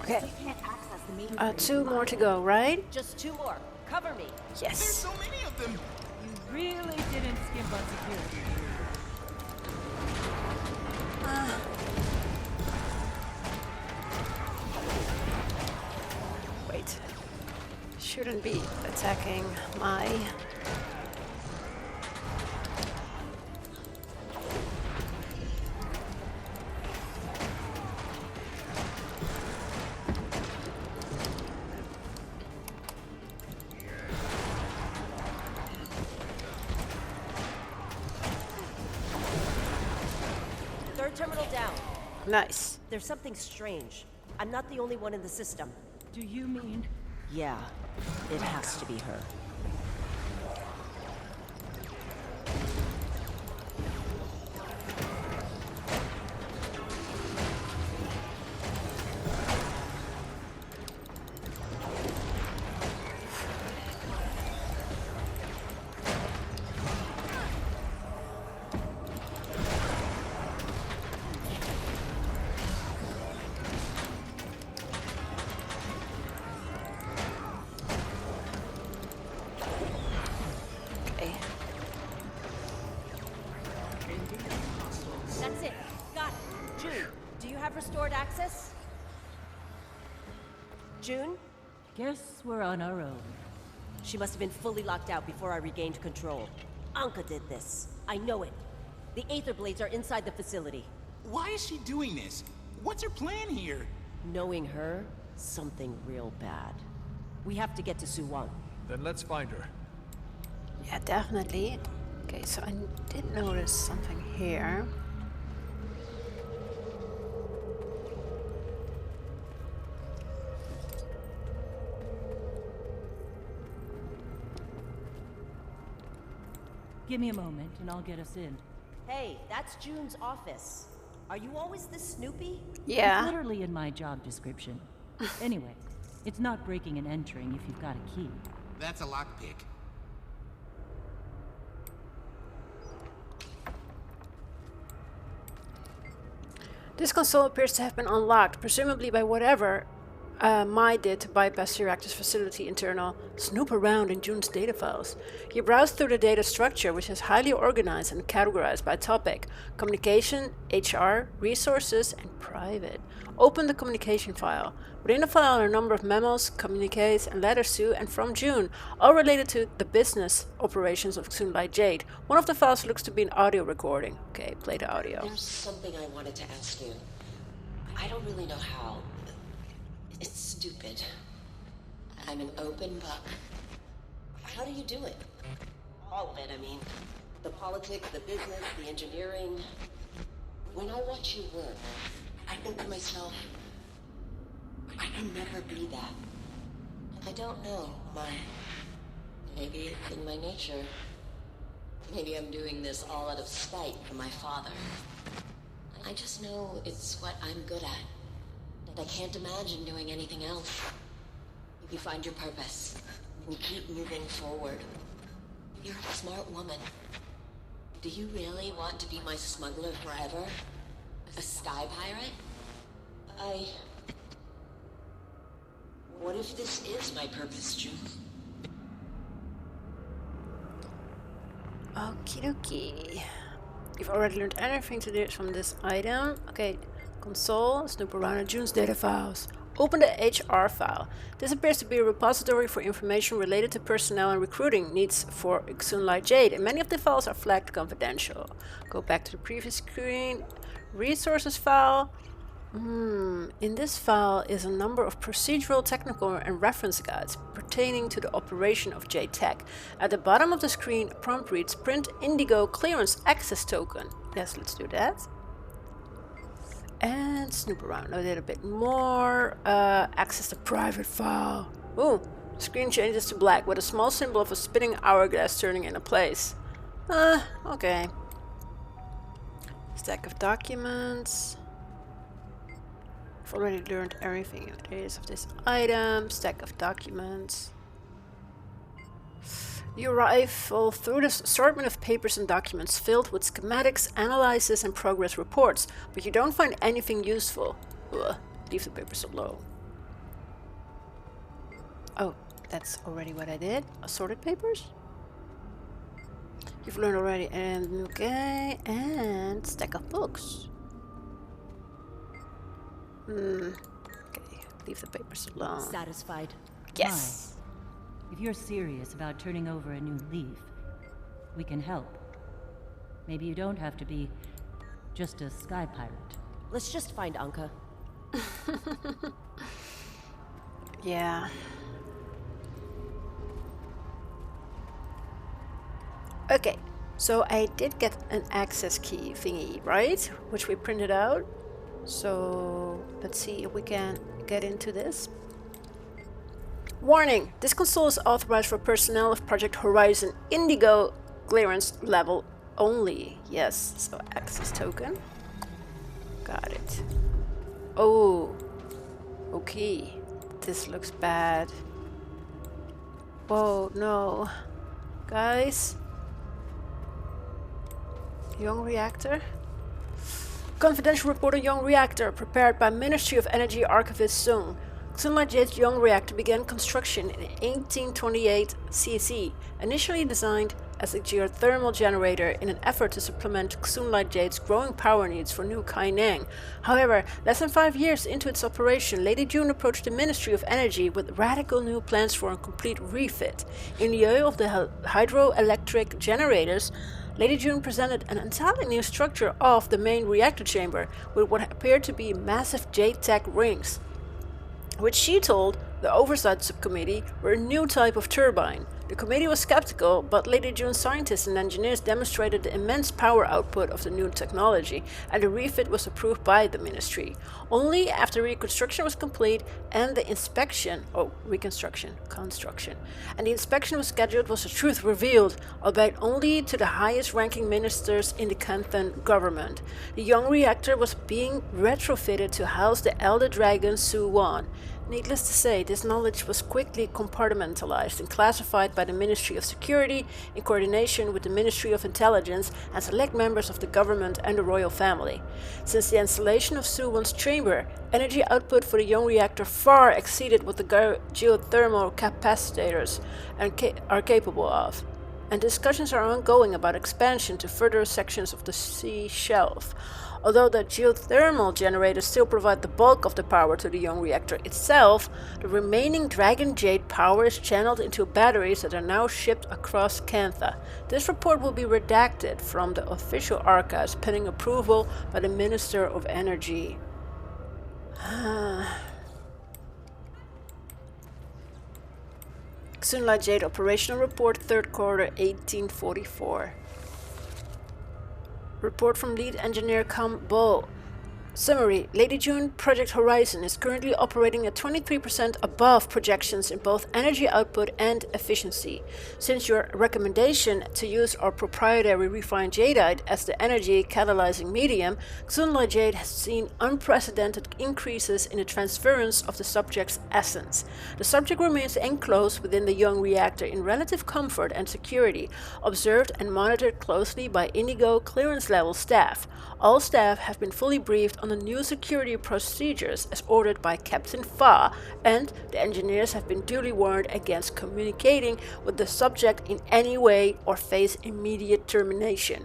[SPEAKER 1] Okay. 2 more to go, right?
[SPEAKER 16] Just 2 more. Cover me.
[SPEAKER 1] Yes.
[SPEAKER 11] There's so many of them.
[SPEAKER 19] You really didn't skimp on security.
[SPEAKER 1] Wait. Shouldn't be attacking my.
[SPEAKER 16] Terminal down.
[SPEAKER 1] Nice.
[SPEAKER 16] There's something strange. I'm not the only one in the system.
[SPEAKER 19] Do you mean?
[SPEAKER 16] Yeah, it has to be her. That's it. Got it. June, do you have restored access? June?
[SPEAKER 19] Guess we're on our own.
[SPEAKER 16] She must have been fully locked out before I regained control. Ankka did this. I know it. The Aether Blades are inside the facility.
[SPEAKER 11] Why is she doing this? What's her plan here?
[SPEAKER 16] Knowing her, something real bad. We have to get to Suwon.
[SPEAKER 4] Then let's find her.
[SPEAKER 1] Yeah, definitely. Okay, so I did notice something here.
[SPEAKER 19] Give me a moment and I'll get us in.
[SPEAKER 16] Hey, that's June's office. Are you always this snoopy?
[SPEAKER 1] Yeah.
[SPEAKER 19] It's literally in my job description. Anyway, it's not breaking and entering if you've got a key.
[SPEAKER 11] That's a lockpick.
[SPEAKER 1] This console appears to have been unlocked, presumably by whatever Mai did to bypass the reactor's facility internal snoop around in June's data files. You browse through the data structure, which is highly organized and categorized by topic: communication, HR, resources, and private. Open the communication file. Within the file are a number of memos, communiques, and letters to and from June, all related to the business operations of Sunlight Jade. One of the files looks to be an audio recording. Okay, play the audio.
[SPEAKER 5] There's something I wanted to ask you. I don't really know how. It's stupid. I'm an open book. How do you do it? All of it, I mean. The politics, the business, the engineering. When I watch you work, I think to myself, I can never be that. I don't know, maybe it's in my nature. Maybe I'm doing this all out of spite for my father. I just know it's what I'm good at. I can't imagine doing anything else. You find your purpose, and you keep moving forward. You're a smart woman. Do you really want to be my smuggler forever? A sky pirate? What if this is my purpose, June?
[SPEAKER 1] Okie dokie. You've already learned anything today from this item. Okay, console, snoop around in June's data files. Open the HR file. This appears to be a repository for information related to personnel and recruiting needs for Sunlight Jade, and many of the files are flagged confidential. Go back to the previous screen. Resources file. In this file is a number of procedural, technical, and reference guides pertaining to the operation of Jade Tech. At the bottom of the screen, a prompt reads Print Indigo Clearance Access Token. Yes, let's do that. And snoop around a little bit more. Access the private file. Ooh, screen changes to black with a small symbol of a spinning hourglass turning into place. Okay. Stack of documents. I've already learned everything there is of this item. Stack of documents. You rifle through this assortment of papers and documents filled with schematics, analysis, and progress reports, but you don't find anything useful. Ugh, leave the papers alone. Oh, that's already what I did. Assorted papers? You've learned already. And okay, and stack of books. Okay, leave the papers alone.
[SPEAKER 18] Satisfied?
[SPEAKER 1] Yes.
[SPEAKER 19] If you're serious about turning over a new leaf, we can help. Maybe you don't have to be just a sky pirate.
[SPEAKER 18] Let's just find Ankka.
[SPEAKER 1] Yeah. Okay, so I did get an access key thingy, right? Which we printed out. So let's see if we can get into this. Warning! This console is authorized for personnel of Project Horizon Indigo clearance level only. Yes, so access token. Got it. Oh, okay. This looks bad. Whoa, no. Guys? Young reactor? Confidential report on young reactor prepared by Ministry of Energy Archivist Sung. Sunlight Jade's young reactor began construction in 1828 CC, initially designed as a geothermal generator in an effort to supplement Sunlight Jade's growing power needs for new Kaineng. However, less than 5 years into its operation, Lady June approached the Ministry of Energy with radical new plans for a complete refit. In lieu of the hydroelectric generators, Lady June presented an entirely new structure of the main reactor chamber with what appeared to be massive Jade Tech rings, which she told the Oversight Subcommittee were a new type of turbine. The committee was skeptical, but Lady June's scientists and engineers demonstrated the immense power output of the new technology, and the refit was approved by the ministry. Only after reconstruction was complete and the inspection, construction, and the inspection was scheduled was the truth revealed, albeit only to the highest ranking ministers in the Kaineng government. The young reactor was being retrofitted to house the elder dragon Su-Wan. Needless to say, this knowledge was quickly compartmentalized and classified by the Ministry of Security in coordination with the Ministry of Intelligence and select members of the government and the royal family. Since the installation of Su-Wan's chamber, energy output for the young reactor far exceeded what the geothermal capacitors are capable of, and discussions are ongoing about expansion to further sections of the sea shelf. Although the geothermal generators still provide the bulk of the power to the young reactor itself, the remaining Dragon Jade power is channeled into batteries that are now shipped across Kaineng. This report will be redacted from the official archives pending approval by the Minister of Energy. Sunlight Jade Operational Report, 3rd quarter 1844. Report from lead engineer Kam Bo. Summary: Lady June Project Horizon is currently operating at 23% above projections in both energy output and efficiency. Since your recommendation to use our proprietary refined jadeite as the energy catalyzing medium, Xunlai Jade has seen unprecedented increases in the transference of the subject's essence. The subject remains enclosed within the young reactor in relative comfort and security, observed and monitored closely by Indigo clearance level staff. All staff have been fully briefed on the new security procedures as ordered by Captain Fa, and the engineers have been duly warned against communicating with the subject in any way or face immediate termination.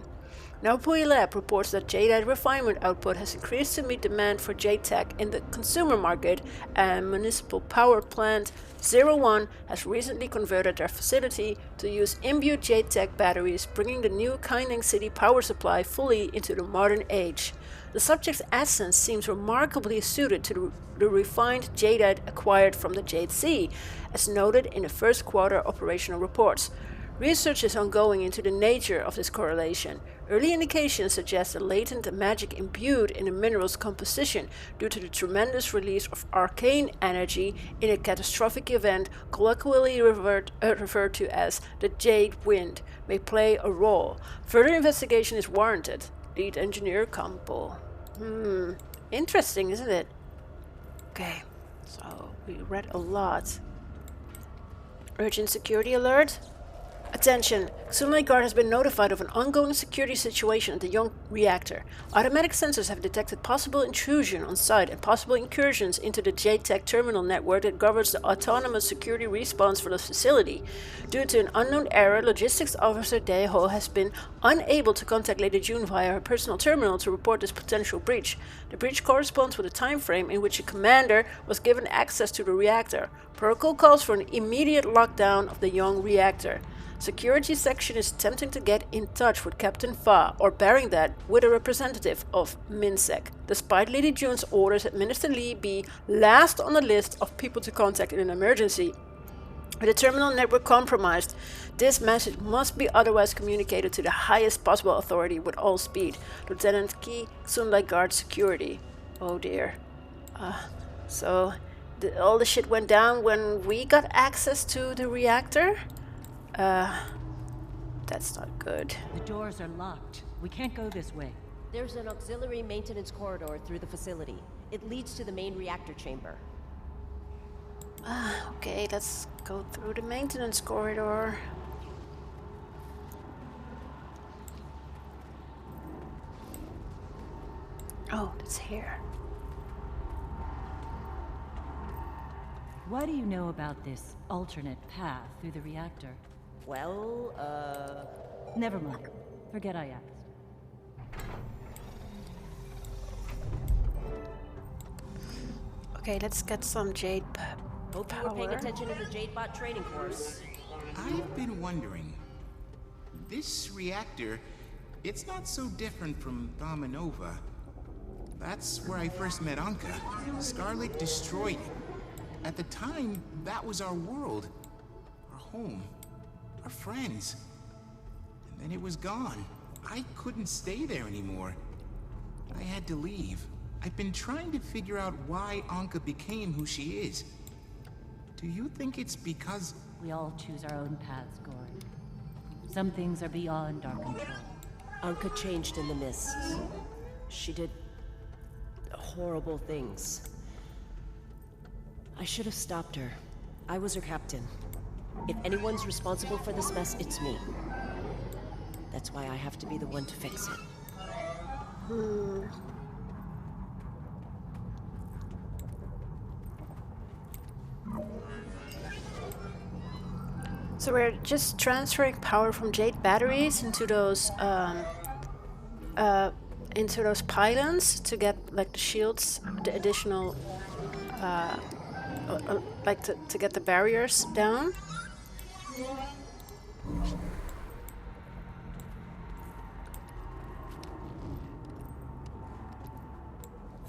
[SPEAKER 1] Naupui Lab reports that jadeite refinement output has increased to meet demand for jade tech in the consumer market, and Municipal Power Plant 01 has recently converted their facility to use imbued jade tech batteries, bringing the new Kaineng city power supply fully into the modern age. The subject's essence seems remarkably suited to the refined jadeite acquired from the Jade Sea, as noted in the first quarter operational reports. Research is ongoing into the nature of this correlation. Early indications suggest a latent magic imbued in the mineral's composition due to the tremendous release of arcane energy in a catastrophic event colloquially referred to as the Jade Wind may play a role. Further investigation is warranted. Lead engineer Campo. Interesting, isn't it? Okay, so we read a lot. Urgent security alert. Attention! Xunlai Guard has been notified of an ongoing security situation at the young reactor. Automatic sensors have detected possible intrusion on site and possible incursions into the JTEC terminal network that governs the autonomous security response for the facility. Due to an unknown error, Logistics Officer Daeho has been unable to contact Lady June via her personal terminal to report this potential breach. The breach corresponds with a time frame in which a commander was given access to the reactor. Protocol calls for an immediate lockdown of the young reactor. Security section is attempting to get in touch with Captain Fa, or bearing that, with a representative of MinSec, despite Lady June's orders that Minister Lee be last on the list of people to contact in an emergency. With the terminal network compromised, this message must be otherwise communicated to the highest possible authority with all speed. Lieutenant Ki, Xunlai Guard Security. Oh dear. So all the shit went down when we got access to the reactor? That's not good.
[SPEAKER 19] The doors are locked. We can't go this way.
[SPEAKER 16] There's an auxiliary maintenance corridor through the facility. It leads to the main reactor chamber.
[SPEAKER 1] Okay, let's go through the maintenance corridor. Oh, it's here.
[SPEAKER 19] What do you know about this alternate path through the reactor?
[SPEAKER 16] Well,
[SPEAKER 19] Never mind. Forget I asked.
[SPEAKER 1] Okay, let's get some Jade
[SPEAKER 16] Hope you were paying attention to the Jadebot training course.
[SPEAKER 11] I've been wondering. This reactor, it's not so different from Thamanova. That's where I first met Ankka. Scarlet destroyed it. At the time, that was our world. Our home. Our friends. And then it was gone. I couldn't stay there anymore. I had to leave. I've been trying to figure out why Ankka became who she is. Do you think it's because...
[SPEAKER 19] We all choose our own paths, Gory. Some things are beyond our control.
[SPEAKER 16] Ankka changed in the mists. She did... horrible things. I should have stopped her. I was her captain. If anyone's responsible for this mess, it's me. That's why I have to be the one to fix it.
[SPEAKER 1] So we're just transferring power from Jade batteries into those pylons to get like the shields, the additional like to get the barriers down.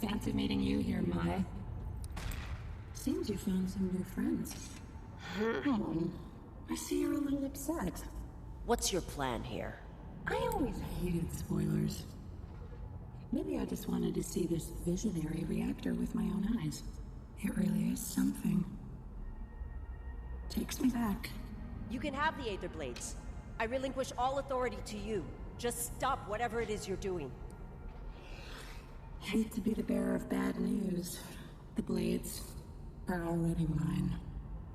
[SPEAKER 21] Fancy meeting you here, Mai. Seems you found some new friends. Oh, I see you're a little upset.
[SPEAKER 16] What's your plan here?
[SPEAKER 21] I always hated spoilers. Maybe I just wanted to see this visionary reactor with my own eyes. It really is something. Takes me back.
[SPEAKER 16] You can have the Aether Blades. I relinquish all authority to you. Just stop whatever it is you're doing.
[SPEAKER 21] Hate to be the bearer of bad news. The blades are already mine.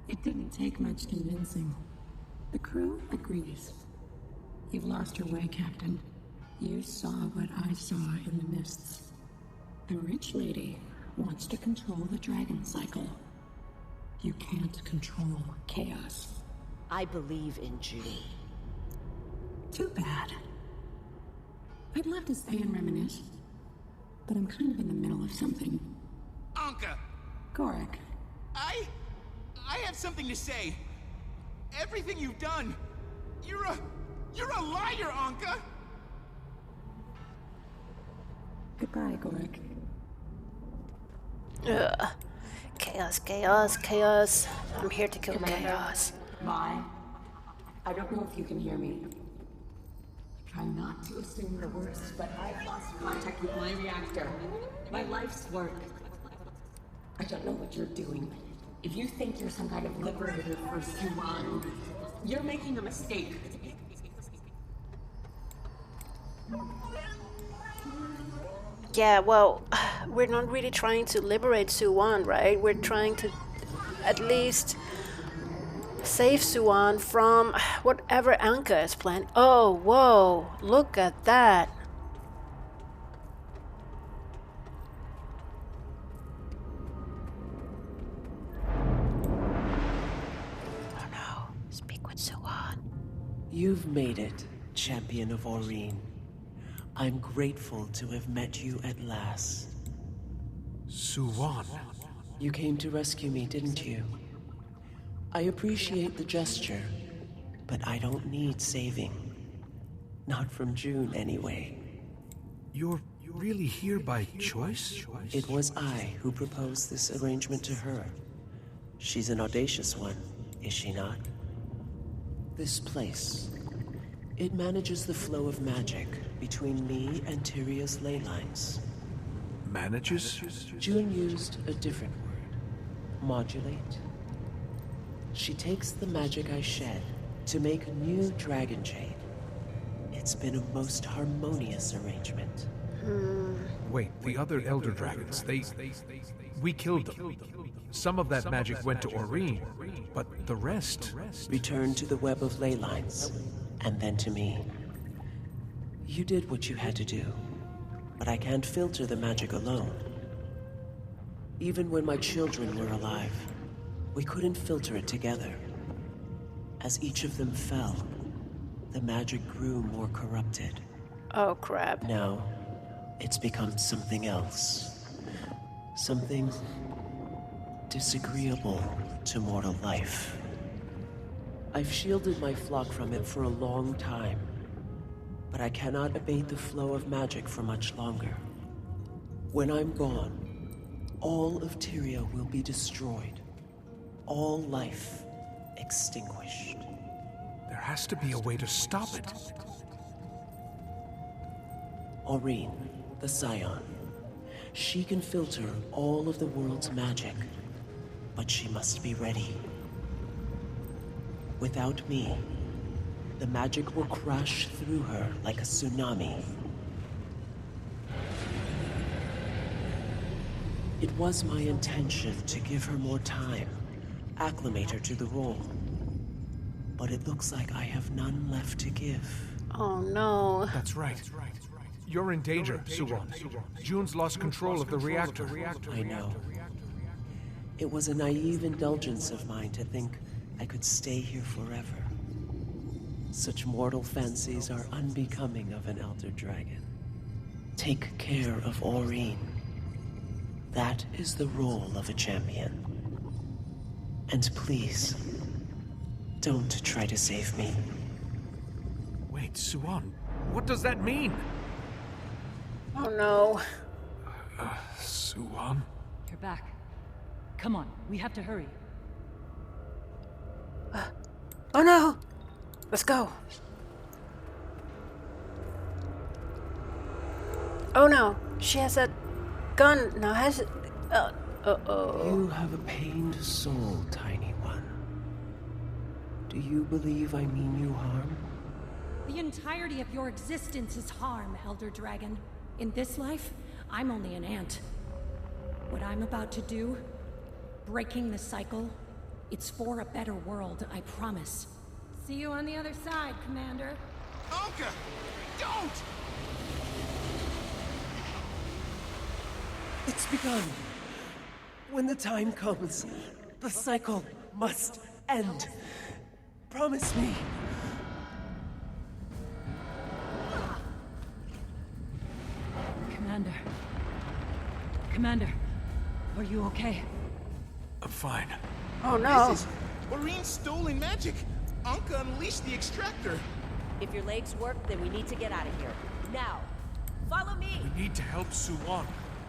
[SPEAKER 21] It didn't take much convincing. The crew agrees. You've lost your way, Captain. You saw what I saw in the mists. The rich lady wants to control the dragon cycle. You can't control chaos.
[SPEAKER 16] I believe in June.
[SPEAKER 21] Too bad. I'd love to stay and reminisce, but I'm kind of in the middle of something.
[SPEAKER 11] Ankka!
[SPEAKER 21] Gorik.
[SPEAKER 11] I have something to say. Everything you've done, you're a liar, Ankka!
[SPEAKER 21] Goodbye, Gorik.
[SPEAKER 1] Ugh. Chaos, chaos, chaos. I'm here to kill chaos.
[SPEAKER 21] Mai, I don't know if you can hear me. Try not to assume the worst, but I've lost contact with my reactor. My life's work. I don't know what you're doing. If you think you're some kind of liberator for Suwan, you're making a mistake.
[SPEAKER 1] Yeah, well, we're not really trying to liberate Suwan, right? We're trying to at least save Suwan from whatever Ankka is planning. Oh, whoa, look at that. Oh no, speak with Suwan.
[SPEAKER 10] You've made it, Champion of Aureen. I'm grateful to have met you at last.
[SPEAKER 22] Suwan.
[SPEAKER 10] You came to rescue me, didn't you? I appreciate the gesture, but I don't need saving. Not from June, anyway.
[SPEAKER 22] You're really here by choice?
[SPEAKER 10] It was I who proposed this arrangement to her. She's an audacious one, is she not? This place, it manages the flow of magic between me and TYRIA's ley lines.
[SPEAKER 22] Manages?
[SPEAKER 10] June used a different word. Modulate. She takes the magic I shed to make new Dragon Jade. It's been a most harmonious arrangement.
[SPEAKER 22] Wait, the other Elder Dragons, we killed them. Some of that magic went to Aureen, but the rest...
[SPEAKER 10] Returned to the web of ley lines, and then to me. You did what you had to do, but I can't filter the magic alone. Even when my children were alive, we couldn't filter it together. As each of them fell, the magic grew more corrupted.
[SPEAKER 1] Oh, crap.
[SPEAKER 10] Now, it's become something else. Something disagreeable to mortal life. I've shielded my flock from it for a long time, but I cannot abate the flow of magic for much longer. When I'm gone, all of TYRIA will be destroyed. All life extinguished.
[SPEAKER 22] There has to be a way to stop it.
[SPEAKER 10] Aureen, the Scion. She can filter all of the world's magic, but she must be ready. Without me, the magic will crash through her like a tsunami. It was my intention to give her more time, acclimate her to the role. But it looks like I have none left to give.
[SPEAKER 1] Oh no.
[SPEAKER 22] That's right. You're in danger, Suwan. June's lost control of the reactor.
[SPEAKER 10] I know. It was a naive indulgence of mine to think I could stay here forever. Such mortal fancies are unbecoming of an elder dragon. Take care of Aureen. That is the role of a champion. And please, don't try to save me.
[SPEAKER 22] Wait, Suwan, what does that mean?
[SPEAKER 1] Oh no.
[SPEAKER 22] Suwan?
[SPEAKER 19] You're back. Come on, we have to hurry.
[SPEAKER 1] Oh no! Let's go. Oh no. She has that gun now, has it? Uh-oh.
[SPEAKER 10] You have a pained soul, tiny one. Do you believe I mean you harm?
[SPEAKER 7] The entirety of your existence is harm, Elder Dragon. In this life, I'm only an ant. What I'm about to do, breaking the cycle, it's for a better world, I promise. See you on the other side, Commander.
[SPEAKER 11] Ankka! Don't!
[SPEAKER 10] It's begun. When the time comes, the cycle must end. Promise me.
[SPEAKER 7] Commander, are you okay?
[SPEAKER 4] I'm fine.
[SPEAKER 1] Oh no.
[SPEAKER 11] This is Orine's stolen magic. Ankka unleashed the extractor.
[SPEAKER 18] If your legs work, then we need to get out of here. Now! Follow me!
[SPEAKER 4] We need to help Suwon.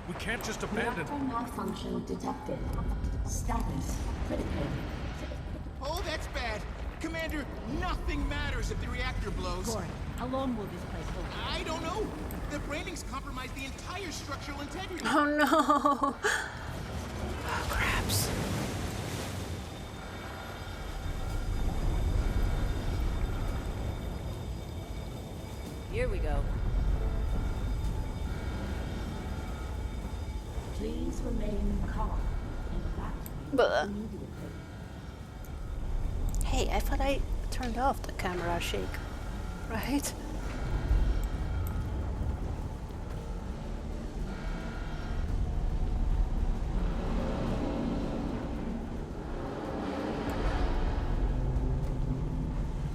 [SPEAKER 4] We can't just abandon
[SPEAKER 21] Reactor malfunction detected. Status critical.
[SPEAKER 11] Oh, that's bad. Commander, nothing matters if the reactor blows.
[SPEAKER 7] Gorik, how long will this place hold?
[SPEAKER 11] I don't know. The branding's compromised the entire structural integrity.
[SPEAKER 1] Oh no. Oh, craps.
[SPEAKER 18] Here we go.
[SPEAKER 21] Please remain calm and
[SPEAKER 1] But,
[SPEAKER 21] immediately.
[SPEAKER 1] hey, I thought I turned off the camera shake, right?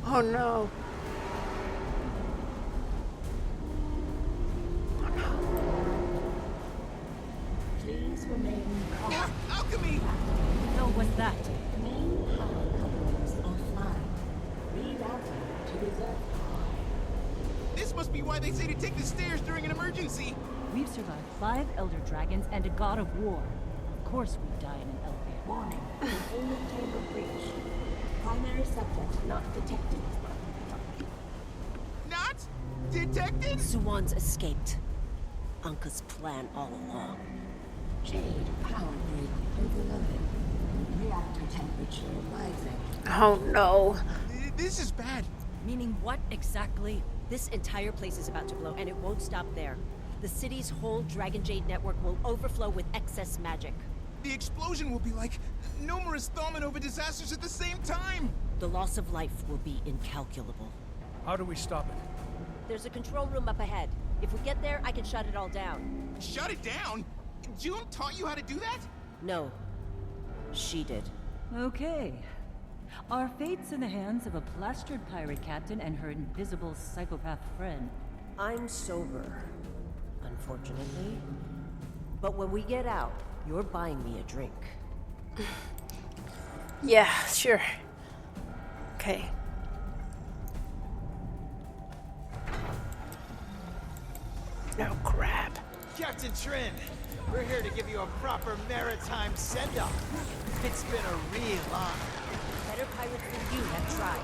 [SPEAKER 1] Oh no.
[SPEAKER 21] Please remain calm.
[SPEAKER 11] Alchemy!
[SPEAKER 7] No, what's that?
[SPEAKER 21] Main power couplings offline. Rerouting to reserve.
[SPEAKER 11] This must be why they say to take the stairs during an emergency.
[SPEAKER 7] We've survived 5 Elder Dragons and a God of War. Of course we die in an elevator.
[SPEAKER 21] Warning. Containment chamber breach. Primary subject not detected.
[SPEAKER 11] Not detected?
[SPEAKER 18] Suwon's escaped. Ankka's plan all along.
[SPEAKER 21] Jade power grid overloaded. Reactor temperature rising.
[SPEAKER 1] Oh no.
[SPEAKER 11] This is bad.
[SPEAKER 18] Meaning what exactly? This entire place is about to blow, and it won't stop there. The city's whole Dragon Jade network will overflow with excess magic.
[SPEAKER 11] The explosion will be like numerous Thaumanova disasters at the same time.
[SPEAKER 18] The loss of life will be incalculable.
[SPEAKER 4] How do we stop it?
[SPEAKER 18] There's a control room up ahead. If we get there, I can shut it all down.
[SPEAKER 11] Shut it down? June taught you how to do that?
[SPEAKER 18] No. She did.
[SPEAKER 7] Okay. Our fate's in the hands of a plastered pirate captain and her invisible psychopath friend.
[SPEAKER 18] I'm sober, unfortunately. But when we get out, you're buying me a drink.
[SPEAKER 1] Yeah, sure. Okay. No crap.
[SPEAKER 6] Captain Trin, we're here to give you a proper maritime send-off. It's been a real honor.
[SPEAKER 18] Better pirates than you have tried.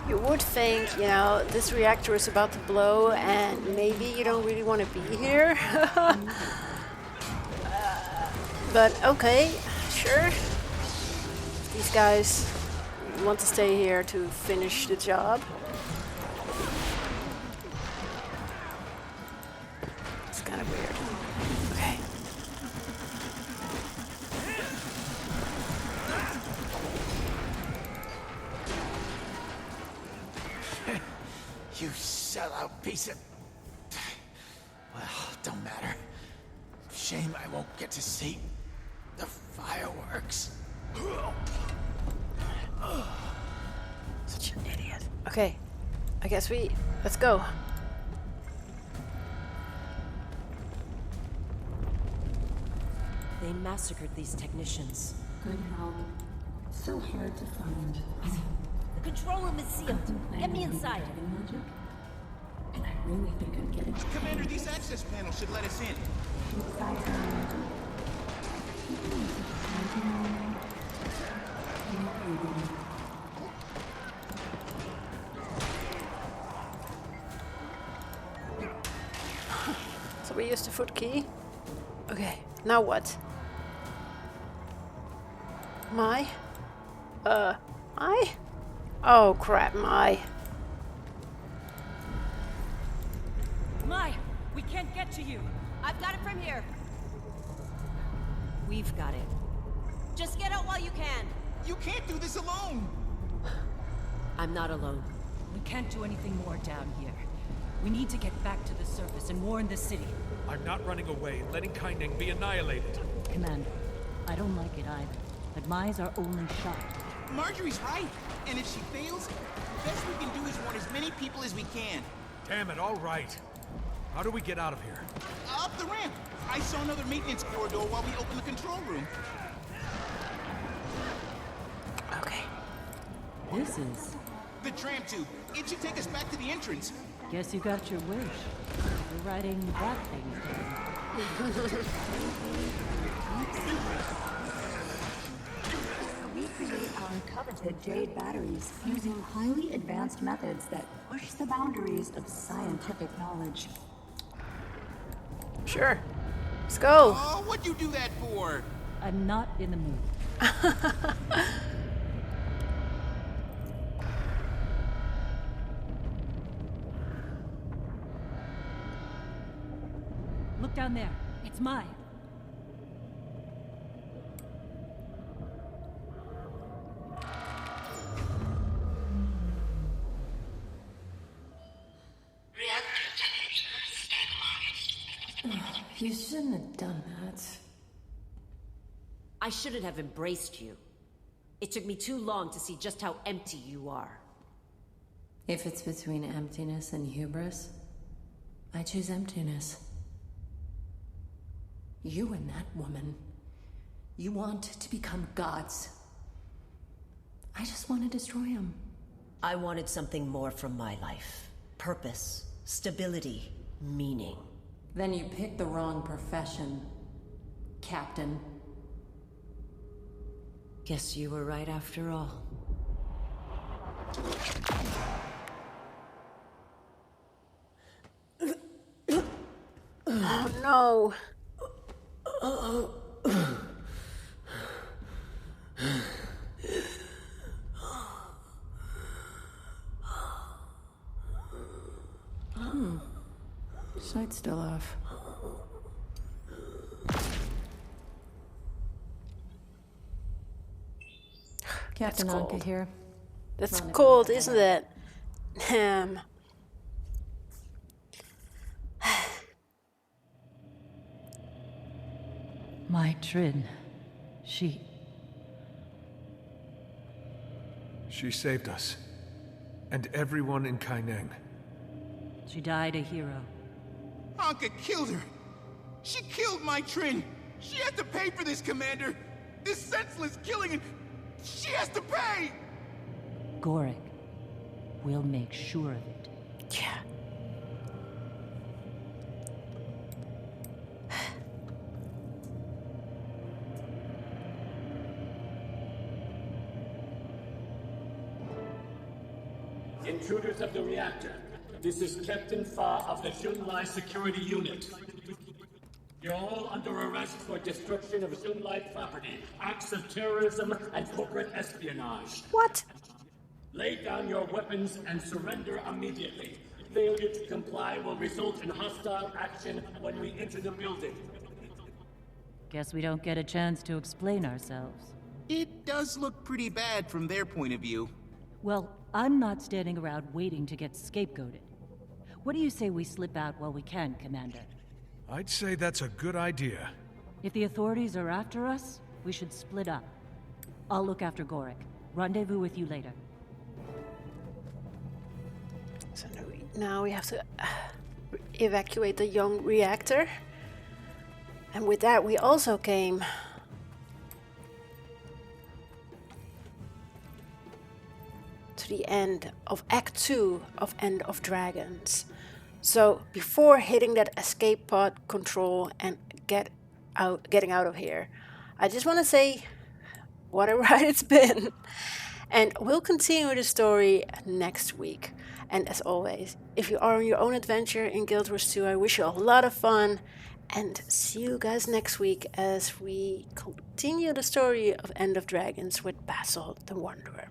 [SPEAKER 1] You would think, you know, this reactor is about to blow and maybe you don't really want to be here. But okay, sure. These guys want to stay here to finish the job. It's kind of weird. Okay.
[SPEAKER 6] You sellout piece of... Well, don't matter. Shame I won't get to see the fireworks.
[SPEAKER 1] Such an idiot. Okay. I guess let's go.
[SPEAKER 16] They massacred these technicians.
[SPEAKER 21] Good help. So hard to find.
[SPEAKER 16] The control room is sealed. Get me inside.
[SPEAKER 21] Magic? And I really think I'm getting...
[SPEAKER 11] Commander, these access panels should let us in.
[SPEAKER 1] So we used the foot key. Okay, now what? Mai? Mai? Oh crap, Mai.
[SPEAKER 13] Mai, we can't get to you.
[SPEAKER 16] I've got it from here. We've got it. Just get out while you can.
[SPEAKER 11] You can't do this alone.
[SPEAKER 16] I'm not alone.
[SPEAKER 13] We can't do anything more down here. We need to get back to the surface and warn the city.
[SPEAKER 4] I'm not running away and letting Kaineng be annihilated.
[SPEAKER 19] Commander, I don't like it either, but Mai's our only shot.
[SPEAKER 11] Marjorie's right. And if she fails, the best we can do is warn as many people as we can.
[SPEAKER 4] Damn it, all right. How do we get out of here?
[SPEAKER 11] Up the ramp. I saw another maintenance corridor while we opened the control room.
[SPEAKER 1] Okay.
[SPEAKER 19] This is...
[SPEAKER 11] The tram tube. It should take us back to the entrance.
[SPEAKER 19] Guess you got your wish. We're riding that thing down.
[SPEAKER 14] We create our coveted Jade batteries using highly advanced methods that push the boundaries of scientific knowledge.
[SPEAKER 1] Sure. Let's go.
[SPEAKER 11] Oh, what'd you do that for?
[SPEAKER 19] I'm not in the mood.
[SPEAKER 13] Look down there. It's Mai.
[SPEAKER 21] You shouldn't have done that.
[SPEAKER 16] I shouldn't have embraced you. It took me too long to see just how empty you are.
[SPEAKER 21] If it's between emptiness and hubris, I choose emptiness. You and that woman, you want to become gods. I just want to destroy them.
[SPEAKER 16] I wanted something more from my life. Purpose, stability, meaning.
[SPEAKER 21] Then you picked the wrong profession, Captain.
[SPEAKER 16] Guess you were right after all.
[SPEAKER 1] Oh no.
[SPEAKER 21] Sight's still off. Captain Ankka here.
[SPEAKER 1] That's cold, isn't it?
[SPEAKER 19] Mai Trin. She
[SPEAKER 4] saved us. And everyone in Kaineng.
[SPEAKER 19] She died a hero.
[SPEAKER 11] Ankka killed her. She killed Mai Trin. She has to pay for this, Commander. This senseless killing, and she has to pay!
[SPEAKER 19] Gorik. We'll make sure of it.
[SPEAKER 1] Yeah.
[SPEAKER 3] Intruders of the reactor. This is Captain Fa of the Junlai Security Unit. You're all under arrest for destruction of Junlai property, acts of terrorism, and corporate espionage.
[SPEAKER 1] What?
[SPEAKER 3] Lay down your weapons and surrender immediately. Failure to comply will result in hostile action when we enter the building.
[SPEAKER 19] Guess we don't get a chance to explain ourselves.
[SPEAKER 11] It does look pretty bad from their point of view.
[SPEAKER 19] Well, I'm not standing around waiting to get scapegoated. What do you say we slip out while we can, Commander?
[SPEAKER 4] I'd say that's a good idea.
[SPEAKER 19] If the authorities are after us, we should split up. I'll look after Gorik. Rendezvous with you later.
[SPEAKER 1] So now we have to evacuate the young reactor. And with that, we also came to the end of Act 2 of End of Dragons. So before hitting that escape pod control and getting out of here, I just want to say what a ride it's been. And we'll continue the story next week. And as always, if you are on your own adventure in Guild Wars 2, I wish you a lot of fun. And see you guys next week as we continue the story of End of Dragons with Basil the Wanderer.